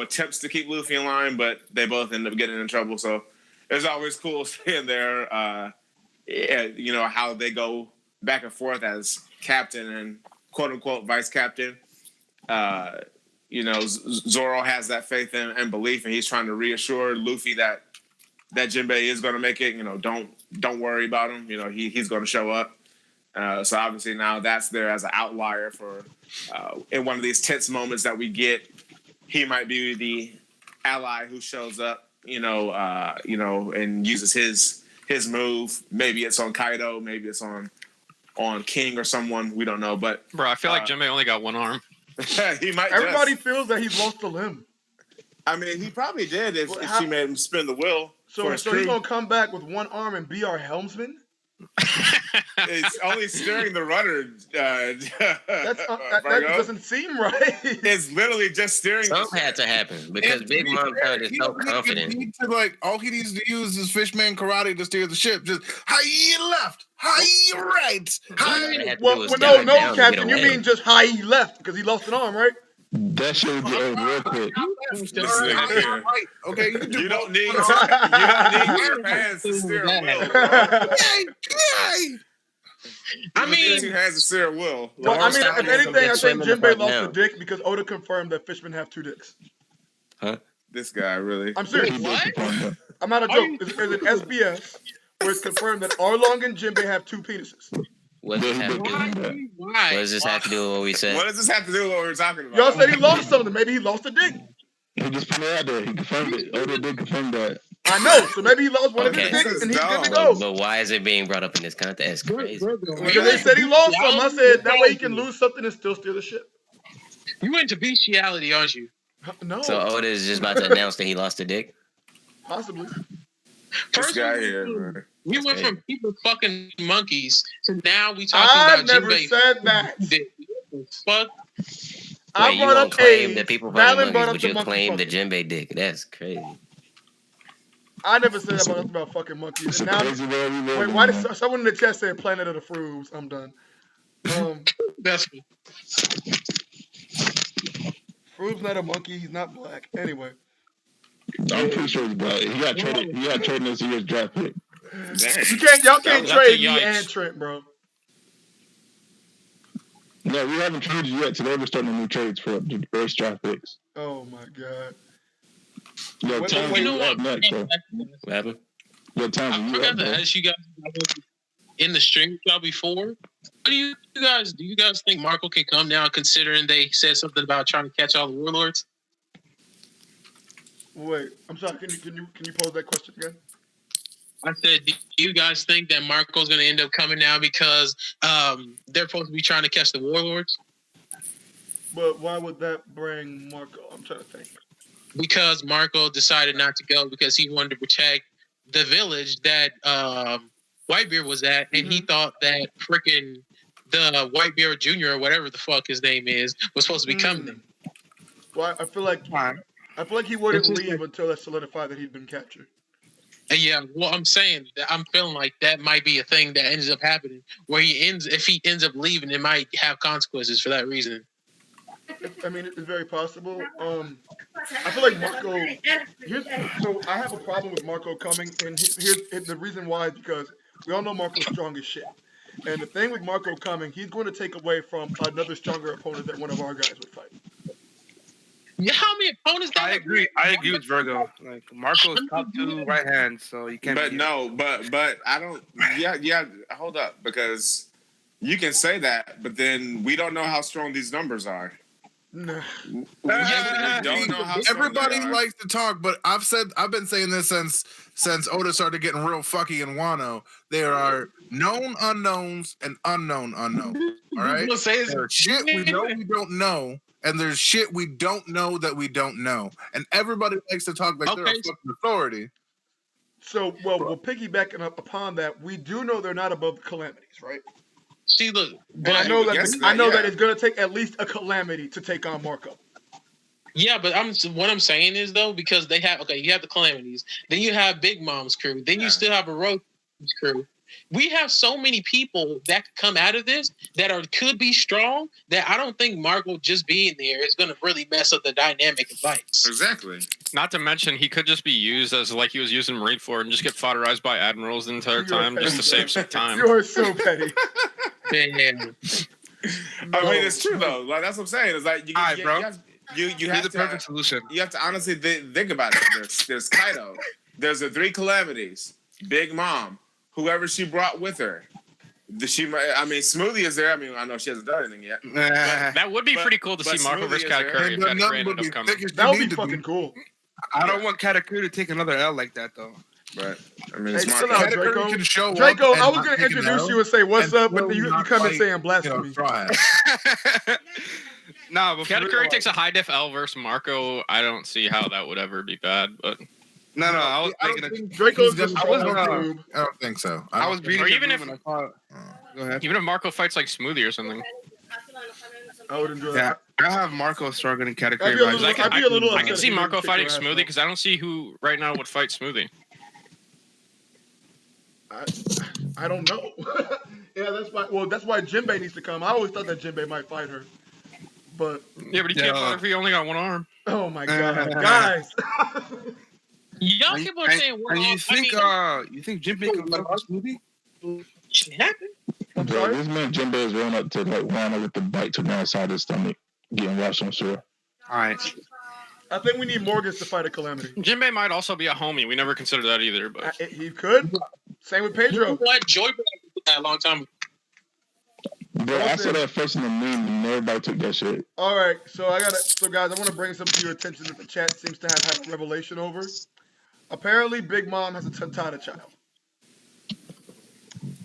Speaker 10: attempts to keep Luffy in line, but they both end up getting in trouble. So it's always cool seeing their, you know, how they go back and forth as captain and quote unquote vice captain. You know, Zoro has that faith and belief, and he's trying to reassure Luffy that Jinbei is going to make it. You know, don't worry about him. You know, he's going to show up. So obviously now that's there as an outlier for in one of these tense moments that we get. He might be the ally who shows up. You know, and uses his move. Maybe it's on Kaido. Maybe it's on King or someone. We don't know. But
Speaker 11: bro, I feel like Jinbei only got one arm.
Speaker 10: He might.
Speaker 1: Everybody feels that he's lost a limb.
Speaker 10: I mean, he probably did if she made him spin the wheel.
Speaker 1: So he's gonna come back with one arm and be our helmsman?
Speaker 10: It's only steering the rudder.
Speaker 1: That doesn't seem right.
Speaker 10: It's literally just steering.
Speaker 7: Something had to happen because Big Mom is so confident.
Speaker 8: All he needs to use is Fishman Karate to steer the ship. Just high left, high right, high.
Speaker 1: Well, no, Captain. You mean just high left because he lost an arm, right?
Speaker 9: That shit would get old real quick.
Speaker 8: Okay,
Speaker 10: you don't need your hands to steer a wheel.
Speaker 3: I mean,
Speaker 10: two hands to steer a wheel.
Speaker 1: Well, I mean, if anything, I think Jinbei lost a dick because Oda confirmed that fishmen have two dicks.
Speaker 7: Huh?
Speaker 10: This guy really.
Speaker 1: I'm serious. What? I'm not a joke. There's an SBS where it's confirmed that Arlong and Jinbei have two penises.
Speaker 7: What does this have to do with What does this have to do with what we said?
Speaker 10: What does this have to do with what we were talking about?
Speaker 1: Y'all said he lost something. Maybe he lost a dick.
Speaker 9: He just put it out there. He confirmed it. Oda did confirm that.
Speaker 1: I know. So maybe he lost one of his dicks and he's good to go.
Speaker 7: But why is it being brought up in this context? That's crazy.
Speaker 1: Because they said he lost something. I said that way he can lose something and still steer the ship.
Speaker 12: You into bestiality, aren't you?
Speaker 1: No.
Speaker 7: So Oda is just about to announce that he lost a dick?
Speaker 1: Possibly.
Speaker 10: This guy here, man.
Speaker 12: We went from people fucking monkeys to now we talking about Jinbei.
Speaker 1: I never said that.
Speaker 12: Fuck.
Speaker 7: Wait, you won't claim that people fucking monkeys, but you claim the Jinbei dick. That's crazy.
Speaker 1: I never said that about fucking monkeys. And now, wait, why did someone in the chat say Planet of the Froogs? I'm done.
Speaker 12: That's me.
Speaker 1: Froog's not a monkey. He's not black. Anyway.
Speaker 9: I'm pretty sure he's black. He got traded this year's draft pick.
Speaker 1: Y'all can't trade me and Trent, bro.
Speaker 9: No, we haven't traded yet. Today we're starting new trades for the first draft picks.
Speaker 1: Oh my god.
Speaker 9: Yo, Townsend,
Speaker 12: you know
Speaker 9: you up
Speaker 12: what?
Speaker 9: next, bro.
Speaker 7: What happened?
Speaker 9: Yo,
Speaker 12: I
Speaker 9: Townsend, you
Speaker 12: forgot
Speaker 9: up,
Speaker 12: to
Speaker 9: bro.
Speaker 12: ask you guys in the stream y'all before. What do you guys think Marco can come now, considering they said something about trying to catch all the warlords?
Speaker 1: Wait, I'm sorry. Can you pose that question again?
Speaker 12: I said, do you guys think that Marco's going to end up coming now because they're supposed to be trying to catch the warlords?
Speaker 1: But why would that bring Marco? I'm trying to think.
Speaker 12: Because Marco decided not to go because he wanted to protect the village that Whitebeard was at, and he thought that freaking the Whitebeard Jr. or whatever the fuck his name is was supposed to be coming there.
Speaker 1: Well, I feel like he wouldn't leave until it solidified that he'd been captured.
Speaker 12: Yeah, well, I'm saying that I'm feeling like that might be a thing that ends up happening where if he ends up leaving, it might have consequences for that reason.
Speaker 1: I mean, it's very possible. I feel like Marco. So I have a problem with Marco coming, and here's the reason why is because we all know Marco's strong as shit. And the thing with Marco coming, he's going to take away from another stronger opponent that one of our guys would fight.
Speaker 12: Yeah, how many opponents?
Speaker 13: I agree with Vergo. Like Marco's top 2 right hands, so you can't.
Speaker 10: But but I don't. Yeah. Hold up, because you can say that, but then we don't know how strong these numbers are.
Speaker 1: No.
Speaker 10: We don't know how strong
Speaker 8: Everybody
Speaker 10: they are.
Speaker 8: likes to talk, but I've been saying this since Oda started getting real fucky in Wano. There are known unknowns and unknown unknowns. All right. There's shit we know we don't know, and there's shit we don't know that we don't know. And everybody likes to talk like they're a fucking authority.
Speaker 1: So, well, piggybacking up upon that, we do know they're not above the calamities, right?
Speaker 12: See, look,
Speaker 1: but I know that it's going to take at least a calamity to take on Marco.
Speaker 12: Yeah, but what I'm saying is though, because they have you have the calamities, then you have Big Mom's crew, then you still have Orochi's crew. We have so many people that could come out of this that could be strong that I don't think Marco just being there is going to really mess up the dynamic of fights.
Speaker 10: Exactly.
Speaker 11: Not to mention, he could just be used as like he was used in Marineford and just get fodderized by admirals the entire time just to save some time.
Speaker 1: You're so petty.
Speaker 12: Damn.
Speaker 10: I mean, it's true though. Like that's what I'm saying. It's like you have
Speaker 13: the perfect solution.
Speaker 10: You have to honestly think about it. There's Kaido. There's the 3 calamities. Big Mom. Whoever she brought with her. Smoothie is there. I mean, I know she hasn't done anything yet.
Speaker 11: That would be pretty cool to see Marco versus Katakuri if Katakuri ended up coming.
Speaker 1: That would be fucking cool.
Speaker 13: I don't want Katakuri to take another L like that though.
Speaker 10: But I mean,
Speaker 1: hey,
Speaker 10: it's
Speaker 1: chill out, Draco. I was going to introduce you and say what's up, but you come and saying blasphemy.
Speaker 11: Nah, but Katakuri takes a high def L versus Marco. I don't see how that would ever be bad, but.
Speaker 13: No, I was thinking
Speaker 1: Draco's just
Speaker 8: I don't think so.
Speaker 13: I was reading,
Speaker 11: or even if
Speaker 13: go ahead.
Speaker 11: Even if Marco fights like Smoothie or something.
Speaker 1: I would enjoy
Speaker 13: that. I have Marco stronger than Katakuri.
Speaker 11: I can see Marco fighting Smoothie because I don't see who right now would fight Smoothie.
Speaker 1: I don't know. Yeah, that's why. Well, that's why Jinbei needs to come. I always thought that Jinbei might fight her, but
Speaker 11: he can't fight her if he only got one arm.
Speaker 1: Oh my god, guys!
Speaker 12: Young people are saying,
Speaker 13: "And you think Jinbei can fight Smoothie?"
Speaker 12: Shit happened.
Speaker 9: Bro, this man Jinbei is running up to like Wano with the bite to the outside of his stomach, getting washed on shore.
Speaker 13: All right.
Speaker 1: I think we need Morgus to fight a calamity.
Speaker 11: Jinbei might also be a homie. We never considered that either, but
Speaker 1: he could. Same with Pedro.
Speaker 12: You know what? Joy did that a long time ago.
Speaker 9: Bro, I saw that first in the meme and everybody took that shit.
Speaker 1: All right, so guys, I want to bring something to your attention that the chat seems to have had revelation over. Apparently, Big Mom has a Tantana child.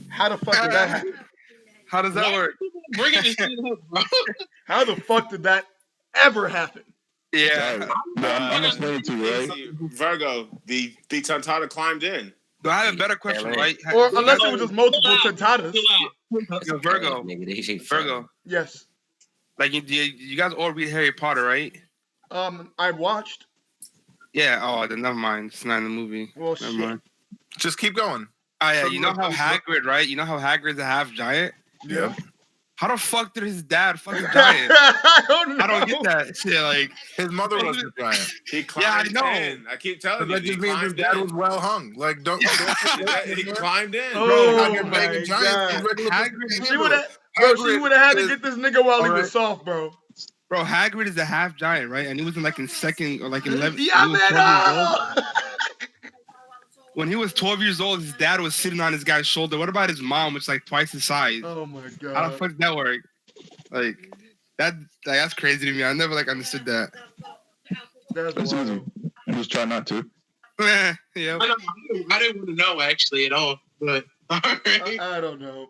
Speaker 1: How the fuck did that happen?
Speaker 13: How does that work?
Speaker 12: Bringing this shit up, bro.
Speaker 1: How the fuck did that ever happen?
Speaker 13: Yeah.
Speaker 9: I'm explaining to you, right?
Speaker 10: Vergo, the Tantana climbed in.
Speaker 13: Do I have a better question, right?
Speaker 1: Or unless it was just multiple Tantanas.
Speaker 13: Yo, Vergo.
Speaker 1: Yes.
Speaker 13: Like you guys all read Harry Potter, right?
Speaker 1: I watched.
Speaker 13: Yeah. Oh, then never mind. It's not in the movie.
Speaker 1: Well,
Speaker 13: never mind.
Speaker 8: Just keep going.
Speaker 13: Oh yeah, you know how Hagrid, right? You know how Hagrid's a half giant?
Speaker 1: Yeah.
Speaker 13: How the fuck did his dad fucking giant?
Speaker 1: I don't know.
Speaker 13: I don't get that shit. Like
Speaker 8: his mother was a giant.
Speaker 10: He climbed in. I keep telling you.
Speaker 8: That just means his dad was well hung. Like don't
Speaker 10: he climbed in.
Speaker 1: Oh
Speaker 8: bro,
Speaker 1: my god. Bro, she
Speaker 8: Hagrid
Speaker 1: would have had to
Speaker 8: is-
Speaker 1: get this nigga while he
Speaker 8: Alright.
Speaker 1: was soft, bro.
Speaker 13: Bro, Hagrid is a half giant, right? And he was in like in second or like 11.
Speaker 1: Yeah,
Speaker 13: when he was
Speaker 1: man.
Speaker 13: 12 years old.
Speaker 1: Oh!
Speaker 13: When he was 12 years old, his dad was sitting on this guy's shoulder. What about his mom, which is like twice his size?
Speaker 1: Oh my
Speaker 13: How the
Speaker 1: god.
Speaker 13: fuck did that work? Like that's crazy to me. I never like understood that.
Speaker 1: That's
Speaker 9: It's easy.
Speaker 1: wild.
Speaker 9: Just try not to.
Speaker 13: Yeah.
Speaker 12: I didn't want to know actually at all, but all right.
Speaker 1: I don't know.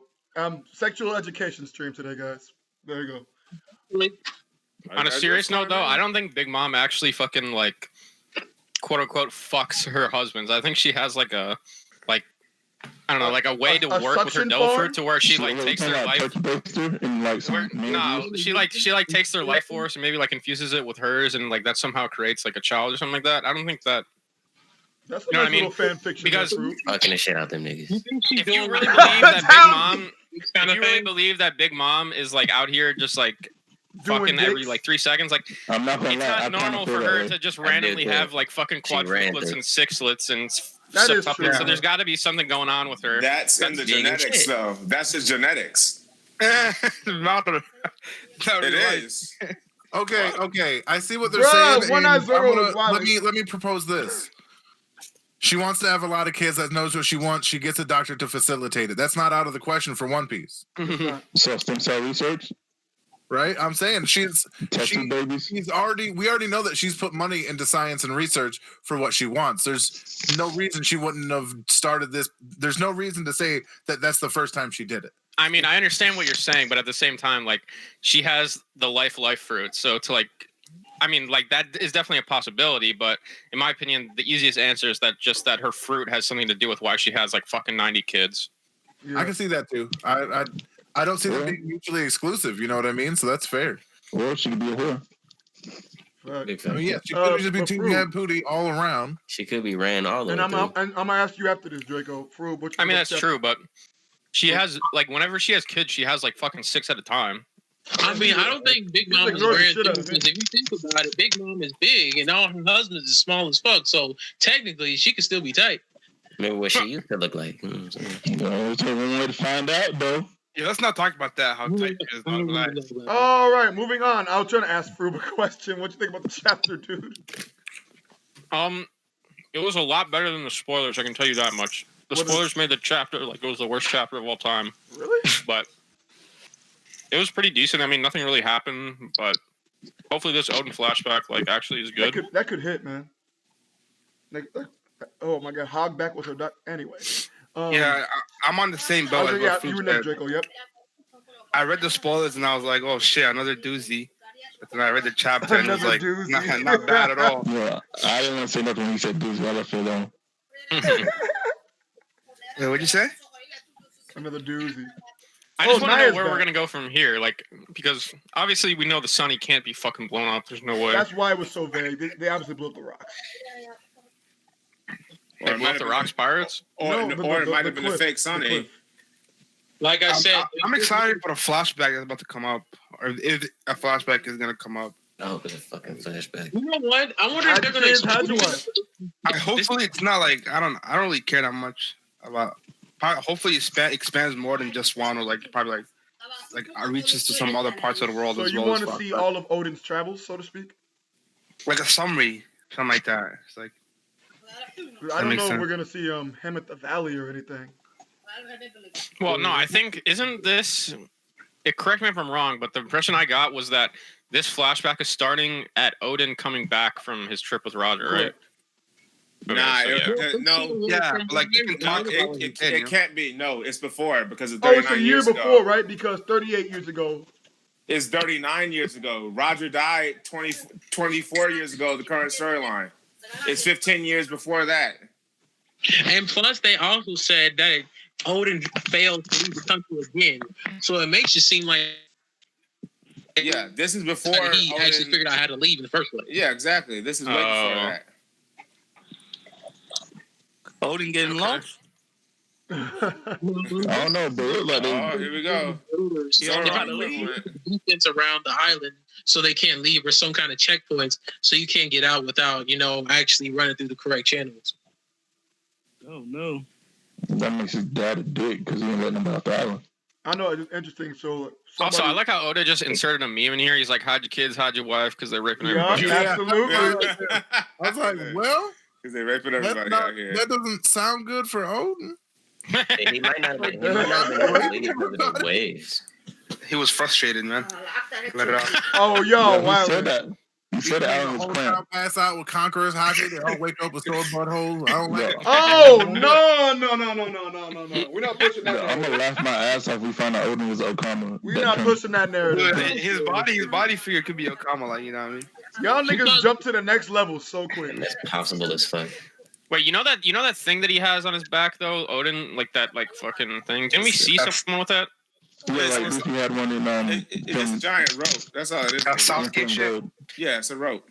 Speaker 1: Sexual education stream today, guys. There you go.
Speaker 11: On a serious note, though, I don't think Big Mom actually fucking like, quote unquote, fucks her husbands. I think she has like a, like, I don't know, like a way to
Speaker 1: a
Speaker 11: work with her
Speaker 1: suction
Speaker 11: Dofer
Speaker 1: form?
Speaker 11: to where she like takes their life.
Speaker 9: And like some
Speaker 11: No, she like takes their life force and maybe like infuses it with hers, and like that somehow creates like a child or something like that. I don't think that.
Speaker 1: That's a
Speaker 11: You know what I
Speaker 1: nice
Speaker 11: mean?
Speaker 1: little fan fiction.
Speaker 11: Because
Speaker 7: Fucking the shit out them niggas.
Speaker 11: if you really believe that Big Mom, if you really believe that Big Mom is like out here just like fucking every like 3 seconds, like
Speaker 9: I'm not gonna
Speaker 11: it's
Speaker 9: lie, I
Speaker 11: not
Speaker 9: kinda
Speaker 11: normal
Speaker 9: feel
Speaker 11: for
Speaker 9: that
Speaker 11: her
Speaker 9: way.
Speaker 11: to just
Speaker 7: I did
Speaker 11: randomly
Speaker 7: too.
Speaker 11: have like fucking
Speaker 7: She ran
Speaker 11: quadruplets
Speaker 7: through.
Speaker 11: and sixlets and
Speaker 1: That is
Speaker 11: septuplets.
Speaker 1: true.
Speaker 11: So there's got to be something going on with her.
Speaker 10: That's in the
Speaker 7: vegan
Speaker 10: genetics,
Speaker 7: shit.
Speaker 10: though. That's his genetics. It is.
Speaker 8: Okay. I see what they're
Speaker 1: Bruh,
Speaker 8: saying.
Speaker 1: One-Eye
Speaker 8: and
Speaker 1: Zorro
Speaker 8: I'm
Speaker 1: was
Speaker 8: gonna-
Speaker 1: wild.
Speaker 8: let me propose this. She wants to have a lot of kids. That knows what she wants. She gets a doctor to facilitate it. That's not out of the question for One Piece,
Speaker 9: So stem cell research,
Speaker 8: right? I'm saying
Speaker 9: testing babies.
Speaker 8: we already know that she's put money into science and research for what she wants. There's no reason she wouldn't have started this. There's no reason to say that that's the first time she did it.
Speaker 11: I mean, I understand what you're saying, but at the same time, like she has the life fruit. So to like, I mean, like that is definitely a possibility. But in my opinion, the easiest answer is that her fruit has something to do with why she has like fucking 90 kids.
Speaker 1: Yeah.
Speaker 8: I can see that too. I don't see them being mutually exclusive. You know what I mean? So that's fair.
Speaker 9: Or she could be a whore.
Speaker 1: Fuck.
Speaker 7: Big
Speaker 8: I mean,
Speaker 7: fan.
Speaker 8: yeah, she could just be
Speaker 1: but
Speaker 8: two
Speaker 1: Fruit.
Speaker 8: head pooty all around.
Speaker 7: She could be ran all the
Speaker 1: And
Speaker 7: way
Speaker 1: I'm
Speaker 7: through.
Speaker 1: gonna ask you after this, Draco. Fruit, which
Speaker 11: I mean,
Speaker 1: one
Speaker 11: that's
Speaker 1: was
Speaker 11: true, but she has like whenever she has kids, she has like fucking 6 at a time.
Speaker 12: I mean, I don't think Big Mom is
Speaker 1: ignore the
Speaker 12: ran
Speaker 1: shit
Speaker 12: through
Speaker 1: out of
Speaker 12: because if you think about it, Big Mom is big and all her husbands is small as fuck. So technically, she could still be tight.
Speaker 7: Remember what she used to look like.
Speaker 9: There's only one way to find out, though.
Speaker 13: Yeah, let's not talk about that. How tight it is. Not lie.
Speaker 1: All right, moving on. I was trying to ask Fruit a question. What you think about the chapter, dude?
Speaker 11: It was a lot better than the spoilers. I can tell you that much. The spoilers made the chapter like it was the worst chapter of all time.
Speaker 1: Really?
Speaker 11: But it was pretty decent. I mean, nothing really happened, but hopefully this Odin flashback like actually is good.
Speaker 1: That could hit, man. Oh my god, Hog back with her duck. Anyway.
Speaker 13: Yeah, I'm on the same boat. as
Speaker 1: yeah,
Speaker 13: what Fruit
Speaker 1: you were next,
Speaker 13: said.
Speaker 1: Draco. Yep.
Speaker 13: I read the spoilers and I was like, oh shit, another doozy. But then I read the chapter and it was
Speaker 1: Another
Speaker 13: like,
Speaker 1: doozy.
Speaker 13: not bad at all.
Speaker 9: Yeah, I didn't want to say nothing when he said dudes. I left it alone.
Speaker 13: Wait, what'd you say?
Speaker 1: Another doozy.
Speaker 11: I just want to
Speaker 1: Naya's
Speaker 11: know where
Speaker 1: back.
Speaker 11: we're gonna go from here, like because obviously we know the Sunny can't be fucking blown up. There's no way.
Speaker 1: That's why it was so vague. They obviously blew up the rocks.
Speaker 11: They blew up the Rocks Pirates.
Speaker 10: Or it might have been a fake Sunny.
Speaker 12: Like I said,
Speaker 13: I'm excited for the flashback that's about to come up, or if a flashback is gonna come up.
Speaker 7: I hope it's a fucking flashback.
Speaker 12: you know what? I wonder if they're gonna explain.
Speaker 13: Hopefully, it's not like I don't really care that much about. Probably, hopefully, it expands more than just one, or like probably like reaches to some other parts of the world
Speaker 1: So
Speaker 13: as
Speaker 1: you
Speaker 13: well.
Speaker 1: want
Speaker 13: as
Speaker 1: to see
Speaker 13: flashback.
Speaker 1: all of Odin's travels, so to speak?
Speaker 13: Like a summary, something like that. It's like
Speaker 1: I don't
Speaker 13: makes
Speaker 1: know if
Speaker 13: sense.
Speaker 1: we're gonna see him at the valley or anything.
Speaker 11: Well, no, I think isn't this? Correct me if I'm wrong, but the impression I got was that this flashback is starting at Odin coming back from his trip with Roger, right?
Speaker 10: Nah,
Speaker 11: Okay, so, yeah.
Speaker 10: no.
Speaker 13: yeah, like you can talk about
Speaker 10: It can't be. No, it's before because it's
Speaker 1: Oh,
Speaker 10: 39
Speaker 1: it's a year
Speaker 10: years
Speaker 1: before,
Speaker 10: ago.
Speaker 1: right? Because 38 years ago.
Speaker 10: It's 39 years ago. Roger died 24 years ago, the current storyline. It's 15 years before that.
Speaker 12: And plus, they also said that Odin failed to leave the country again. So it makes it seem like
Speaker 10: Yeah, this is before
Speaker 12: he
Speaker 10: Odin,
Speaker 12: actually figured out how to leave in the first place.
Speaker 10: Yeah, exactly. This is way before that.
Speaker 3: Odin getting lost?
Speaker 9: I don't know, but it looked like
Speaker 10: Oh, here we go.
Speaker 12: They probably leave defense around the island so they can't leave, or some kind of checkpoints so you can't get out without, actually running through the correct channels.
Speaker 3: Oh no.
Speaker 9: that makes his dad a dick because he ain't letting him out the island.
Speaker 1: I know it's interesting. So
Speaker 11: Also, I like how Oda just inserted a meme in here. He's like, "Hide your kids, hide your wife," because they're raping everybody.
Speaker 1: Absolutely.
Speaker 8: I was like, well,
Speaker 10: because they're raping everybody out here.
Speaker 8: That doesn't sound good for Odin.
Speaker 7: He might not have been able to the waves.
Speaker 13: He was frustrated, man. Let it out.
Speaker 1: Oh, yo, wow.
Speaker 9: He said that Alan was cramped.
Speaker 8: Pass out with Conqueror's hockey. They all wake up with sore buttholes. I don't like it.
Speaker 1: Oh, no. We're not pushing that
Speaker 9: I'm going to laugh my ass off if we find out Odin was Okama.
Speaker 1: We're not pushing that narrative.
Speaker 13: His body figure could be Okama, like, you know what I mean?
Speaker 1: Y'all niggas jump to the next level so quick.
Speaker 7: And that's possible as fuck.
Speaker 11: Wait, you know that thing that he has on his back though, Odin, like that fucking thing. Didn't we see someone with that?
Speaker 9: Yeah, like Luffy had one in
Speaker 10: it's a giant rope. That's all it is.
Speaker 13: That Sasuke shit.
Speaker 10: Yeah, it's a rope.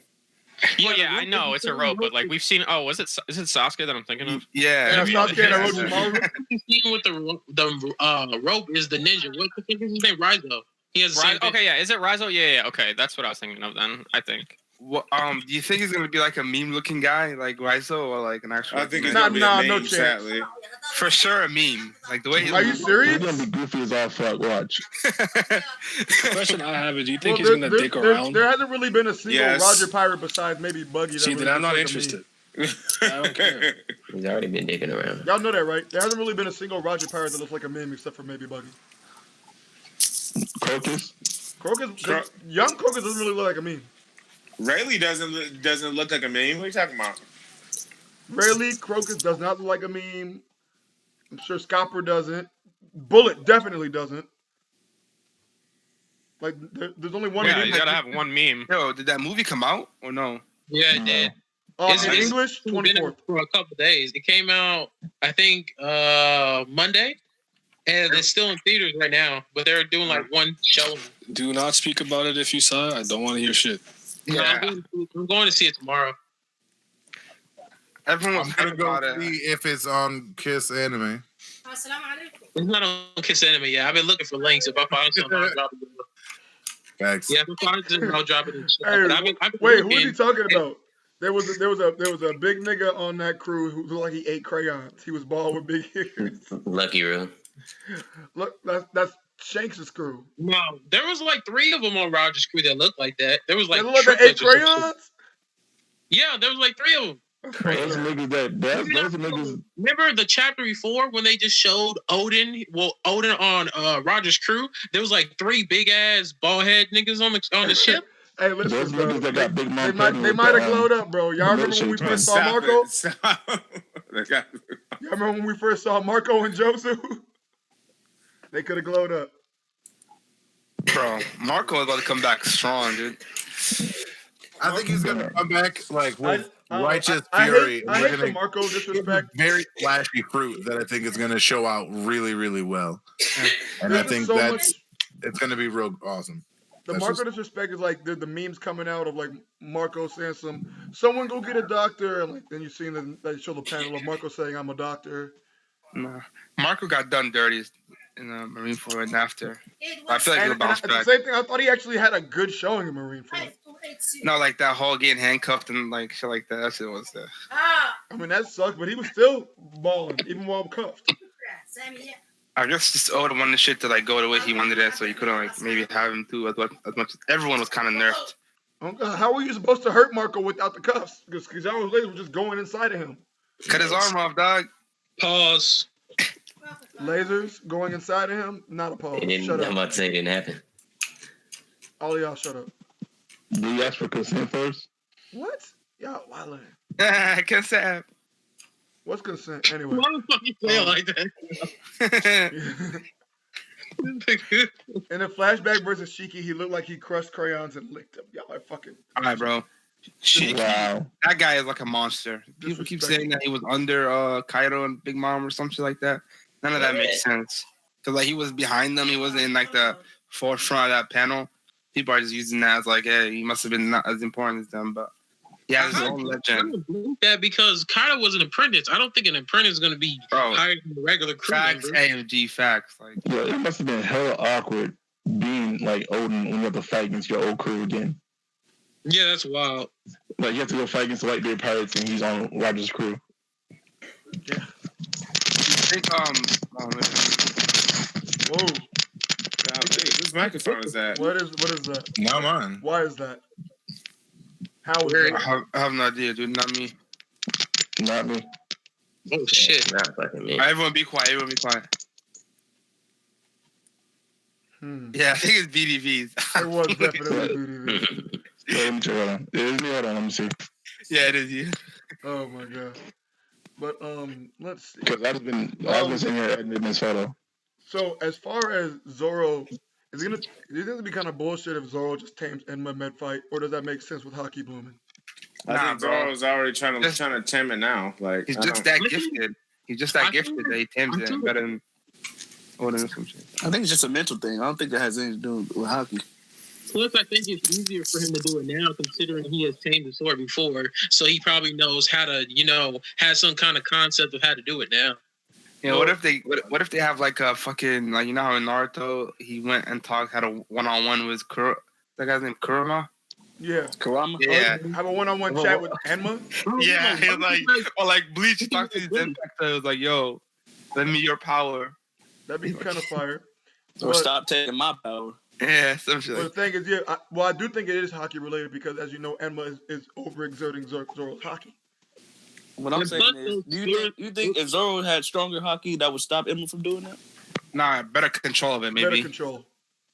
Speaker 11: Well, yeah, I know it's a rope, but like we've seen. Oh, is it Sasuke that I'm thinking of?
Speaker 13: Yeah,
Speaker 1: Sasuke and Orochimaru.
Speaker 12: Seen with the rope is the ninja. What the fuck is his name? Rizo. He has the same thing.
Speaker 11: Okay, yeah. Is it Rizo? Yeah. Okay, that's what I was thinking of then. I think.
Speaker 13: What, do you think he's gonna be like a meme-looking guy, like Rizo, or like an actual?
Speaker 10: I think he's gonna be a meme, no chance. Sadly.
Speaker 13: For sure, a meme. Like the way he's.
Speaker 1: Are you serious?
Speaker 9: He's gonna be goofy as all fuck. Watch.
Speaker 5: The question I have is, do you think he's gonna dick around?
Speaker 1: There hasn't really been a single Roger Pirate besides maybe Buggy.
Speaker 5: See, then I'm not interested. I don't care.
Speaker 7: He's already been dicking around.
Speaker 1: Y'all know that, right? There hasn't really been a single Roger Pirate that looks like a meme except for maybe Buggy.
Speaker 9: Crocus.
Speaker 1: Young Crocus doesn't really look like a meme.
Speaker 10: Rayleigh doesn't look like a meme. What are you talking about?
Speaker 1: Rayleigh Crocus does not look like a meme. I'm sure Scopper doesn't. Bullet definitely doesn't. Like, there's only one.
Speaker 11: Yeah, you gotta have one meme.
Speaker 13: Yo, did that movie come out or no?
Speaker 12: Yeah, it did.
Speaker 1: In English, 24th.
Speaker 12: For a couple days. It came out, I think, Monday, and it's still in theaters right now. But they're doing like one showing.
Speaker 5: Do not speak about it if you saw it. I don't want to hear shit.
Speaker 12: Yeah, I'm going to see it tomorrow.
Speaker 13: Everyone was
Speaker 8: gonna go see if it's on Kiss Anime.
Speaker 12: It's not on Kiss Anime yet. I've been looking for links. If I find something, I'll drop it.
Speaker 8: Thanks.
Speaker 12: Yeah, if I find something, I'll drop it.
Speaker 1: Wait, who are you talking about? There was a big nigga on that crew who looked like he ate crayons. He was bald with big ears.
Speaker 7: Lucky Roo.
Speaker 1: Look, that's Shanks' crew.
Speaker 12: No, there was like 3 of them on Roger's crew that looked like that. There was like
Speaker 1: they look like 8 crayons.
Speaker 12: Yeah, there was like 3 of them.
Speaker 9: Those niggas.
Speaker 12: Remember the chapter before when they just showed Odin? Well, Odin on Roger's crew. There was like 3 big ass bald head niggas on the ship.
Speaker 1: Hey, listen, bro. They might have glowed up, bro. Y'all remember when we first saw Marco? Y'all remember when we first saw Marco and Josu? They could have glowed up.
Speaker 13: Bro, Marco is about to come back strong, dude.
Speaker 8: I think he's gonna come back like with righteous fury.
Speaker 1: I hate the Marco disrespect.
Speaker 8: Very flashy fruit that I think is gonna show out really, really well. And I think it's gonna be real awesome.
Speaker 1: The Marco disrespect is like the memes coming out of like Marco saying someone go get a doctor, and like then you see they show the panel of Marco saying I'm a doctor.
Speaker 13: Nah. Marco got done dirty in the Marine Corps and after. I feel like he'll bounce back.
Speaker 1: The same thing. I thought he actually had a good showing in Marine Corps.
Speaker 13: No, like that whole getting handcuffed and like shit like that. That shit was there.
Speaker 1: I mean that sucked, but he was still balling even while cuffed.
Speaker 13: I guess just Oda wanted shit to like go the way he wanted it, so you couldn't like maybe have him do as much. Everyone was kind of nerfed.
Speaker 1: How were you supposed to hurt Marco without the cuffs? Because y'all was just going inside of him.
Speaker 13: Cut his arm off, dog.
Speaker 12: Pause.
Speaker 1: Lasers going inside of him? Not a pause. Shut up.
Speaker 7: I'm about to say it didn't happen.
Speaker 1: All of y'all shut up.
Speaker 9: Do you ask for consent first?
Speaker 1: What? Y'all wildin'.
Speaker 13: Consent.
Speaker 1: What's consent anyway?
Speaker 12: Why the fuck you say it like that?
Speaker 1: In a flashback versus Shiki, he looked like he crushed crayons and licked them. Y'all are fucking.
Speaker 13: All right, bro. Shiki,
Speaker 9: wow.
Speaker 13: That guy is like a monster. People keep saying that he was under Kaido and Big Mom or something like that. None of that makes sense. Cause like he was behind them. He wasn't in like the forefront of that panel. People are just using that as like, hey, he must have been not as important as them, but. Yeah, his own legend.
Speaker 12: That because Kaido was an apprentice. I don't think an apprentice is going to be higher than a regular crew
Speaker 13: facts,
Speaker 12: member.
Speaker 13: AMG facts. Like,
Speaker 9: yeah, it must have been hella awkward being like Odin when you have to fight against your old crew again.
Speaker 12: Yeah, that's wild.
Speaker 9: Like you have to go fight against the Whitebeard Pirates and he's on Roger's crew.
Speaker 1: Yeah.
Speaker 13: You think
Speaker 1: Whoa.
Speaker 10: Whose microphone is that?
Speaker 1: What is that?
Speaker 8: Not mine.
Speaker 1: Why is that? How is
Speaker 13: I
Speaker 1: that?
Speaker 13: have no idea, dude. Not me.
Speaker 9: Not me.
Speaker 12: Oh shit!
Speaker 7: Not fucking me.
Speaker 13: All right, everyone be quiet. Everyone be quiet. Yeah, I think it's BDVs.
Speaker 1: It was definitely BDV.
Speaker 9: Let me check it out. It is me. Hold on, let me see.
Speaker 13: Yeah, it is you.
Speaker 1: Oh my god. But let's see.
Speaker 9: Because I've been sitting here editing this photo.
Speaker 1: So as far as Zoro, is it gonna be kind of bullshit if Zoro just tames Enma mid fight, or does that make sense with Haki blooming?
Speaker 10: I think Zoro's already trying to tame it now. Like
Speaker 13: He's just that gifted. He's just that gifted that he tames it better than Odin or some shit.
Speaker 3: I think it's just a mental thing. I don't think that has anything to do with hockey.
Speaker 12: Plus, I think it's easier for him to do it now, considering he has tamed the sword before. So he probably knows how to, has some kind of concept of how to do it now.
Speaker 13: Yeah, what if they have like a fucking, like, you know how in Naruto he went and had a one-on-one with that guy's name Kurama?
Speaker 1: Yeah.
Speaker 3: Kurama?
Speaker 13: Yeah.
Speaker 1: Have a one-on-one chat with Enma?
Speaker 13: Yeah, he was like Bleach talked to his Zenpakuto. It was like, yo, lend me your power.
Speaker 1: That'd be kind of fire.
Speaker 3: Or stop taking my power.
Speaker 13: Yeah, some shit.
Speaker 1: But the thing is, I do think it is hockey related because, as you know, Enma is overexerting Zoro's hockey.
Speaker 3: What I'm saying is, do you think if Zoro had stronger hockey, that would stop Emma from doing that?
Speaker 13: Nah, better control of it, maybe.
Speaker 1: Better control.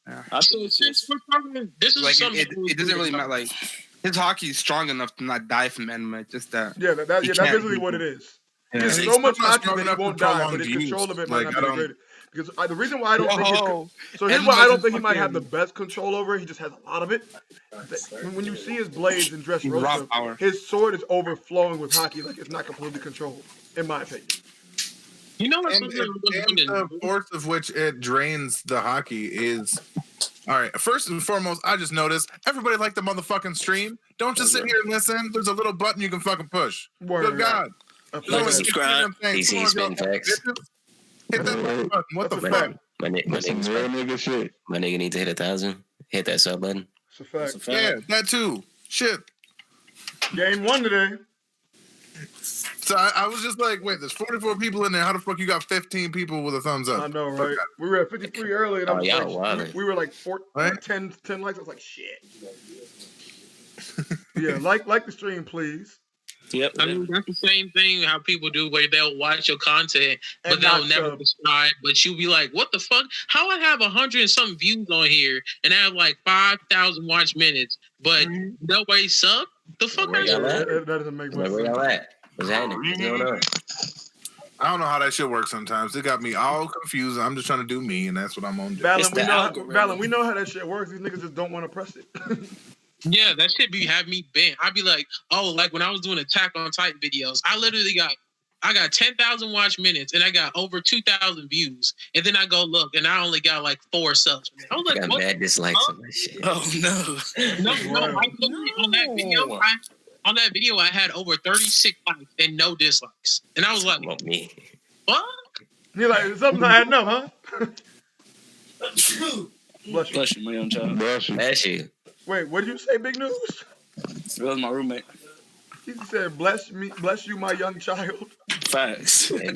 Speaker 13: Yeah.
Speaker 12: So since we're talking, this is
Speaker 13: like
Speaker 12: something
Speaker 13: it doesn't really matter. Like his hockey is strong enough to not die from Enma. Just that.
Speaker 1: Yeah, that's basically what it is.
Speaker 13: Yeah.
Speaker 1: There's so much hockey that he won't die, but his control of it might not be the greatest. Because the reason why I don't think he might have the best control over it. He just has a lot of it. When you see his blades in Dressrosa, his sword is overflowing with hockey, like it's not completely controlled, in my opinion.
Speaker 12: You know what?
Speaker 8: And the force of which it drains the hockey is. All right. First and foremost, I just noticed everybody like the motherfucking stream. Don't just sit here and listen. There's a little button you can fucking push. Good God.
Speaker 7: Like, subscribe. DC spin text.
Speaker 8: Hit that button. What the fuck?
Speaker 7: My nigga needs to hit 1,000. Hit that sub button.
Speaker 1: It's a fact.
Speaker 8: Yeah, that too. Shit.
Speaker 1: Game 1 today.
Speaker 8: So I was just like, wait, there's 44 people in there. How the fuck you got 15 people with a thumbs up?
Speaker 1: I know, right? We were at 53 early, and I was we were like 10 likes. I was like, shit. Yeah, like the stream, please.
Speaker 12: Yep. I mean, that's the same thing how people do where they'll watch your content, but they'll never subscribe. But you'll be like, what the fuck? How I have 100 and something views on here and I have like 5,000 watch minutes, but nobody sub? The fuck are you?
Speaker 1: That doesn't make much sense.
Speaker 7: Where y'all at? What's happening? What's going on?
Speaker 8: I don't know how that shit works sometimes. It got me all confused. I'm just trying to do me, and that's what I'm on.
Speaker 1: Valen, we know how that shit works. These niggas just don't want to press it.
Speaker 12: Yeah, that shit have me bent. I'd be like, like when I was doing Attack on Titan videos, I literally got 10,000 watch minutes and I got over 2,000 views. And then I go look and I only got like 4 subs. I was like,
Speaker 7: got bad dislikes on that shit.
Speaker 12: Oh no. I literally on that video I had over 36 likes and no dislikes. And I was like,
Speaker 7: me.
Speaker 12: What?
Speaker 1: You're like, something I had huh?
Speaker 3: Bless you, my young child.
Speaker 7: Bless you.
Speaker 1: Wait, what did you say, Big News?
Speaker 3: That was my roommate.
Speaker 1: He said, bless you, my young child.
Speaker 3: Facts. Hey,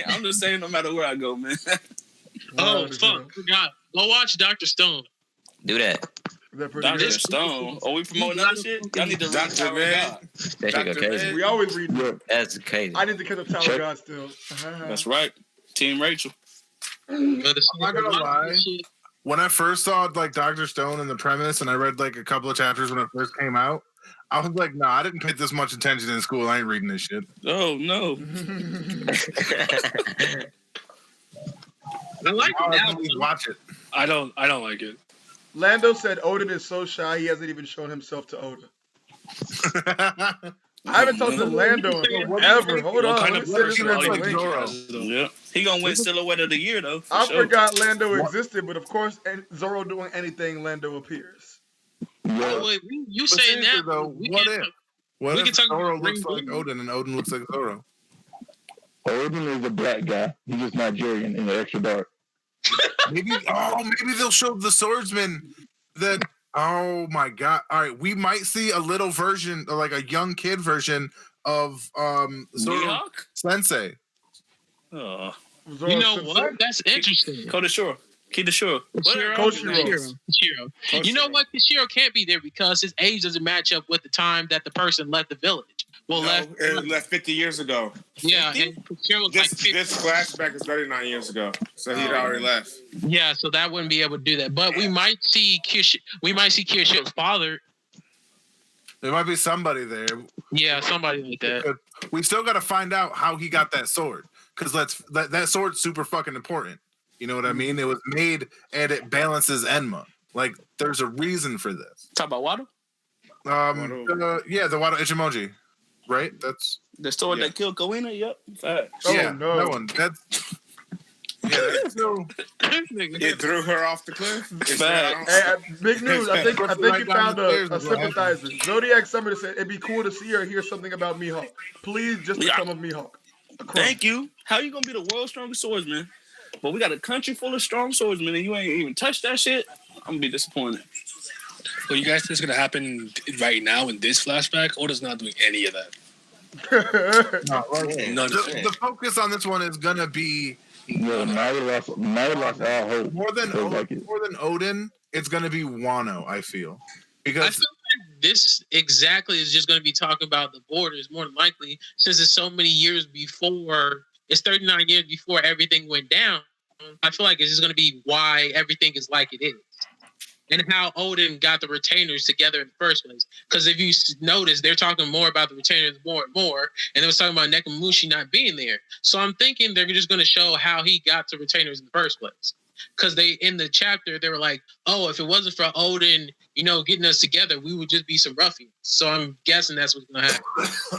Speaker 3: I'm just saying, no matter where I go, man.
Speaker 12: Fuck, forgot. Go watch Dr. Stone.
Speaker 7: Do that.
Speaker 3: Dr. Stone. Are we promoting other shit? Y'all need to read Tower of God.
Speaker 7: That shit go crazy.
Speaker 1: We always read.
Speaker 7: That's crazy.
Speaker 1: I need to catch up Tower of God still.
Speaker 3: That's right. Team Rachel.
Speaker 8: I'm not gonna lie. When I first saw like Dr. Stone and the premise, and I read like a couple of chapters when it first came out, I was like, "Nah, I didn't pay this much attention in school. I ain't reading this shit."
Speaker 3: Oh no!
Speaker 12: I like it now.
Speaker 8: Watch it.
Speaker 5: I don't like it.
Speaker 1: Lando said Odin is so shy he hasn't even shown himself to Oda. I haven't talked to Lando in forever. Hold on.
Speaker 3: Kind of yeah. He gonna win Silhouette of the Year though.
Speaker 1: I forgot Lando existed, but of course, Zoro doing anything, Lando appears.
Speaker 12: Yeah. Wait, you saying that?
Speaker 8: Though, what if Zoro looks like Odin and Odin looks like Zoro?
Speaker 9: Odin is a black guy. He's just Nigerian and extra dark.
Speaker 8: Maybe they'll show the swordsman that. Oh my God! All right, we might see a little version, like a young kid version of Zoro Sensei.
Speaker 3: Oh.
Speaker 12: You know what? That's interesting.
Speaker 3: Koshiro.
Speaker 12: Koshiro. You know what? Koshiro can't be there because his age doesn't match up with the time that the person left the village. Well,
Speaker 10: it left 50 years ago.
Speaker 12: Yeah, and Koshiro was
Speaker 10: this flashback is 39 years ago, so he'd already left.
Speaker 12: Yeah, so that wouldn't be able to do that. But we might see Kirshiro's father.
Speaker 8: There might be somebody there.
Speaker 12: Yeah, somebody like that.
Speaker 8: We still got to find out how he got that sword, because that sword's super fucking important. You know what I mean? It was made and it balances Enma. Like, there's a reason for this.
Speaker 3: Talk about Wado?
Speaker 8: Yeah, the Wado Ichimonji. Right? That's
Speaker 3: the sword that killed Kawina. Yep.
Speaker 8: Yeah, no. That one. That's
Speaker 10: it threw her off the cliff.
Speaker 1: Big news. I think you found a sympathizer. Zodiac Summer said it'd be cool to see her hear something about Mihawk. Please just become a Mihawk.
Speaker 3: Thank you. How you gonna be the world's strongest swordsman? But we got a country full of strong swordsmen and you ain't even touched that shit? I'm gonna be disappointed.
Speaker 5: Well, you guys think it's gonna happen right now in this flashback? Oda's not doing any of that.
Speaker 8: The focus on this one is gonna be
Speaker 9: now we lost all hope.
Speaker 8: More than Odin, it's gonna be Wano, I feel. Because
Speaker 12: I feel like this exactly is just gonna be talking about the borders, more than likely, since it's so many years before, it's 39 years before everything went down. I feel like it's just gonna be why everything is like it is. And how Odin got the retainers together in the first place. Because if you notice, they're talking more about the retainers more and more. And they was talking about Nekomamushi not being there. So I'm thinking they're just going to show how he got the retainers in the first place. Because in the chapter, they were like, oh, if it wasn't for Odin, getting us together, we would just be some ruffians. So I'm guessing that's what's going to happen.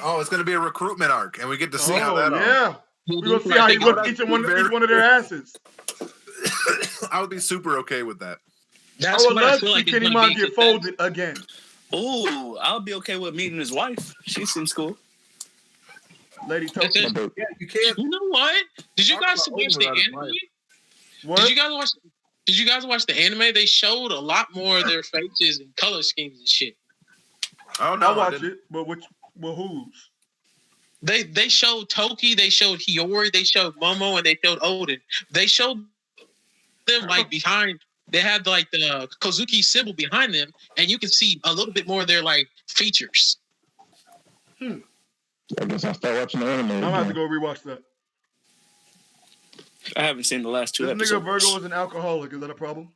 Speaker 8: Oh, it's going to be a recruitment arc. And we get to see how that
Speaker 1: we're going to see how he whipped each one of their asses.
Speaker 8: I would be super okay with that.
Speaker 1: I would love to see Kenny Mon get folded again.
Speaker 3: Ooh, I'll be okay with meeting his wife. She seems cool.
Speaker 1: Lady Tokyo.
Speaker 8: Yeah, you can't.
Speaker 12: You know what? Did you guys watch the anime?
Speaker 1: What?
Speaker 12: Did you guys watch the anime? They showed a lot more of their faces and color schemes and shit.
Speaker 8: Oh no,
Speaker 1: I watched it, but whose?
Speaker 12: They showed Toki, they showed Hiyori, they showed Momo, and they showed Odin. They showed them like behind. They had like the Kozuki symbol behind them, and you can see a little bit more of their like features.
Speaker 9: I guess I'll start watching the anime.
Speaker 1: I'm gonna have to go rewatch that.
Speaker 3: I haven't seen the last two
Speaker 1: episodes.
Speaker 3: episodes.
Speaker 1: Nigga Vergo is an alcoholic. Is that a problem?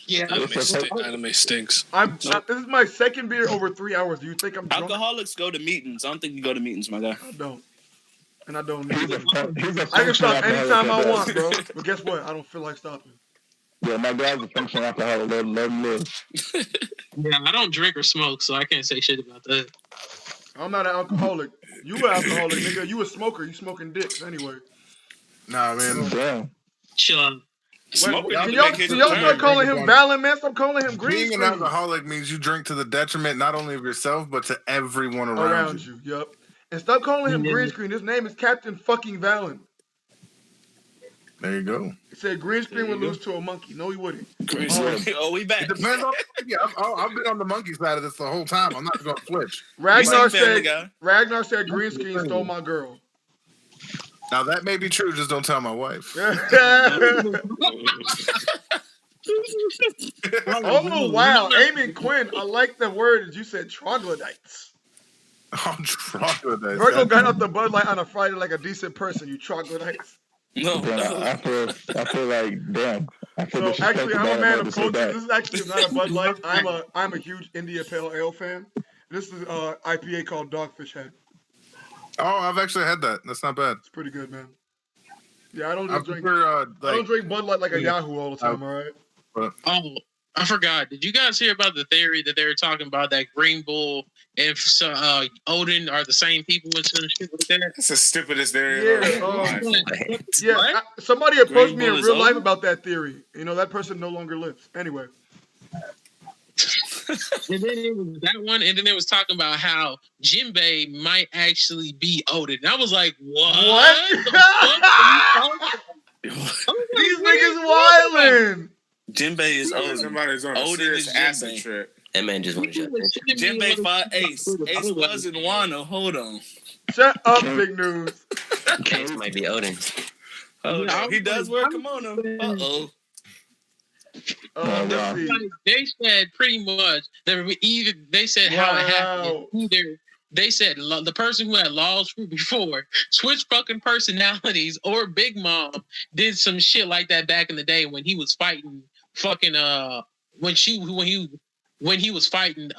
Speaker 12: Yeah,
Speaker 5: anime stinks.
Speaker 1: This is my second beer over 3 hours. Do you think I'm drunk?
Speaker 3: Alcoholics go to meetings. I don't think you go to meetings, my guy.
Speaker 1: I don't. And I don't need it. I can stop anytime I want, bro. But guess what? I don't feel like stopping.
Speaker 9: Yeah, my dad's a functional alcoholic. Let him live.
Speaker 12: Yeah, I don't drink or smoke, so I can't say shit about that.
Speaker 1: I'm not an alcoholic. You an alcoholic, nigga. You a smoker. You smoking dicks anyway.
Speaker 8: Nah, man.
Speaker 9: Damn.
Speaker 12: Chill out.
Speaker 1: Can y'all start calling him Valen, man? Stop calling him green
Speaker 8: Being
Speaker 1: screen.
Speaker 8: an alcoholic means you drink to the detriment not only of yourself, but to everyone around you.
Speaker 1: Yep. And stop calling him green screen. His name is Captain fucking Valen.
Speaker 8: There you go.
Speaker 1: He said green screen would lose to a monkey. No, he wouldn't.
Speaker 3: Green screen. Oh, we back.
Speaker 8: It depends on. Yeah, I've been on the monkey side of this the whole time. I'm not going to switch.
Speaker 1: Ragnar said green screen stole my girl.
Speaker 8: Now that may be true. Just don't tell my wife.
Speaker 1: Oh wow, Eamon Quinn. I like the word you said. Troglodytes.
Speaker 8: Oh, troglodytes.
Speaker 1: Virgo got up the Bud Light on a Friday like a decent person. You troglodytes.
Speaker 3: No,
Speaker 9: I feel like damn.
Speaker 1: So actually, I'm a man of culture. This is actually not a Bud Light. I'm a huge India Pale Ale fan. This is IPA called Dogfish Head.
Speaker 8: Oh, I've actually had that. That's not bad.
Speaker 1: It's pretty good, man. Yeah, I don't drink Bud Light like a Yahoo all the time. All right.
Speaker 12: Oh, I forgot. Did you guys hear about the theory that they were talking about that Green Bull and Odin are the same people and some shit like that?
Speaker 10: That's the stupidest theory.
Speaker 1: Yeah, somebody approached me in real life about that theory. That person no longer lives. Anyway.
Speaker 12: And then it was that one, and then they was talking about how Jinbei might actually be Odin. And I was like, what?
Speaker 1: These niggas wildin'.
Speaker 3: Jinbei is Odin.
Speaker 10: Somebody's on a serious acid trip.
Speaker 7: That man just want to shut that shit.
Speaker 3: Jinbei fought Ace. Ace wasn't Wano. Hold on.
Speaker 1: Shut up, big news.
Speaker 7: Ace might be Odin.
Speaker 3: Oh no, he does wear a kimono. Uh-oh.
Speaker 1: Let's see.
Speaker 12: They said pretty much they said how it happened. Either they said the person who had Law's fruit before switched fucking personalities, or Big Mom did some shit like that back in the day when he was fighting fucking when he was fighting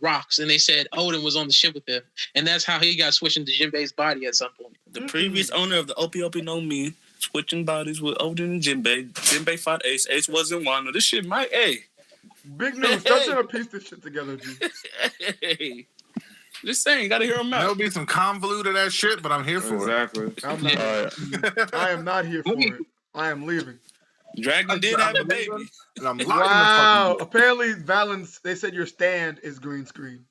Speaker 12: Rocks, and they said Odin was on the ship with him, and that's how he got switched into Jinbei's body at some point.
Speaker 3: The previous owner of the Opie no Mi switching bodies with Odin and Jinbei. Jinbei fought Ace. Ace wasn't Wano. This shit might,
Speaker 1: Big news. Stop trying to piece this shit together, G.
Speaker 3: Hey. Just saying, gotta hear him out.
Speaker 8: There'll be some convoluted ass shit, but I'm here for it.
Speaker 1: I'm not. I am not here for it. I am leaving.
Speaker 3: Dragon did have a baby.
Speaker 8: And I'm
Speaker 1: wow. Apparently, Valens, they said your stand is green screen.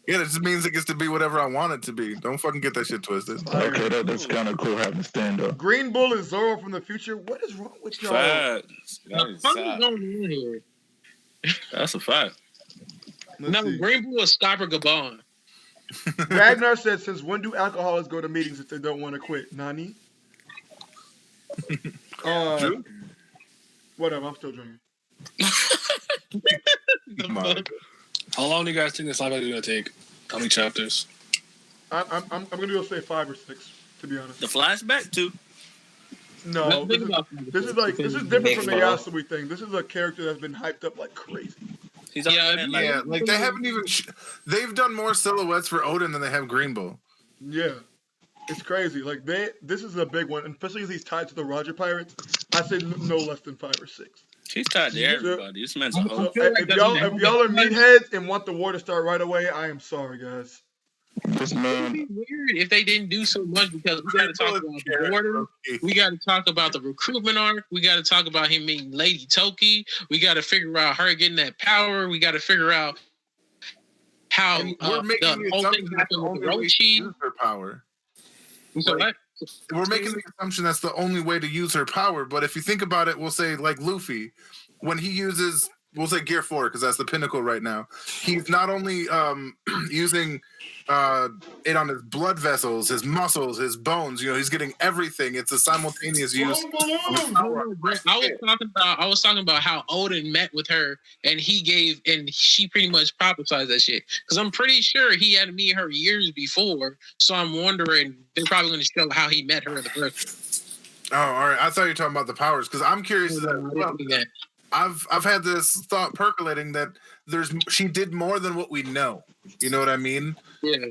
Speaker 8: Yeah, that just means it gets to be whatever I want it to be. Don't fucking get that shit twisted.
Speaker 9: Okay, that's kind of cool having stand up.
Speaker 1: Green Bull is Zoro from the future. What is wrong with y'all?
Speaker 3: That's a fact.
Speaker 12: No, Green Bull is Stopper Gabon.
Speaker 1: Ragnar said, since when do alcoholics go to meetings if they don't want to quit? Nani? Whatever, I'm still drinking.
Speaker 5: How long do you guys think this live is going to take? How many chapters?
Speaker 1: I'm going to go say 5 or 6, to be honest.
Speaker 3: The flashback, too?
Speaker 1: No, this is different from the Yasui thing. This is a character that's been hyped up like crazy.
Speaker 8: Like they haven't even. They've done more silhouettes for Odin than they have Green Bull.
Speaker 1: Yeah, it's crazy. Like this is a big one, and especially as he's tied to the Roger Pirates. I say no less than 5 or 6.
Speaker 3: He's tied to everybody. This man's a whole.
Speaker 1: If y'all are meatheads and want the war to start right away, I am sorry, guys.
Speaker 12: It would be weird if they didn't do so much, because we got to talk about the border. We got to talk about the recruitment arc. We got to talk about him meeting Lady Toki. We got to figure out her getting that power. We got to figure out how the whole thing happened with Roshi.
Speaker 8: Her power.
Speaker 12: So
Speaker 8: we're making the assumption that's the only way to use her power. But if you think about it, we'll say like Luffy, when he uses, we'll say Gear 4 because that's the pinnacle right now. He's not only using it on his blood vessels, his muscles, his bones. You know, he's getting everything. It's a simultaneous use.
Speaker 12: I was talking about how Odin met with her, and she pretty much prophesized that shit. Because I'm pretty sure he had to meet her years before. So I'm wondering, they're probably going to show how he met her in the first place.
Speaker 8: Oh, all right. I thought you were talking about the powers, because I'm curious. I've had this thought percolating that she did more than what we know. You know what I mean?
Speaker 12: Yeah.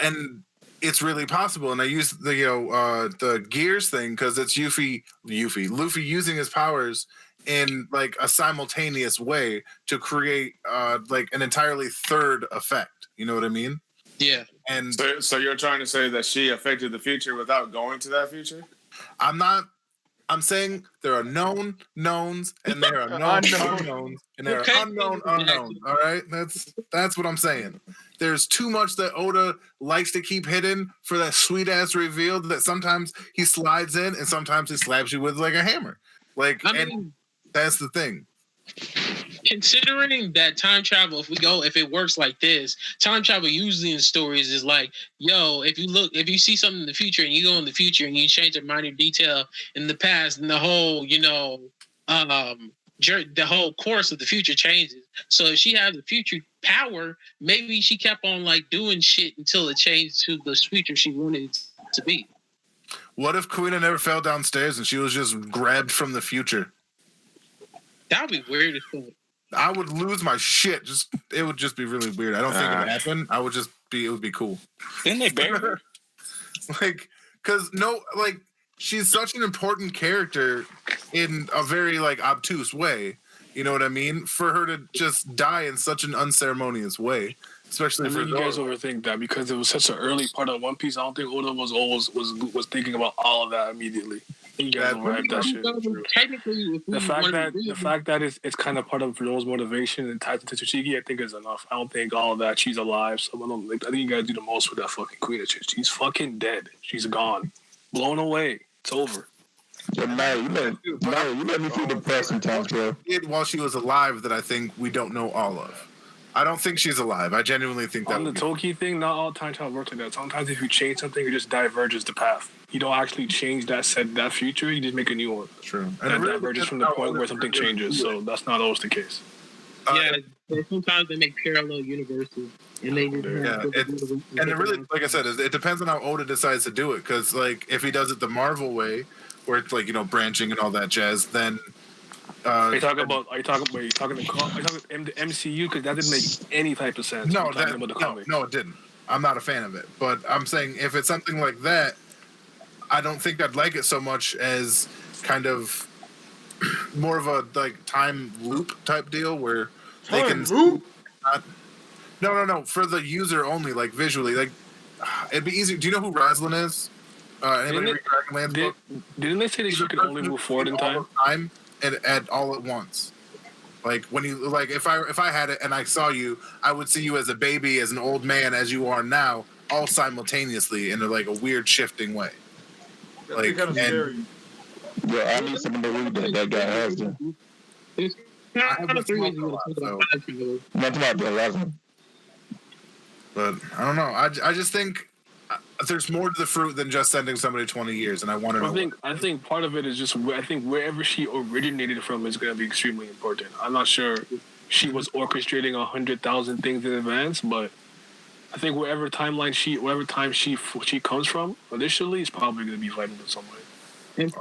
Speaker 8: And it's really possible. And I use the gears thing because it's Luffy using his powers in like a simultaneous way to create like an entirely third effect. You know what I mean?
Speaker 12: Yeah.
Speaker 8: And
Speaker 10: so you're trying to say that she affected the future without going to that future?
Speaker 8: I'm saying there are known knowns and there are known unknowns and there are unknown unknowns. All right, that's what I'm saying. There's too much that Oda likes to keep hidden for that sweet ass reveal that sometimes he slides in and sometimes he slaps you with like a hammer. Like, and that's the thing.
Speaker 12: Considering that time travel, if it works like this, time travel usually in stories is like, yo, if you see something in the future and you go in the future and you change a minor detail in the past, and the whole, the whole course of the future changes. So if she has the future power, maybe she kept on like doing shit until it changed to the future she wanted it to be.
Speaker 8: What if Kuina never fell downstairs and she was just grabbed from the future?
Speaker 12: That would be weird as fuck.
Speaker 8: I would lose my shit. It would just be really weird. I don't think it would happen. It would be cool.
Speaker 3: Didn't they bury her?
Speaker 8: She's such an important character in a very like obtuse way. You know what I mean? For her to just die in such an unceremonious way, especially for
Speaker 5: you guys overthink that because it was such an early part of One Piece. I don't think Oda was thinking about all of that immediately. You guys overhyped that shit.
Speaker 12: Technically,
Speaker 5: the fact that it's kind of part of Ryo's motivation and ties into Tsuchigi, I think is enough. I don't think all of that. She's alive. So I think you guys do the most with that fucking queen. She's fucking dead. She's gone, blown away. It's over.
Speaker 9: Yeah, Mario, you let me feel depressed sometimes, bro.
Speaker 8: While she was alive, that I think we don't know all of. I don't think she's alive. I genuinely think that.
Speaker 5: On the Toki thing, not all time travel works like that. Sometimes if you change something, it just diverges the path. you don't actually change that future. You just make a new one.
Speaker 8: True.
Speaker 5: And it diverges from the point where something changes. So that's not always the case.
Speaker 12: Yeah, sometimes they make parallel universes, and they just
Speaker 8: and it really, like I said, it depends on how Oda decides to do it. Because like if he does it the Marvel way, where it's like branching and all that jazz, then.
Speaker 5: Are you talking the MCU? Because that didn't make any type of sense.
Speaker 8: No, it didn't. I'm not a fan of it. But I'm saying if it's something like that, I don't think I'd like it so much as kind of more of a time loop type deal where they can loop. No, for the user only, like visually, like it'd be easy. Do you know who Raslin is? Anybody read Dragonlance book?
Speaker 5: Didn't they say that you can only move forward in time?
Speaker 8: And all at once. Like when you if I had it and I saw you, I would see you as a baby, as an old man, as you are now, all simultaneously in a weird shifting way.
Speaker 1: That's kind of scary.
Speaker 9: Yeah, I need someone to read that guy has to.
Speaker 8: Not about the 11. But I don't know. I just think there's more to the fruit than just sending somebody 20 years, and I want to know.
Speaker 5: I think part of it is just I think wherever she originated from is going to be extremely important. I'm not sure she was orchestrating 100,000 things in advance, but I think wherever time she comes from initially is probably going to be vital in some way.
Speaker 8: That's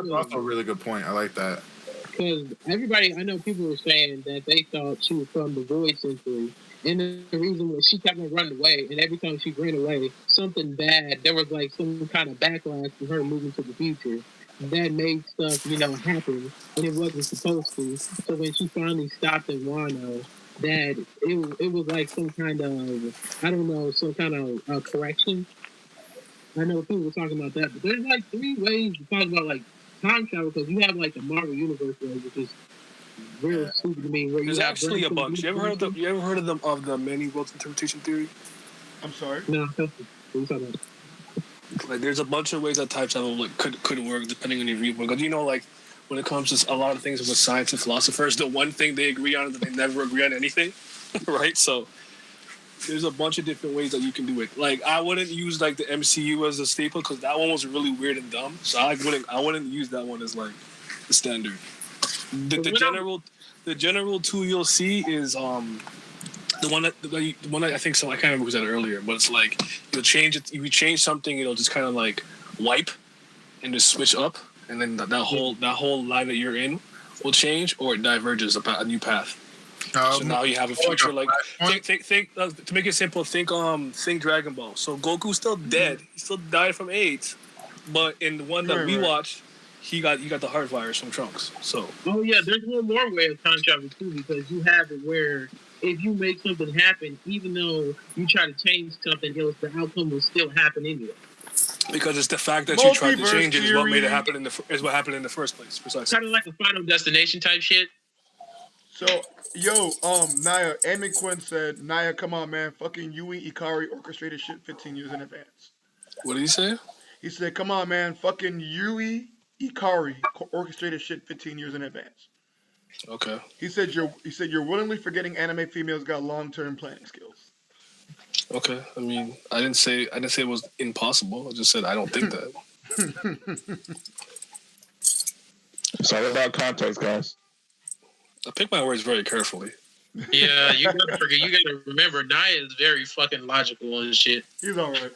Speaker 8: also a really good point. I like that.
Speaker 12: Because everybody, I know people were saying that they thought she was from the Void Century. And the reason was she kept on running away. And every time she ran away, something bad, there was some kind of backlash from her moving to the future. That made stuff, happen. And it wasn't supposed to. So when she finally stopped in Wano, that it was like some kind of, some kind of correction. I know people were talking about that. But there's 3 ways to talk about time travel, because you have the Marvel Universe way, which is real stupid to me.
Speaker 5: There's actually a bunch. You ever heard of the many worlds interpretation theory?
Speaker 1: I'm sorry.
Speaker 12: No. What are you talking about?
Speaker 5: There's a bunch of ways that time travel could work depending on your viewpoint. Because when it comes to a lot of things with science and philosophers, the one thing they agree on is that they never agree on anything, right? So there's a bunch of different ways that you can do it. I wouldn't use the MCU as a staple because that one was really weird and dumb. So I wouldn't use that one as the standard. The general tool you'll see is the one that I think so. I can't remember who said it earlier, but it's you'll change it. If you change something, it'll just kind of wipe and just switch up, and then that whole line that you're in will change, or it diverges about a new path. So now you have a future think to make it simple. Think Dragon Ball. So Goku's still dead. He still died from AIDS, but in the one that we watched, he got the heart virus from Trunks. So
Speaker 12: there's one more way of time travel too, because you have it where if you make something happen, even though you try to change something else, the outcome will still happen anyway.
Speaker 5: Because it's the fact that you tried to change it is what made it happen what happened in the first place. Precisely.
Speaker 12: Kind of like a Final Destination type shit.
Speaker 1: So, Naya, Amy Quinn said, Naya, come on, man. Fucking Yui Ikari orchestrated shit 15 years in advance.
Speaker 5: What did he say?
Speaker 1: He said, come on, man. Fucking Yui Ikari orchestrated shit 15 years in advance.
Speaker 5: Okay.
Speaker 1: He said you're willingly forgetting anime females got long-term planning skills.
Speaker 5: Okay. I mean, I didn't say it was impossible. I just said I don't think that.
Speaker 9: It's all about context, guys.
Speaker 5: I pick my words very carefully.
Speaker 12: Yeah, you gotta forget. You gotta remember, Naya is very fucking logical and shit.
Speaker 1: He's all right.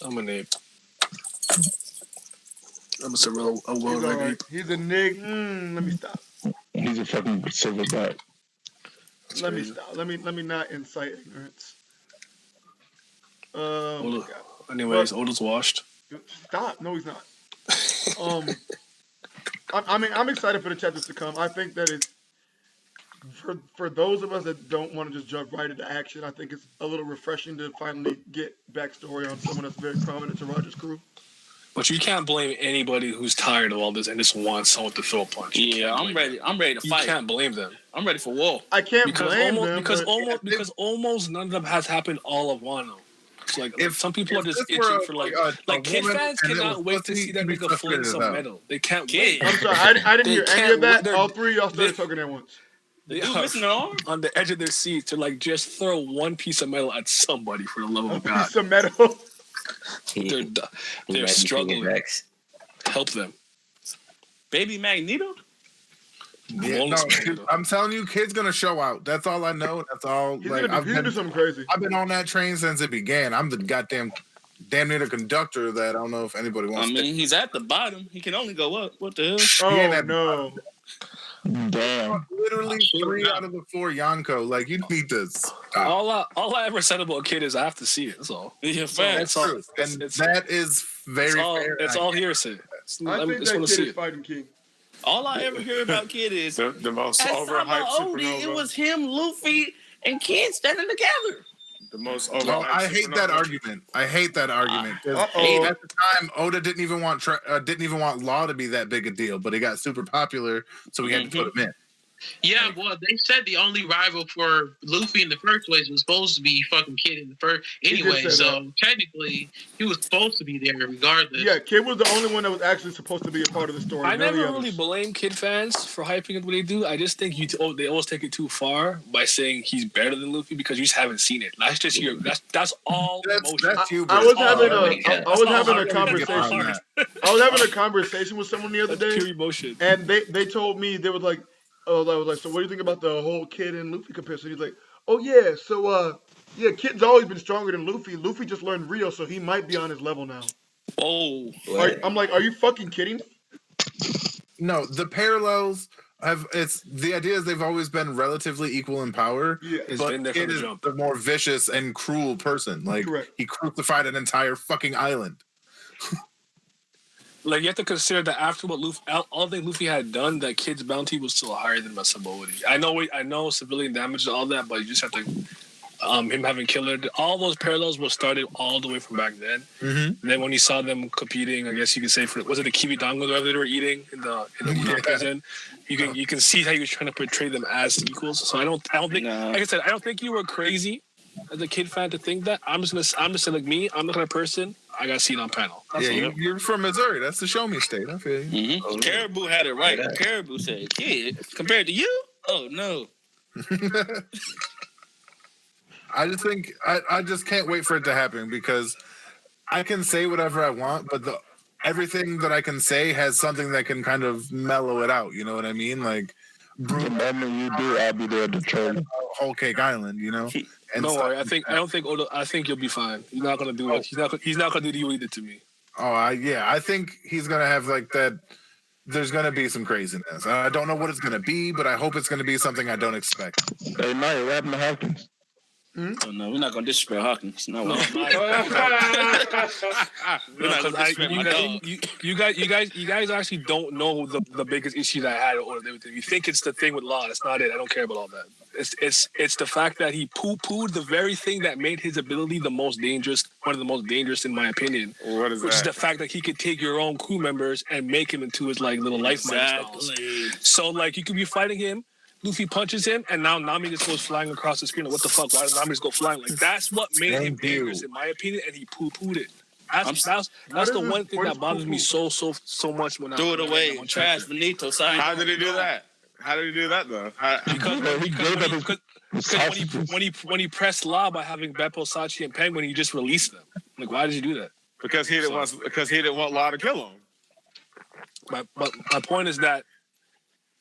Speaker 5: I'm an ape. I'm a world
Speaker 1: right.
Speaker 5: ape.
Speaker 1: He's a nig. Let me stop.
Speaker 9: He's a fucking silverback.
Speaker 1: Let me stop. Let me not incite ignorance. Oh
Speaker 5: anyways, Oda's washed.
Speaker 1: Stop. No, he's not. I'm excited for the chapters to come. I think that it's for those of us that don't want to just jump right into action. I think it's a little refreshing to finally get backstory on someone that's very prominent to Roger's crew.
Speaker 5: But you can't blame anybody who's tired of all this and just wants someone to throw a punch.
Speaker 3: Yeah, I'm ready. I'm ready to fight.
Speaker 5: You can't blame them.
Speaker 3: I'm ready for war.
Speaker 1: I can't blame them
Speaker 5: because almost none of them has happened all of Wano. It's some people are just itching for kid fans cannot wait to see that nigga fling some metal. They can't wait.
Speaker 1: I'm sorry, I didn't hear any of that. All three of y'all started talking at once.
Speaker 5: They are on the edge of their seat to just throw one piece of metal at somebody for the love of God.
Speaker 1: Piece of metal.
Speaker 7: They're
Speaker 5: struggling. Help them.
Speaker 3: Baby Magneto?
Speaker 8: Yeah, no, I'm telling you, kid's gonna show out. That's all I know. That's all.
Speaker 1: He's
Speaker 8: Like
Speaker 1: gonna do something crazy.
Speaker 8: I've been on that train since it began. I'm the damn near the conductor of that. I don't know if anybody wants.
Speaker 3: I mean, he's at the bottom. He can only go up. What the hell?
Speaker 1: Oh no!
Speaker 9: Damn.
Speaker 8: Literally 3 out of the 4 Yonko. Like you need to stop.
Speaker 5: All I ever said about Kid is I have to see it. That's all.
Speaker 3: Yeah,
Speaker 8: that's true. And that is very fair.
Speaker 5: It's all hearsay.
Speaker 1: I think that kid is fighting King.
Speaker 3: All I ever hear about Kid is
Speaker 10: the most
Speaker 3: at
Speaker 10: overhyped
Speaker 3: Sama Odie, it was him, Luffy, and Kid standing together.
Speaker 10: The most
Speaker 8: overhyped. Well, I hate that argument. I hate that argument. At the time, Oda didn't even want Law to be that big a deal, but he got super popular, so we had to put him in.
Speaker 12: Yeah, well, they said the only rival for Luffy in the first place was supposed to be fucking Kid in the first anyway. So technically, he was supposed to be there regardless.
Speaker 1: Yeah, Kid was the only one that was actually supposed to be a part of the story.
Speaker 5: I never really blame Kid fans for hyping it the way they do. I just think they always take it too far by saying he's better than Luffy because you just haven't seen it. That's just your. That's all.
Speaker 8: That's you.
Speaker 1: I was having a conversation. I was having a conversation with someone the other day,
Speaker 5: pure emotion,
Speaker 1: and they told me they was like. Oh, I was like, so what do you think about the whole Kid and Luffy comparison? He's like, oh yeah, so Kid's always been stronger than Luffy. Luffy just learned Rio, so he might be on his level now.
Speaker 3: Oh,
Speaker 1: I'm like, are you fucking kidding?
Speaker 8: No, the parallels the idea is they've always been relatively equal in power.
Speaker 1: Yeah,
Speaker 8: but Kid is the more vicious and cruel person. Like he crucified an entire fucking island.
Speaker 5: Like, you have to consider that after what all the Luffy had done, that Kid's bounty was still higher than Masamodi. I know civilian damage and all that, but you just have to, him having killer, all those parallels were started all the way from back then. Mm-hmm. And then when you saw them competing, I guess you could say, was it the Kibidango that they were eating in the prison? You can see how he was trying to portray them as equals. So I don't think, like I said, I don't think you were crazy as a Kid fan to think that. I'm just like me. I'm the kind of person. I got seen on panel.
Speaker 8: You're from Missouri. That's the show me state. I feel you.
Speaker 3: Mm-hmm. Caribou had it right. Yeah. Caribou said, "Kid, compared to you, oh no."
Speaker 8: I just think I just can't wait for it to happen because I can say whatever I want, but everything that I can say has something that can kind of mellow it out. You know what I mean? Like,
Speaker 9: the moment you do, I'll be there to troll you.
Speaker 8: Whole Cake Island, you know. And
Speaker 5: don't worry. I think you'll be fine. He's not gonna do it. He's not gonna do you either to me.
Speaker 8: Oh, I think he's gonna have like that. There's gonna be some craziness. I don't know what it's gonna be, but I hope it's gonna be something I don't expect.
Speaker 9: Hey, Mike, what happened to Hawkins?
Speaker 3: Oh no, we're not gonna disrespect Hawkins. No,
Speaker 5: you guys actually don't know the biggest issue that I had with everything. You think it's the thing with Law. That's not it. I don't care about all that. It's the fact that he poo-pooed the very thing that made his ability the most dangerous, one of the most dangerous in my opinion.
Speaker 10: What is
Speaker 5: which
Speaker 10: that?
Speaker 5: is the fact that he could take your own crew members and make him into his like little life milestones. So like you could be fighting him. Luffy punches him, and now Nami just goes flying across the screen. Like, what the fuck? Why did Nami just go flying? Like, that's what made him dangerous, in my opinion, and he poo-pooed it. That's the one thing that bothers me so much when
Speaker 3: throw it away. Trash Benito.
Speaker 10: How did he do that? How did he do that though?
Speaker 5: Because when he pressed Law by having Beppo, Sachi, and Penguin, he just released them. Like, why did you do that?
Speaker 10: Because he didn't want Law to kill him.
Speaker 5: But my point is that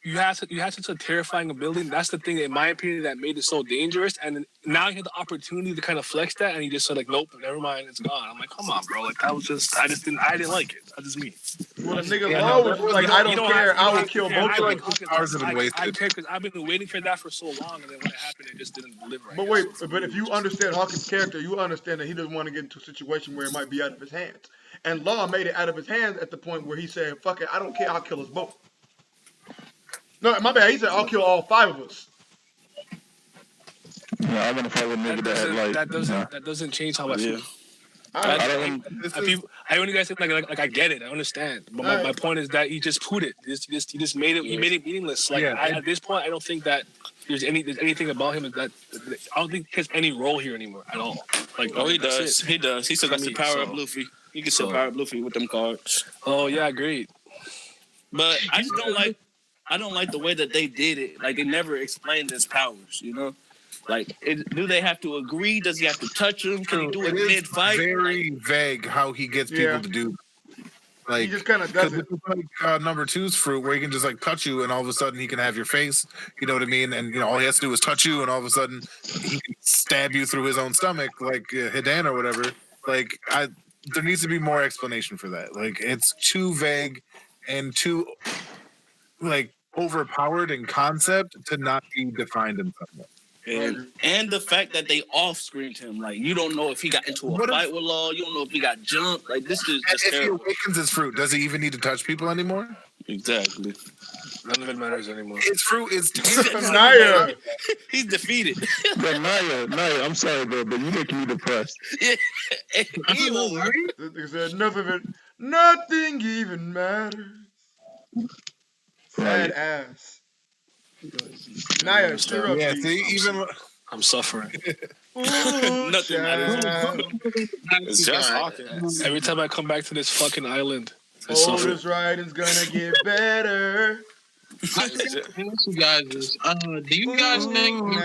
Speaker 5: you had such a terrifying ability. And that's the thing, in my opinion, that made it so dangerous. And now he had the opportunity to kind of flex that, and he just said like, "Nope, never mind, it's gone." I'm like, "Come on, bro! Like that was just, I didn't like it. That's just me."
Speaker 1: Well, the nigga Law was like, "I don't care. I will kill both of them."
Speaker 8: Hours have been wasted.
Speaker 5: I care because I've been waiting for that for so long, and then when it happened, it just didn't deliver.
Speaker 1: But if you understand Hawkins' character, you understand that he doesn't want to get into a situation where it might be out of his hands. And Law made it out of his hands at the point where he said, "Fuck it, I don't care. I'll kill us both." No, my bad. He said, "I'll kill all 5 of us."
Speaker 9: No, I want to fight with nigga
Speaker 5: that doesn't change how I feel. I only guys think like I get it, I understand, but my point is that he just put it. He just made it. He made it meaningless. Like at this point, I don't think that there's anything about him that I don't think he has any role here anymore at all. Like,
Speaker 3: he does. He does. He still got the power of Luffy. He can still power up Luffy with them cards.
Speaker 5: Oh yeah, great.
Speaker 3: But I just don't like the way that they did it. Like, they never explained his powers, you know? Like, do they have to agree? Does he have to touch him? Can he do it
Speaker 8: is
Speaker 3: mid-fight?
Speaker 8: very vague how he gets people to do. Like,
Speaker 1: he just kind of does it.
Speaker 8: It's like number 2's fruit, where he can just like touch you, and all of a sudden he can have your face. You know what I mean? And all he has to do is touch you, and all of a sudden he can stab you through his own stomach, like Hidan or whatever. Like, there needs to be more explanation for that. Like, it's too vague and too like overpowered in concept to not be defined in some way.
Speaker 3: And the fact that they off screened him, like you don't know if he got into a fight with Law, you don't know if he got jumped. Like this is just
Speaker 8: if
Speaker 3: terrible.
Speaker 8: he awakens his fruit, does he even need to touch people anymore?
Speaker 3: Exactly.
Speaker 5: None of it matters anymore.
Speaker 8: His fruit is
Speaker 1: Naya.
Speaker 3: He's defeated.
Speaker 9: But Naya, I'm sorry, bro, but you making me depressed.
Speaker 3: Evil.
Speaker 1: Nothing even matters. Sad ass. Naya, cheer up.
Speaker 8: Yeah, see, even
Speaker 5: I'm suffering.
Speaker 3: Nothing matters.
Speaker 5: It's just every time I come back to this fucking island,
Speaker 1: all this riding's gonna get better.
Speaker 12: I just ask you guys this. Do you guys think the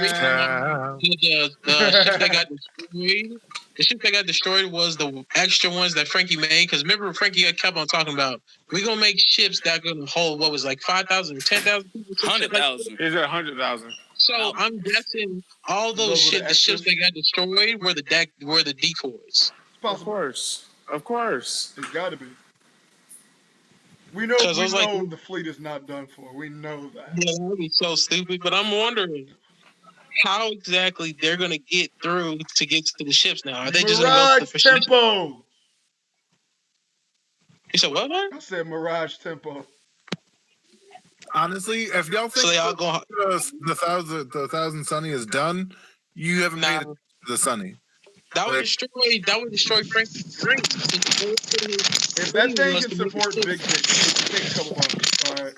Speaker 12: ships that got destroyed? The ship that got destroyed was the extra ones that Frankie made. Because remember, Frankie kept on talking about we're gonna make ships that are gonna hold what was like 5,000 or 10,000 people.
Speaker 3: 100,000.
Speaker 10: Is it 100,000?
Speaker 12: So I'm guessing all those the ships that got destroyed were the decoys.
Speaker 10: Of course.
Speaker 1: It's got to be. We know the fleet is not done for. We know that.
Speaker 12: Yeah, that would be so stupid. But I'm wondering how exactly they're gonna get through to get to the ships now. Are they just gonna go
Speaker 1: Mirage tempo?
Speaker 12: You said what?
Speaker 1: I said Mirage tempo.
Speaker 8: Honestly, if y'all think the thousand Sunny is done, you haven't made it to the Sunny.
Speaker 12: That would destroy Frankie's dream.
Speaker 1: If that thing can support big dick, it can take a couple months. All right.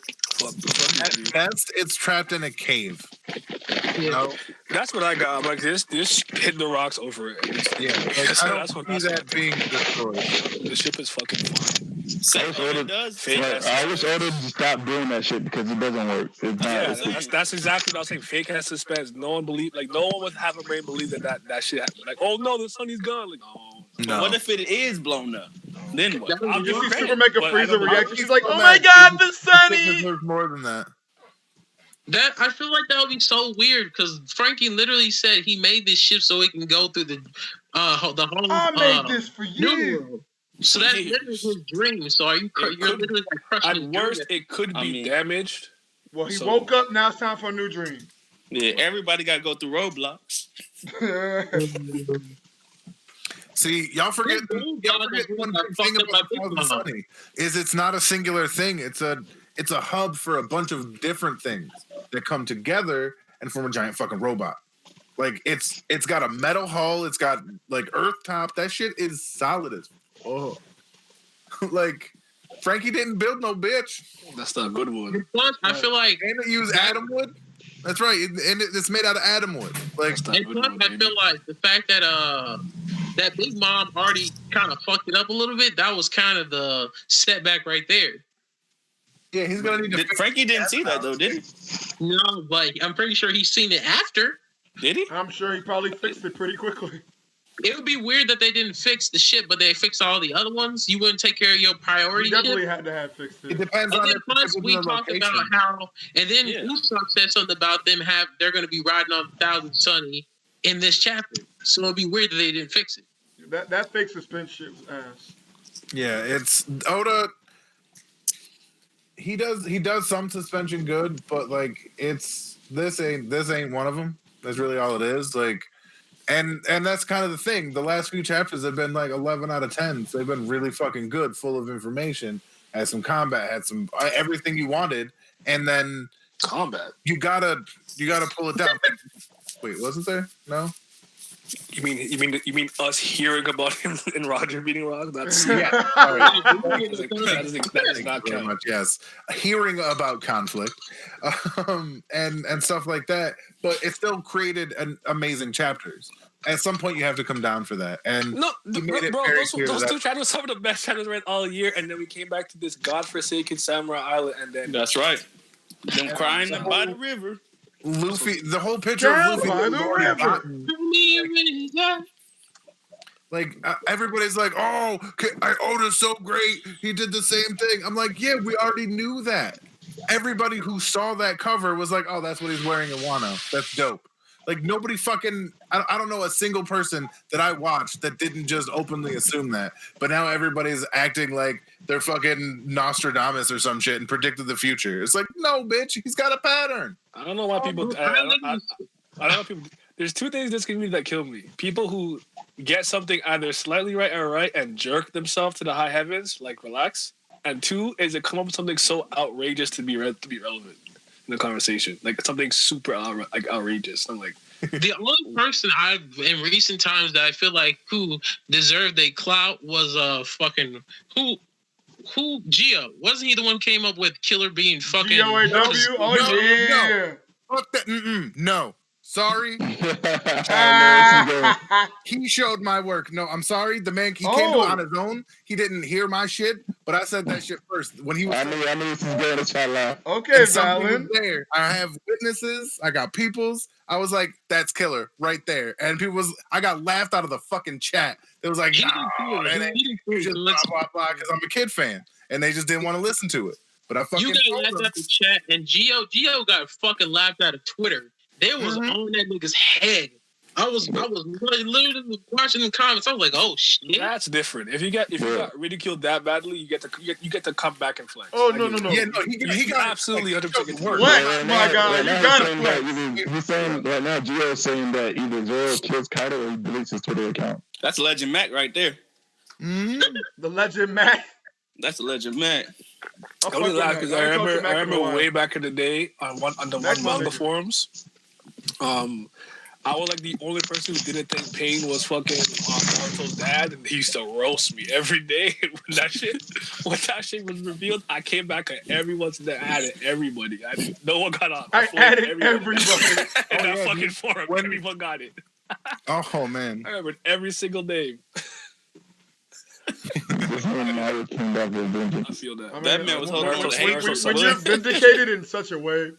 Speaker 8: At best, it's trapped in a cave. You know?
Speaker 5: That's what I got. I'm like, this hit the rocks over it.
Speaker 8: Yeah, like, I don't see that being destroyed.
Speaker 5: The ship is fucking fine.
Speaker 9: I wish Oda to stop doing that shit because it doesn't work.
Speaker 5: That's exactly what I was saying. Fake has suspense. No one would have a brain believe that shit happened. Like, oh no, the Sunny's gone. Like, oh.
Speaker 8: No.
Speaker 3: What if it is blown up? Then what?
Speaker 1: I'll give you Super make a freezer reaction. She's like, oh my god, the Sunny!
Speaker 8: There's more than that.
Speaker 12: That I feel like that would be so weird because Frankie literally said he made this ship so it can go through the whole.
Speaker 1: I made this for you.
Speaker 12: So that's literally his dream. So you're literally like crushing.
Speaker 5: At worst, it could be damaged.
Speaker 1: Well, he woke up. Now it's time for a new dream.
Speaker 3: Yeah, everybody got to go through roadblocks.
Speaker 8: See, y'all forget one big thing about Thousand Sunny is it's not a singular thing. It's a hub for a bunch of different things that come together and form a giant fucking robot. Like it's got a metal hull. It's got like earth top. That shit is solid as like Frankie didn't build no bitch.
Speaker 5: That's not a good one.
Speaker 12: I feel like
Speaker 8: and it used atom wood. That's right, and it's made out of atom wood. Like
Speaker 12: I feel like the fact that that Big Mom already kind of fucked it up a little bit. That was kind of the setback right there.
Speaker 8: Yeah, he's gonna need to.
Speaker 3: Frankie didn't see that though, did he?
Speaker 12: No, but I'm pretty sure he's seen it after.
Speaker 3: Did he?
Speaker 1: I'm sure he probably fixed it pretty quickly.
Speaker 12: It would be weird that they didn't fix the ship, but they fixed all the other ones. You wouldn't take care of your priority.
Speaker 1: You definitely had to have fixed it.
Speaker 8: It depends
Speaker 12: and
Speaker 8: on
Speaker 12: then plus we talked about how, and then Usopp said something about they're going to be riding on Thousand Sunny in this chapter. So it'd be weird that they didn't fix it.
Speaker 1: That fake suspense shit was ass.
Speaker 8: Yeah, it's Oda. He does some suspension good, but like this ain't one of them. That's really all it is. Like, and that's kind of the thing. The last few chapters have been like 11 out of 10. So they've been really fucking good, full of information. Had some combat, had some everything you wanted, and then
Speaker 5: combat.
Speaker 8: You gotta pull it down. Wait, wasn't there? No.
Speaker 5: You mean us hearing about him and Roger beating Rock? That's
Speaker 8: yeah.
Speaker 5: That does not count.
Speaker 8: Much, yes, hearing about conflict, and stuff like that. But it still created an amazing chapters. At some point, you have to come down for that. And
Speaker 5: no, bro, those two chapters were some of the best chapters read all year. And then we came back to this godforsaken Samurai Island, and then
Speaker 3: that's right. Them crying by the river.
Speaker 8: Luffy, the whole picture of Luffy
Speaker 1: by
Speaker 8: that
Speaker 1: the
Speaker 8: was already
Speaker 1: river.
Speaker 8: gotten. Like everybody's like, "Oh, Oda's so great. He did the same thing." I'm like, "Yeah, we already knew that." Everybody who saw that cover was like, "Oh, that's what he's wearing in Wano. That's dope." Like nobody fucking, I don't know a single person that I watched that didn't just openly assume that. But now everybody's acting like they're fucking Nostradamus or some shit and predicted the future. It's like, no, bitch, he's got a pattern.
Speaker 5: I don't know why people. I don't know why people. There's two things in this community that kill me: people who get something either slightly right or right and jerk themselves to the high heavens, like relax. And two is it come up with something so outrageous to be relevant in the conversation, like something super outrageous. I'm like,
Speaker 12: the only person I've in recent times that I feel like who deserved a clout was fucking who Gio. Wasn't he the one who came up with Killer being fucking
Speaker 1: GOAW? Oh yeah.
Speaker 8: No. Fuck that. No. Sorry. He showed my work. No, I'm sorry. The man, he came to it on his own. He didn't hear my shit, but I said that shit first. When he was,
Speaker 9: I knew this was going to chat loud.
Speaker 1: Okay, Valen.
Speaker 8: There, I have witnesses. I got peoples. I was like, "That's killer right there." And people I got laughed out of the fucking chat. It was like, "No, you just blah blah blah," because I'm a Kid fan, and they just didn't want to listen to it. But I fucking
Speaker 12: you got laughed out of the chat, and Gio got fucking laughed out of Twitter. They was on that nigga's head. I was literally watching the comments. I was like, "Oh shit!"
Speaker 5: That's different. If you got ridiculed that badly, you get to come back and flex.
Speaker 1: Oh no.
Speaker 8: Yeah, no, he got
Speaker 5: absolutely 100%
Speaker 1: flex, my guy. You gotta flex.
Speaker 9: He's saying right now, Gio is saying that either Zoro kills Kaido or he deletes his Twitter account.
Speaker 3: That's Legend Mac right there.
Speaker 1: The Legend Mac.
Speaker 3: That's Legend Mac.
Speaker 5: I only laugh because I remember way back in the day on the one manga forums. I was like the only person who didn't think Pain was fucking Naruto's dad, and he used to roast me every day when that shit was revealed. I came back at everyone's that I added everybody. No one got off.
Speaker 1: I added everybody
Speaker 5: in that fucking forum. Everyone got it.
Speaker 8: Oh man,
Speaker 5: I remember every single name.
Speaker 9: I
Speaker 5: feel that.
Speaker 3: That man was holding on to hate.
Speaker 1: When you're vindicated in such a way,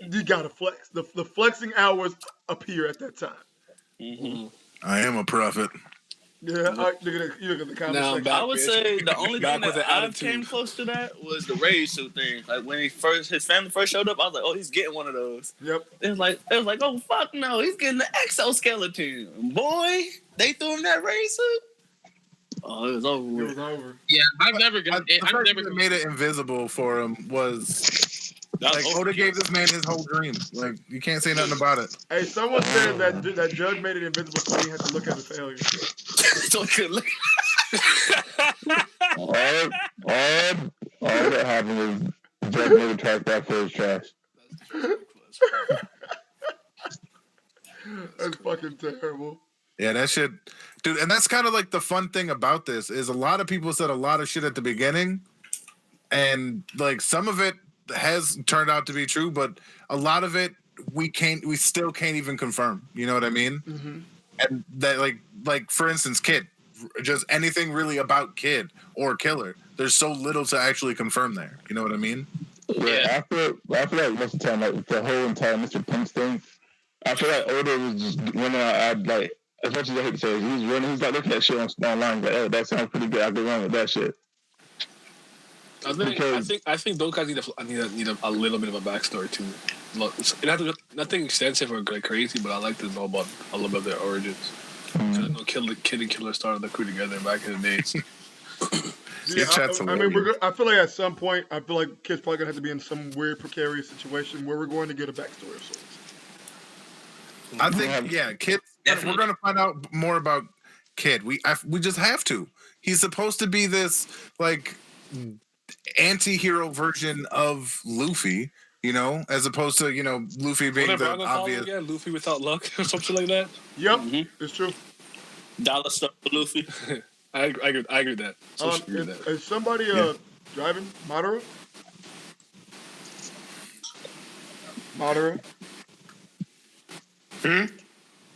Speaker 1: you gotta flex. The flexing hours appear at that time.
Speaker 3: Mm-hmm.
Speaker 8: I am a prophet.
Speaker 1: Yeah, you look at the comments.
Speaker 3: Now, I would say the only thing that I came close to that was the raid suit thing. Like when his family first showed up, I was like, "Oh, he's getting one of those."
Speaker 1: Yep.
Speaker 3: It was like, "Oh fuck no, he's getting the exoskeleton." Boy, they threw him that raid suit. Oh, it was over.
Speaker 1: It was over.
Speaker 12: Yeah, I've never
Speaker 8: made it invisible for him was. Like Oda gave this man his whole dream. Like you can't say nothing about it.
Speaker 1: Hey, someone said that Judge made it invisible so he had to look at the failure.
Speaker 3: So he could look.
Speaker 9: all that happened is Judge made a track back for his trash.
Speaker 1: That's fucking terrible.
Speaker 8: Yeah, that shit, dude. And that's kind of like the fun thing about this is a lot of people said a lot of shit at the beginning, and like some of it has turned out to be true, but a lot of it we still can't even confirm. You know what I mean?
Speaker 1: Mm-hmm.
Speaker 8: And that like for instance, Kid, just anything really about Kid or Killer. There's so little to actually confirm there. You know what I mean?
Speaker 9: Yeah. I feel like most of the time, like the whole entire Mr. Punch thing, I feel like Oda was just running out. Like as much as I hate to say it, he was running. He's like looking at shit online, like, "Oh, that sounds pretty good. I can run with that shit."
Speaker 5: I think those guys need a little bit of a backstory too. Nothing extensive or like crazy, but I like to know about a little bit of their origins. I know Kid and Killer started the crew together back in the days.
Speaker 1: Yeah, I mean, I feel like at some point, I feel like Kid's probably gonna have to be in some weird precarious situation where we're going to get a backstory of sorts.
Speaker 8: I think, Kid. We're gonna find out more about Kid. We just have to. He's supposed to be this like anti-hero version of Luffy, you know, as opposed to, you know, Luffy being the obvious.
Speaker 5: Yeah, Luffy without luck or something like that.
Speaker 1: Yep, it's true.
Speaker 3: Dollar stuff for Luffy.
Speaker 5: I agree with that.
Speaker 1: Is somebody driving? Madara?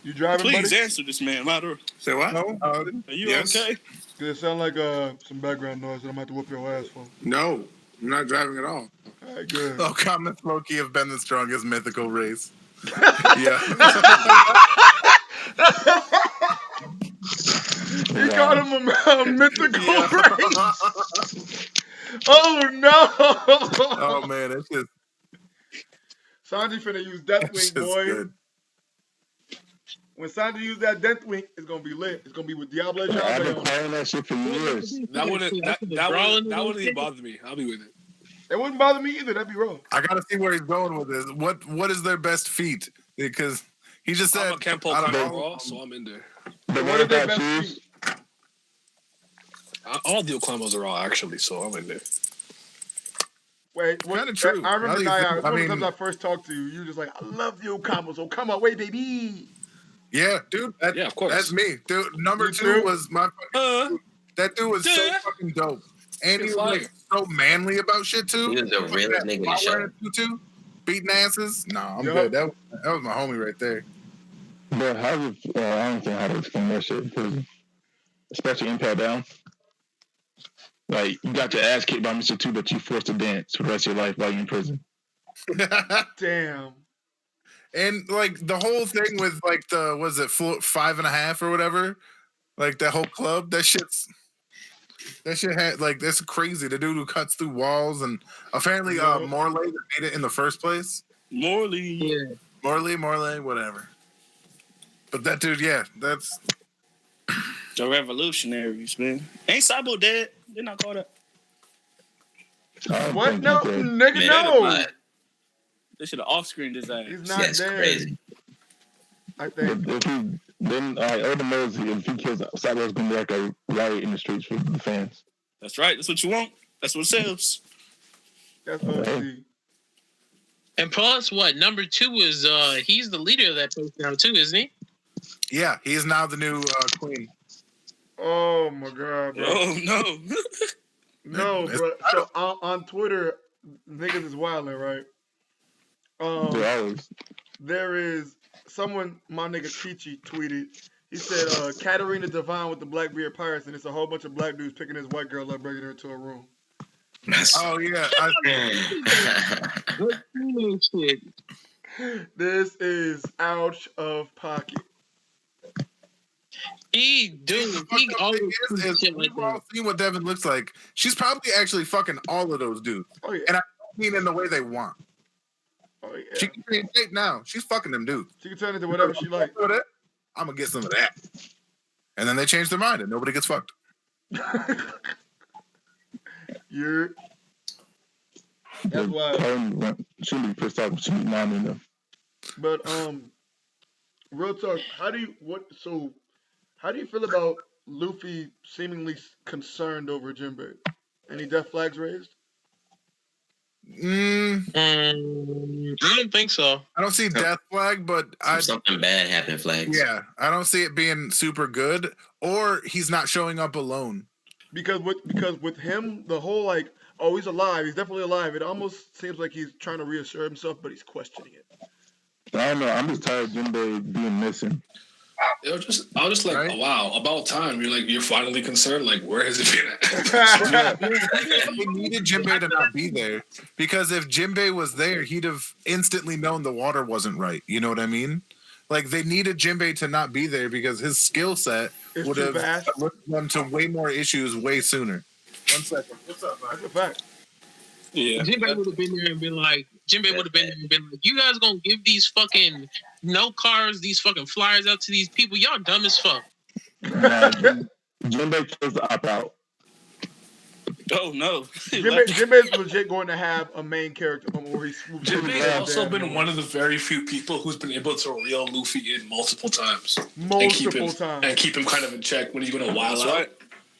Speaker 1: You driving,
Speaker 3: Please
Speaker 1: buddy?
Speaker 3: answer this man, Madara.
Speaker 10: Say what?
Speaker 8: No.
Speaker 3: Are you okay?
Speaker 1: It sound like some background noise that I'm about to whoop your ass for.
Speaker 10: No, I'm not driving at all.
Speaker 1: All right, good.
Speaker 8: Oh, comments low-key have been the strongest mythical race. Yeah.
Speaker 1: He called him a mythical race. Oh no!
Speaker 8: Oh man, that's just
Speaker 1: Sanji finna use Deathwing, boy.
Speaker 8: good.
Speaker 1: When Sanji use that Deathwing, it's gonna be lit. It's gonna be with Diablo
Speaker 9: I've
Speaker 1: Jambe
Speaker 9: been
Speaker 1: on it.
Speaker 9: playing that shit for years.
Speaker 5: That wouldn't even bother me. I'll be with it.
Speaker 1: It wouldn't bother me either. That'd be wrong.
Speaker 8: I gotta see where he's going with this. What is their best feat? Because he just said
Speaker 5: I'm a Kenpo
Speaker 8: out of
Speaker 5: kind of
Speaker 8: all-
Speaker 5: raw, so I'm in there.
Speaker 9: The
Speaker 1: What are their best
Speaker 9: shoes.
Speaker 1: feet?
Speaker 5: All the Oklahomos are raw, actually, so I'm in there.
Speaker 1: Wait, what?
Speaker 8: Kinda true.
Speaker 1: I remember
Speaker 8: Now that you
Speaker 1: Naya,
Speaker 8: think-
Speaker 1: one
Speaker 8: I
Speaker 1: of the times
Speaker 8: mean-
Speaker 1: I first talked to you, you were just like, I love the Okamos. Oh, come away, baby.
Speaker 8: Yeah, dude.
Speaker 5: Yeah, of course.
Speaker 8: That's me, dude. Number
Speaker 1: You
Speaker 8: 2
Speaker 1: too?
Speaker 8: was my fucking. That dude was so fucking dope, and he was like so manly about shit too.
Speaker 7: He was the realest nigga in the show.
Speaker 8: Tutu, beating asses. Nah, I'm
Speaker 1: Yup.
Speaker 8: good. That was my homie right there.
Speaker 9: But how do I don't think how to explain that shit in prison, especially Impel Down. Like you got your ass kicked by Mr. Two, but you forced to dance for the rest of your life while you're in prison.
Speaker 1: Damn.
Speaker 8: And like the whole thing with like the was it 5.5 or whatever, like that whole club. That shit had like that's crazy. The dude who cuts through walls and apparently Morley that made it in the first place.
Speaker 3: Morley,
Speaker 8: Morley, whatever. But that dude, yeah, that's
Speaker 3: the revolutionaries, man. Ain't Sabo dead? They're not called up.
Speaker 1: What? No, nigga, no.
Speaker 3: They should have off-screened his ass.
Speaker 1: He's not dead.
Speaker 7: Crazy.
Speaker 1: I think.
Speaker 9: If he then Odin knows if he kills Sabo's gonna be like a riot in the streets for the fans.
Speaker 3: That's right. That's what you want. That's what sells.
Speaker 1: That's OC.
Speaker 12: And plus, what number 2 is? He's the leader of that place now too, isn't he?
Speaker 8: yeah. He is now the new queen.
Speaker 1: Oh my god, bro.
Speaker 3: Oh no.
Speaker 1: No, bro. So on Twitter, niggas is wilding, right? There is someone, my nigga Kichi tweeted. He said, Katarina Devine with the Blackbeard Pirates, and it's a whole bunch of black dudes picking this white girl up, bringing her into a room.
Speaker 8: Oh yeah.
Speaker 1: This is out of pocket.
Speaker 12: He always
Speaker 8: we've all seen what Devin looks like. She's probably actually fucking all of those dudes.
Speaker 1: Oh yeah.
Speaker 8: And I don't mean in the way they want.
Speaker 1: Oh yeah.
Speaker 8: She can be in shape now. She's fucking them dudes.
Speaker 1: She can turn into whatever she like.
Speaker 8: I'm gonna get some of that. And then they change their mind and nobody gets fucked.
Speaker 1: You're. That's why.
Speaker 9: Shouldn't be pissed off with shooting nine in them.
Speaker 1: But real talk. How do you feel about Luffy seemingly concerned over Jinbei? Any death flags raised?
Speaker 12: I don't think so.
Speaker 8: I don't see death flag, but
Speaker 7: something bad happened flags.
Speaker 8: Yeah, I don't see it being super good, or he's not showing up alone.
Speaker 1: Because with him, the whole like, oh, he's alive. He's definitely alive. It almost seems like he's trying to reassure himself, but he's questioning it.
Speaker 9: I don't know. I'm just tired of Jinbei being missing.
Speaker 5: I was just like, right? Oh, wow, about time. You're finally concerned. Like, where has it been at?
Speaker 8: We needed Jinbei to not be there, because if Jinbei was there, he'd have instantly known the water wasn't right. You know what I mean? Like, they needed Jinbei to not be there because his skill set would have looked them to way more issues way sooner. 1 second. What's up, man?
Speaker 1: That's a fact.
Speaker 3: Yeah.
Speaker 12: Jinbei would have been there and been like, you guys gonna give these fucking no cars, these fucking flyers out to these people? Y'all dumb as fuck.
Speaker 9: Jinbei chose to opt out.
Speaker 3: Oh no.
Speaker 1: Jinbei's legit going to have a main character moment where he swoops.
Speaker 5: Jinbei's also been one of the very few people who's been able to reel Luffy in multiple times. And keep him kind of in check when he's going to wild out. Right.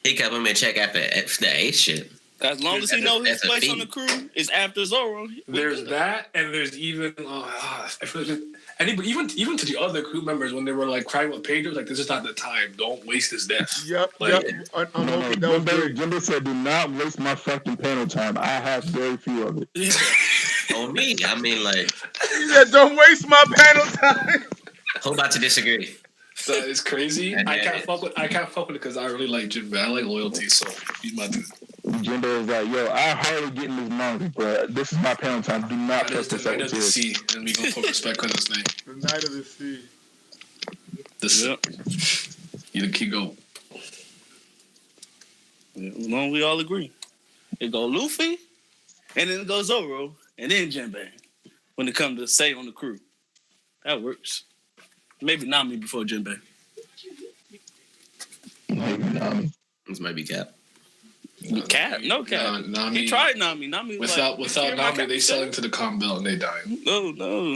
Speaker 7: He kept him in check after the Ace shit.
Speaker 3: As long as he knows his place on the crew is after Zoro.
Speaker 5: There's that, and there's even even to the other crew members when they were like crying with Pedro, like, this is not the time. Don't waste his death.
Speaker 1: Yep.
Speaker 9: Jinbei said, "Do not waste my fucking panel time. I have very few of it."
Speaker 7: On me, I mean, like,
Speaker 1: he said, "Don't waste my panel time."
Speaker 7: Who about to disagree?
Speaker 5: That is crazy. I can't fuck with it because I really like Jinbei. I like loyalty, so he's my dude.
Speaker 9: Jindo is like, yo, I hardly get in this manga, but this is my parent time. Do not trust this
Speaker 5: Night of the
Speaker 9: out
Speaker 5: Sea, and we gonna put respect on his name.
Speaker 1: The Night of the Sea.
Speaker 5: You keep going.
Speaker 3: As long as we all agree. It go Luffy, and then it goes Zoro, and then Jinbei. When it comes to say on the crew. That works. Maybe Nami before Jinbei.
Speaker 9: Maybe Nami.
Speaker 7: This might be Cap.
Speaker 3: Cap? No Cap.
Speaker 5: Nami,
Speaker 3: he tried Nami. Nami was
Speaker 5: without Nami, they sell him to the Calm Belt and they die.
Speaker 3: No.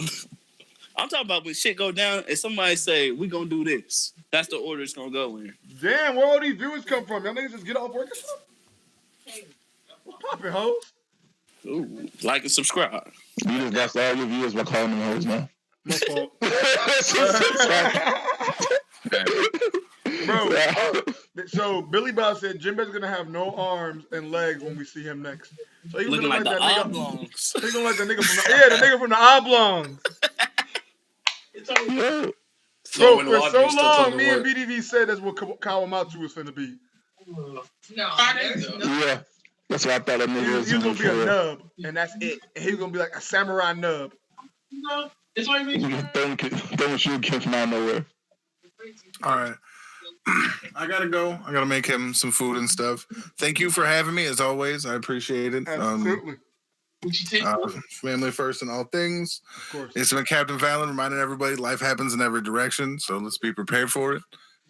Speaker 3: I'm talking about when shit go down and somebody say, we gonna do this. That's the order it's gonna go in.
Speaker 1: Damn, where all these viewers come from? Y'all niggas just get off work or something? What's poppin', hoes?
Speaker 3: Ooh, like and subscribe.
Speaker 9: You just lost all your viewers by calling them hoes now.
Speaker 1: My fault. Bro, so Billy Bob said Jinbei's gonna have no arms and legs when we see him next. So he
Speaker 3: looking like the
Speaker 1: that
Speaker 3: oblongs.
Speaker 1: He looking like the nigga from the nigga from the oblongs. Bro, for so long, me and BDV said that's what Kawamatsu was finna be.
Speaker 9: No. Yeah. That's what I thought that nigga was.
Speaker 1: He was gonna be a nub, and that's it. And he was gonna be like a samurai nub.
Speaker 12: No, it's what I mean.
Speaker 9: Throwing shoe kids from out of nowhere.
Speaker 8: All right. I gotta go. I gotta make him some food and stuff. Thank you for having me, as always. I appreciate it.
Speaker 1: Absolutely.
Speaker 8: Family first in all things.
Speaker 1: Of course.
Speaker 8: It's been Captain Fallon reminding everybody life happens in every direction, so let's be prepared for it.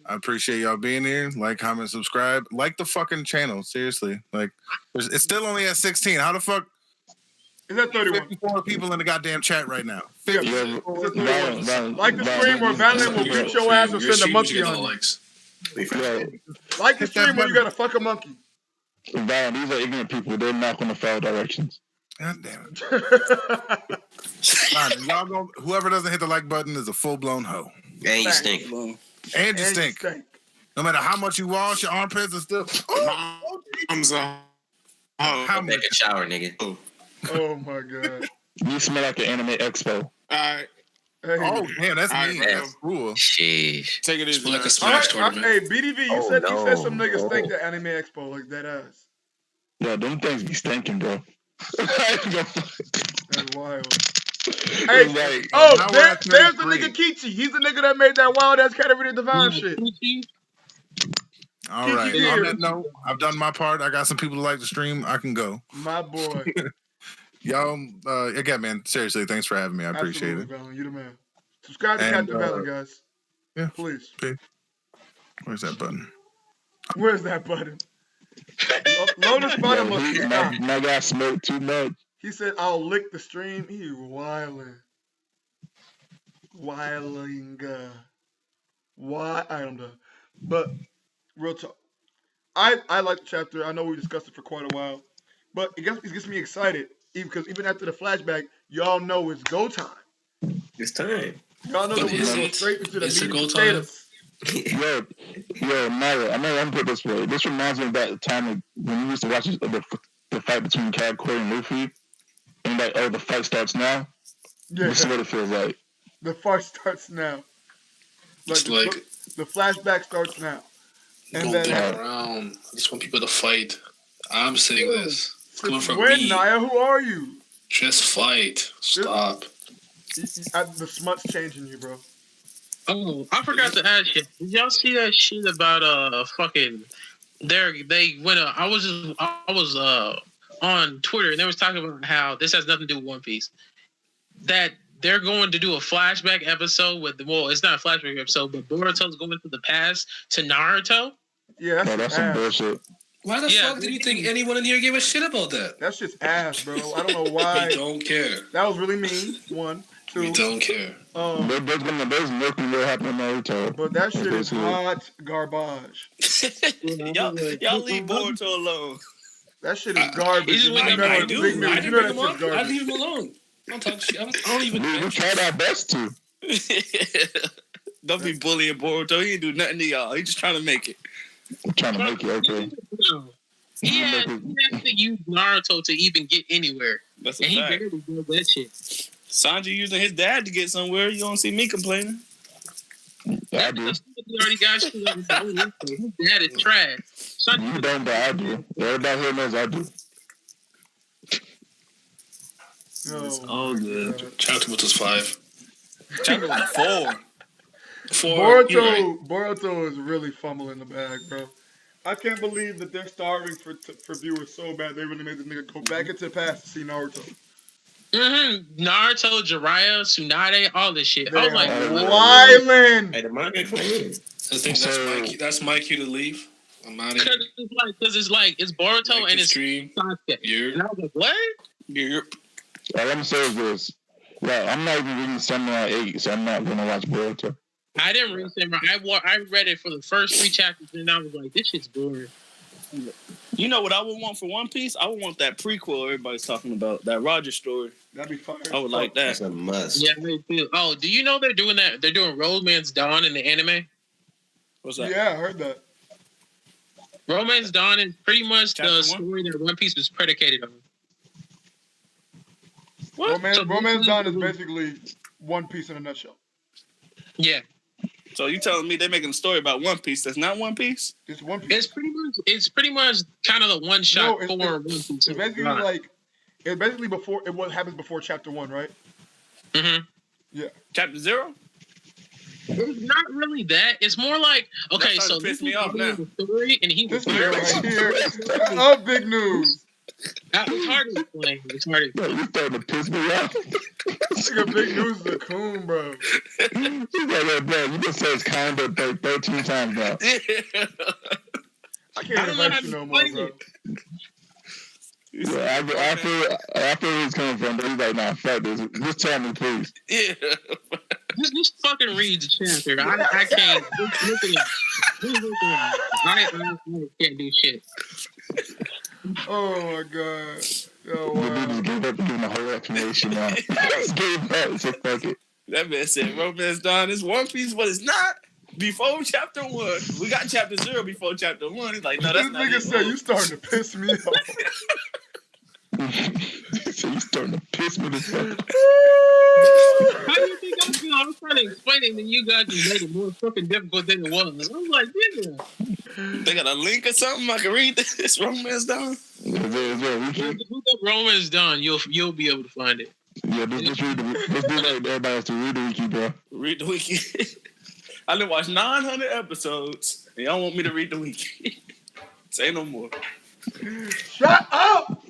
Speaker 8: I appreciate y'all being here. Like, comment, subscribe. Like the fucking channel. Seriously. Like, it's still only at 16. How the fuck?
Speaker 1: Is that 31?
Speaker 8: 54 people in the goddamn chat right now. 50.
Speaker 1: Yeah, like the stream where Valiant will beat your ass or send a monkey on you. Like the stream where you gotta fuck a monkey.
Speaker 9: Valiant, these are ignorant people. They're not going to follow directions.
Speaker 8: God damn it. Fine, y'all go, whoever doesn't hit the like button is a full-blown hoe.
Speaker 7: And you stink.
Speaker 8: And you stink. No matter how much you wash, your armpits are still...
Speaker 7: How much? Take a shower, nigga.
Speaker 1: Oh my god.
Speaker 9: You smell like an anime expo.
Speaker 10: Alright.
Speaker 1: Hey.
Speaker 8: Oh, man, that's mean. That's cool.
Speaker 7: Sheesh.
Speaker 10: Take it easy.
Speaker 5: Like a Smash tournament.
Speaker 1: Hey, BDV, you said some niggas stink at Anime Expo like that ass.
Speaker 9: Yeah, them things be stinking, bro.
Speaker 1: That's wild. Hey, there's the nigga Kichi. He's the nigga that made that wild ass Caterpillar Divine shit.
Speaker 8: All right. On that note, I've done my part. I got some people who like to stream. I can go.
Speaker 1: My boy.
Speaker 8: Y'all, again, man, seriously, thanks for having me. I appreciate it.
Speaker 1: Valen, you the man. Subscribe to Captain Valen, guys.
Speaker 8: Yeah.
Speaker 1: Please.
Speaker 8: Where's that button?
Speaker 1: Where's that button? Lotus Spider must stop.
Speaker 9: My guy smoked too much.
Speaker 1: He said, I'll lick the stream. He wilding. Why? I don't know. But, real talk. I like the chapter. I know we discussed it for quite a while. But it gets me excited. Because even after the flashback, y'all know it's go time.
Speaker 7: It's time.
Speaker 1: Y'all know that we're going straight into the meat and potatoes.
Speaker 9: Yo, Mara, I'm gonna put it this way. This reminds me of that time when we used to watch the fight between Cad, Corey, and Luffy. And like, oh, the fight starts now.
Speaker 1: Yeah.
Speaker 9: This is what it feels like.
Speaker 1: The fight starts now. The flashback starts now.
Speaker 5: And then around. I just want people to fight. I'm saying this. It's coming from me.
Speaker 1: Naya, who are you?
Speaker 5: Just fight. Stop.
Speaker 1: The smut's changing you, bro.
Speaker 12: Oh, I forgot to ask you. Did y'all see that shit about fucking? They went. I was on Twitter and they was talking about how this has nothing to do with One Piece. That they're going to do a flashback episode with it's not a flashback episode, but Boruto's going to the past to Naruto.
Speaker 1: Yeah,
Speaker 9: that's some bullshit.
Speaker 5: Why the fuck did you think anyone in here gave a shit about that?
Speaker 1: That's just ass, bro. I don't know why.
Speaker 5: We don't care.
Speaker 1: That was really mean. 1, 2.
Speaker 5: We don't care.
Speaker 9: There's nothing really happening in Naruto.
Speaker 1: But that shit is hot garbage.
Speaker 3: y'all leave Boruto alone.
Speaker 1: That shit is garbage.
Speaker 5: I do. I leave him alone. I don't talk shit. I don't even.
Speaker 9: We tried our best to.
Speaker 3: Don't be bullying Boruto. He ain't do nothing to y'all. He just trying to make it.
Speaker 9: I'm trying to make it, okay.
Speaker 12: He had to use Naruto to even get anywhere.
Speaker 3: That's a fact.
Speaker 12: He barely did that shit.
Speaker 3: Sanji using his dad to get somewhere. You don't see me complaining.
Speaker 9: Yeah, I do.
Speaker 12: He already got shit. His dad is trash.
Speaker 9: You don't, but I do. Everybody here knows I do.
Speaker 5: It's
Speaker 1: all
Speaker 5: good. Chapter was 5.
Speaker 3: Chapter was 4.
Speaker 1: Boruto is really fumbling the bag, bro. I can't believe that they're starving for viewers so bad they really made this nigga go back into the past to see Naruto.
Speaker 12: Naruto, Jiraiya, Tsunade, all this shit.
Speaker 1: They
Speaker 12: I was like,
Speaker 1: wildin'.
Speaker 7: Hey, the manga clean.
Speaker 5: I think that's my cue to leave. I'm out of here.
Speaker 12: Because it's Boruto and it's
Speaker 5: stream.
Speaker 12: Sasuke. And I was like, what?
Speaker 9: All I'm saying is this. Well, I'm not even reading Samurai 8, so I'm not going to watch Boruto.
Speaker 12: I didn't read Samurai. I read it for the first 3 chapters, and I was like, this shit's boring.
Speaker 3: You know what I would want for One Piece? I would want that prequel everybody's talking about, that Roger story.
Speaker 1: That'd be fire.
Speaker 3: I would like that.
Speaker 7: That's a must.
Speaker 12: Yeah, me too. Oh, do you know they're doing that? They're doing Romance Dawn in the anime.
Speaker 3: What's that?
Speaker 1: Yeah, I heard that.
Speaker 12: Romance Dawn is pretty much
Speaker 3: Chapter
Speaker 12: the
Speaker 3: 1?
Speaker 12: story that One Piece was predicated on.
Speaker 3: What?
Speaker 1: Romance Dawn is basically One Piece in a nutshell.
Speaker 12: Yeah.
Speaker 3: So you telling me they're making a story about One Piece that's not One Piece?
Speaker 1: It's One Piece.
Speaker 12: It's pretty much kind of the one shot for One Piece.
Speaker 1: It's basically before what happens before chapter 1, right?
Speaker 12: Mm-hmm.
Speaker 1: Yeah.
Speaker 3: Chapter 0?
Speaker 12: It's not really that. It's more like, okay, so
Speaker 3: piss me off now.
Speaker 12: The story, and he was
Speaker 1: right here. Oh, big news.
Speaker 12: It's hard to explain. It's hard to explain.
Speaker 9: You're starting to piss me off.
Speaker 1: Nigga, big news is a coon, bro.
Speaker 9: He's like, bro, you just said it's kind of 13 times now.
Speaker 1: I can't invite you no more, bro.
Speaker 9: Yeah, I feel where he's coming from, but he's like, nah, fuck this. Just tell me, please.
Speaker 3: Yeah.
Speaker 12: Just fucking read the chapter. I can't. Look at it. I can't do shit.
Speaker 1: Oh my god. Oh
Speaker 9: You
Speaker 1: wow.
Speaker 9: just gave up giving the whole explanation now. Just gave up, so fuck it.
Speaker 3: That man said Romance Dawn is One Piece, but it's not. Before chapter 1, we got chapter 0 before chapter 1. He's like, no, that's
Speaker 1: this
Speaker 3: not
Speaker 1: nigga
Speaker 3: it.
Speaker 1: said you starting to piss me off.
Speaker 9: So you starting to piss me the fuck.
Speaker 12: How do you think I feel? I was trying to explain it, and you guys just made it more fucking difficult than it was. I was like, nigga.
Speaker 3: They got a link or something I can read this Romance Dawn?
Speaker 9: Is there a wiki?
Speaker 12: Look up Romance Dawn. You'll be able to find it.
Speaker 9: Yeah, just read the wiki. Let's do like everybody else to read the wiki, bro.
Speaker 3: Read the wiki. I done watched 900 episodes, and y'all want me to read the wiki. Say no more.
Speaker 1: Shut up!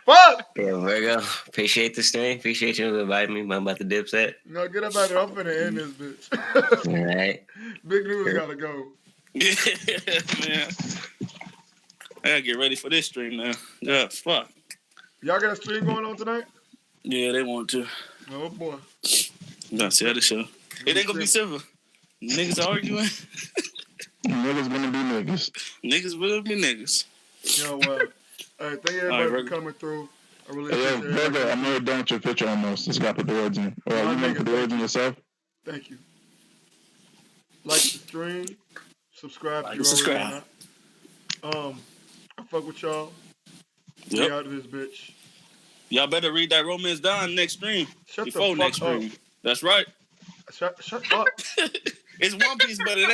Speaker 1: Fuck!
Speaker 7: Yeah, Vergo, appreciate the stream. Appreciate you inviting me. I'm about to dip set.
Speaker 1: No, get up out of here. I'm finna end this bitch.
Speaker 7: All right.
Speaker 1: Big news gotta go.
Speaker 3: Yeah, man. I gotta get ready for this stream now. Yeah, fuck.
Speaker 1: Y'all got a stream going on tonight?
Speaker 3: Yeah, they want to.
Speaker 1: Oh boy.
Speaker 3: Gotta see how the show. It ain't gonna be civil. Niggas arguing.
Speaker 9: Niggas gonna be niggas.
Speaker 3: Niggas will be niggas.
Speaker 1: Yo, well. All right, thank everybody for coming through. I really appreciate it.
Speaker 9: Vergo, I'm nearly done with your picture almost. Just gotta put the words in. Or you want to put the words in yourself?
Speaker 1: Thank you. Like the stream. Subscribe.
Speaker 3: Like and subscribe.
Speaker 1: I fuck with y'all.
Speaker 3: Yep.
Speaker 1: We out of this bitch.
Speaker 3: Y'all better read that Romance Dawn next stream.
Speaker 1: Shut
Speaker 3: before
Speaker 1: the fuck
Speaker 3: next
Speaker 1: up.
Speaker 3: stream. That's right.
Speaker 1: Shut up.
Speaker 3: It's One Piece, but it ain't.